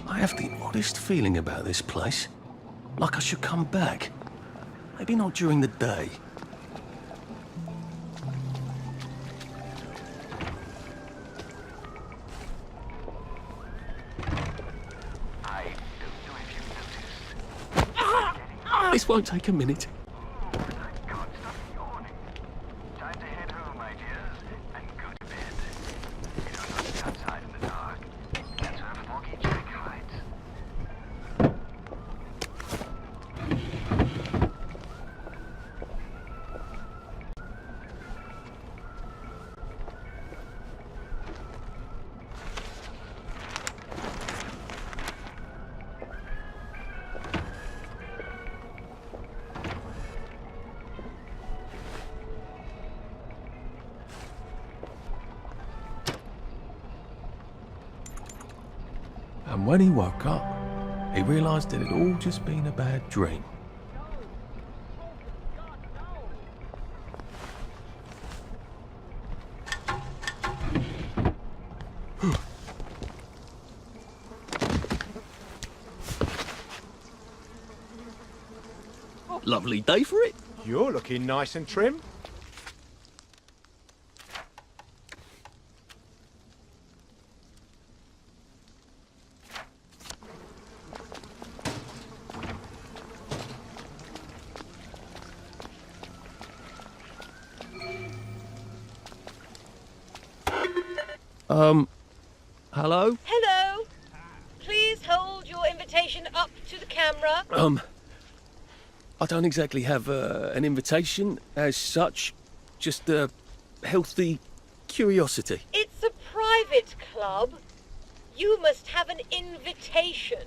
I have the oddest feeling about this place. Like I should come back. Maybe not during the day. This won't take a minute. And when he woke up, he realised it had all just been a bad dream. Lovely day for it. You're looking nice and trim. Hello? Hello. Please hold your invitation up to the camera. I don't exactly have an invitation as such, just a healthy curiosity. It's a private club. You must have an invitation.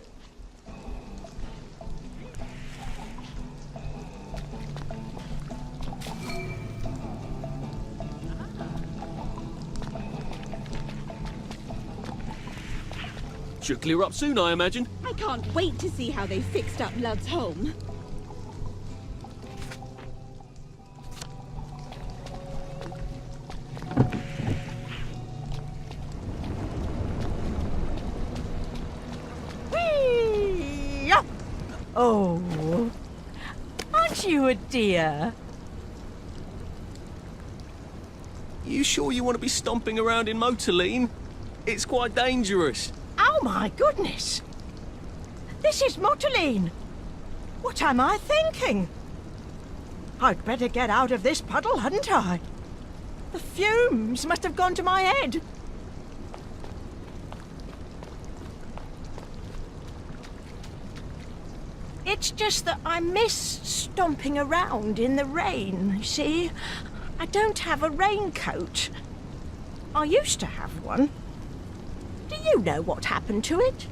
Should clear up soon, I imagine. I can't wait to see how they fixed up Lud's home. Whee! Oh, aren't you a dear? You sure you want to be stomping around in Motorline? It's quite dangerous. Oh my goodness! This is Motorline. What am I thinking? I'd better get out of this puddle, hadn't I? The fumes must have gone to my head. It's just that I miss stomping around in the rain, you see? I don't have a raincoat. I used to have one. Do you know what happened to it?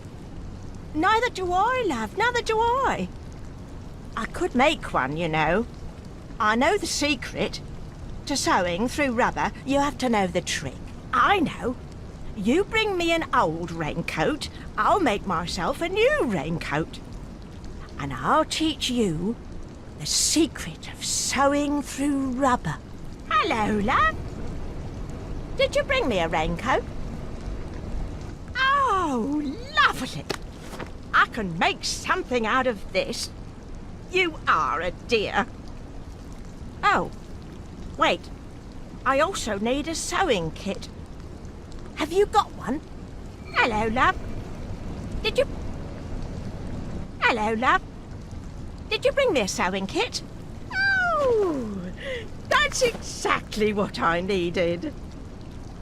Neither do I, love, neither do I. I could make one, you know. I know the secret. To sewing through rubber, you have to know the trick. I know. You bring me an old raincoat, I'll make myself a new raincoat. And I'll teach you the secret of sewing through rubber. Hello, love. Did you bring me a raincoat? Oh, lovely. I can make something out of this. You are a dear. Oh, wait. I also need a sewing kit. Have you got one? Hello, love. Did you... Hello, love. Did you bring me a sewing kit? Oh, that's exactly what I needed.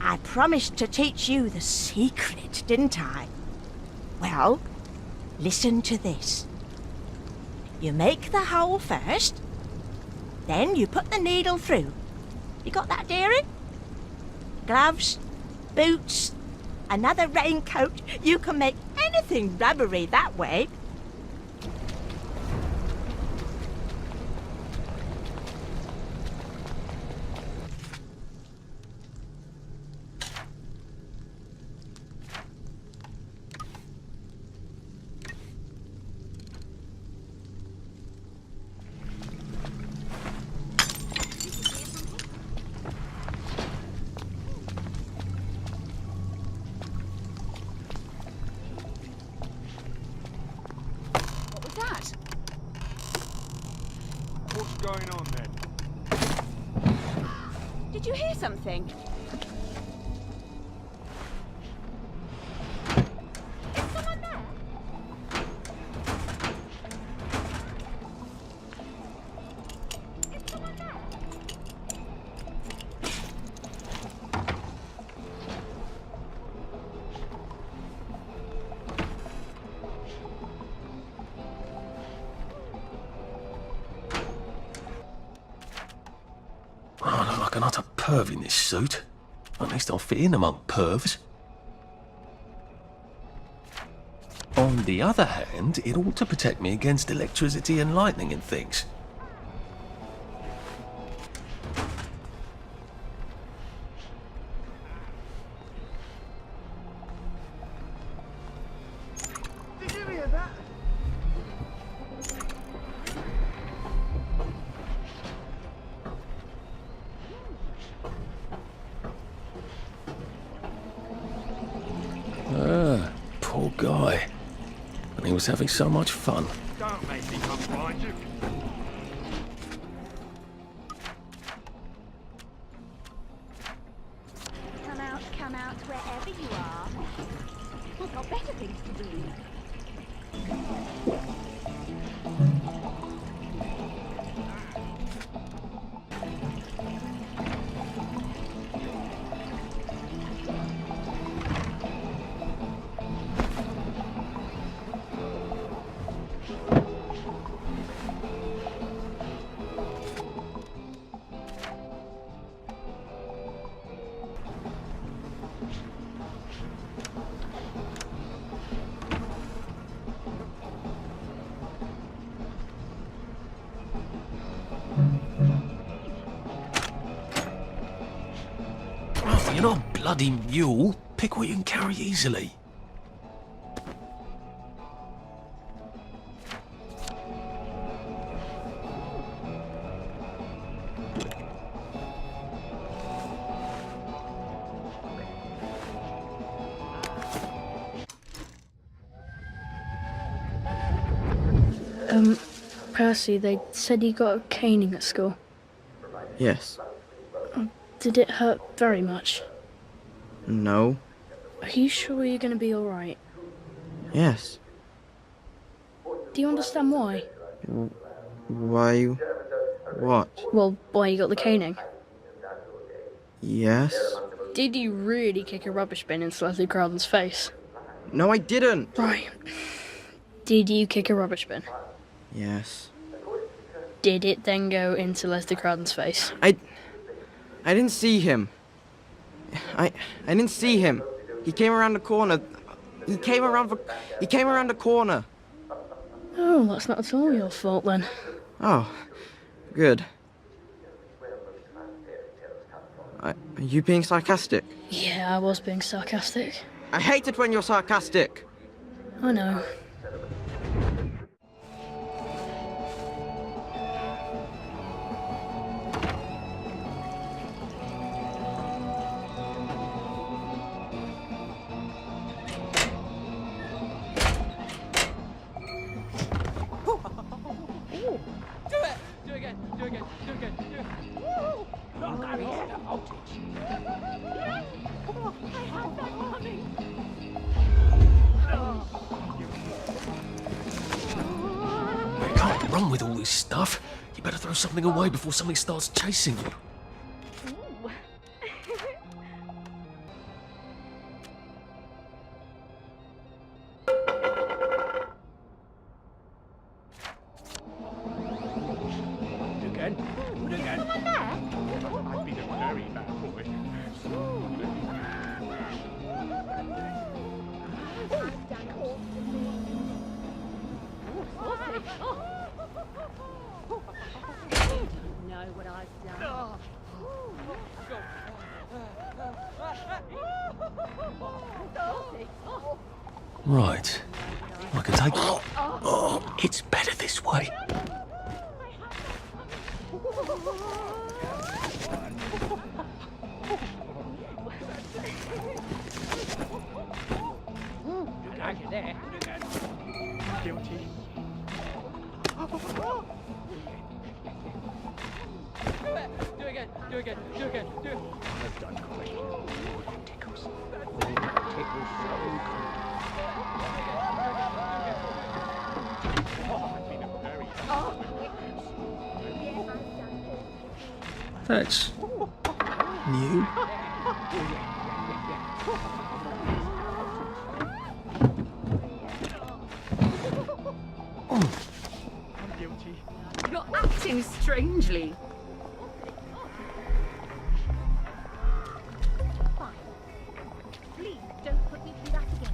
I promised to teach you the secret, didn't I? Well, listen to this. You make the hole first, then you put the needle through. You got that, dearie? Gloves, boots, another raincoat. You can make anything rubbery that way. What's going on then? Did you hear something? Is someone there? Is someone there? Oh, I look like an utter perv in this suit. At least I'll fit in among pervs. On the other hand, it ought to protect me against electricity and lightning and things. Did you hear that? Ah, poor guy. And he was having so much fun. Don't make me come find you. Come out, wherever you are. I've got better things to do. Oh, you're not a bloody mule. Pick what you can carry easily. Percy, they said you got a caning at school. Yes. Did it hurt very much? No. Are you sure you're going to be alright? Yes. Do you understand why? Why? What? Well, why you got the caning. Yes. Did you really kick a rubbish bin in Leslie Crowden's face? No, I didn't. Right. Did you kick a rubbish bin? Yes. Did it then go into Leslie Crowden's face? I didn't see him. I didn't see him. He came around the corner. He came around the corner. Oh, that's not at all your fault then. Oh, good. Are you being sarcastic? Yeah, I was being sarcastic. I hate it when you're sarcastic. I know. You can't run with all this stuff. You better throw something away before something starts chasing you. I've been a very bad boy. Know what I've done. Right. I can take... Oh, it's better this way. Guilty. Do again. I've done great. Tickles. That's new. I'm guilty. You're acting strangely. Fine. Please don't put me through that again.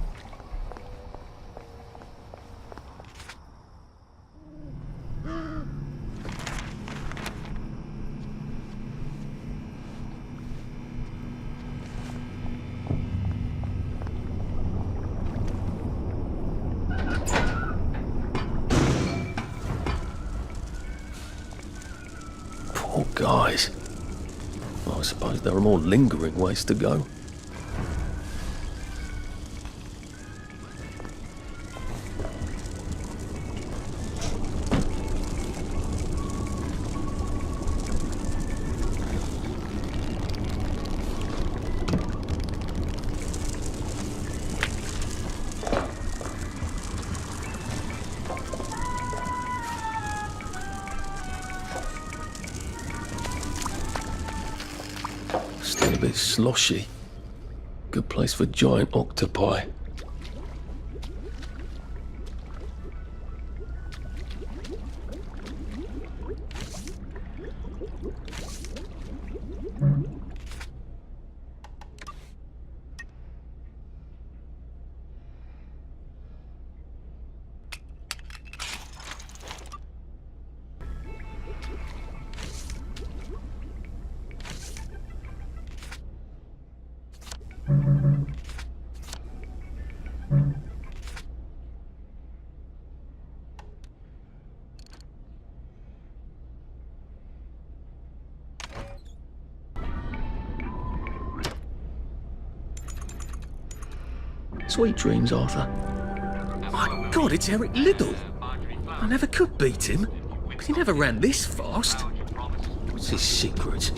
Poor guys. Well, I suppose there are more lingering ways to go. Still a bit sloshy. Good place for giant octopi. Sweet dreams, Arthur. My God, it's Eric Liddell. I never could beat him, but he never ran this fast. What's his secret?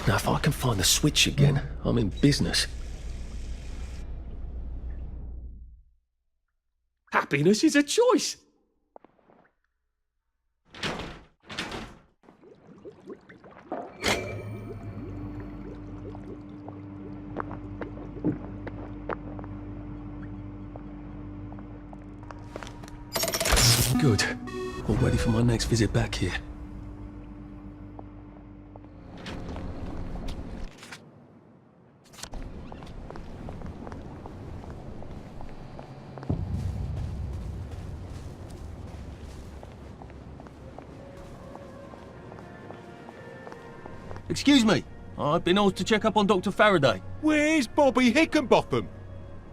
Now, if I can find the switch again, I'm in business. Happiness is a choice. good. All ready for my next visit back here. Excuse me, I've been asked to check up on Dr. Faraday. Where's Bobby Hickenbotham?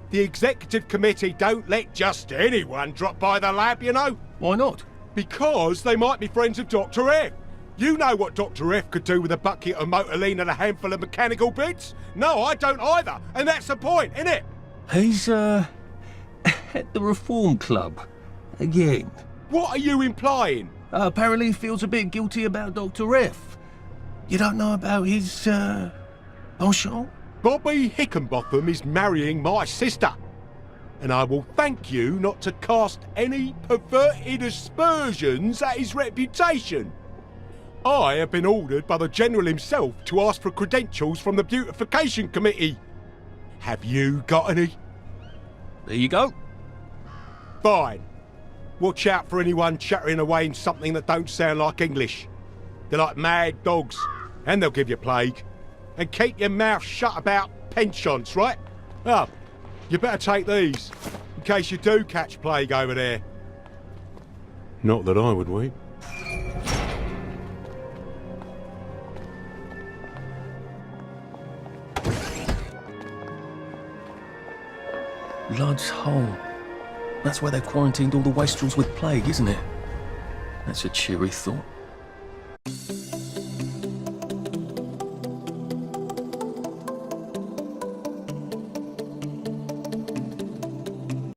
The executive committee don't let just anyone drop by the lab, you know. Why not? Because they might be friends of Dr. F. You know what Dr. F could do with a bucket of motorline and a handful of mechanical bits? No, I don't either, and that's the point, innit? He's, at the Reform Club. Again. What are you implying? Apparently he feels a bit guilty about Dr. F. You don't know about his, penchant? Bobby Hickenbotham is marrying my sister. And I will thank you not to cast any perverted aspersions at his reputation. I have been ordered by the General himself to ask for credentials from the Beautification Committee. Have you got any? There you go. Fine. Watch out for anyone chattering away in something that don't sound like English. They're like mad dogs, and they'll give you plague. And keep your mouth shut about pensions, right? Oh, you better take these, in case you do catch plague over there. Not that I would wait. Lud's Hole. That's where they've quarantined all the wastrels with plague, isn't it? That's a cheery thought.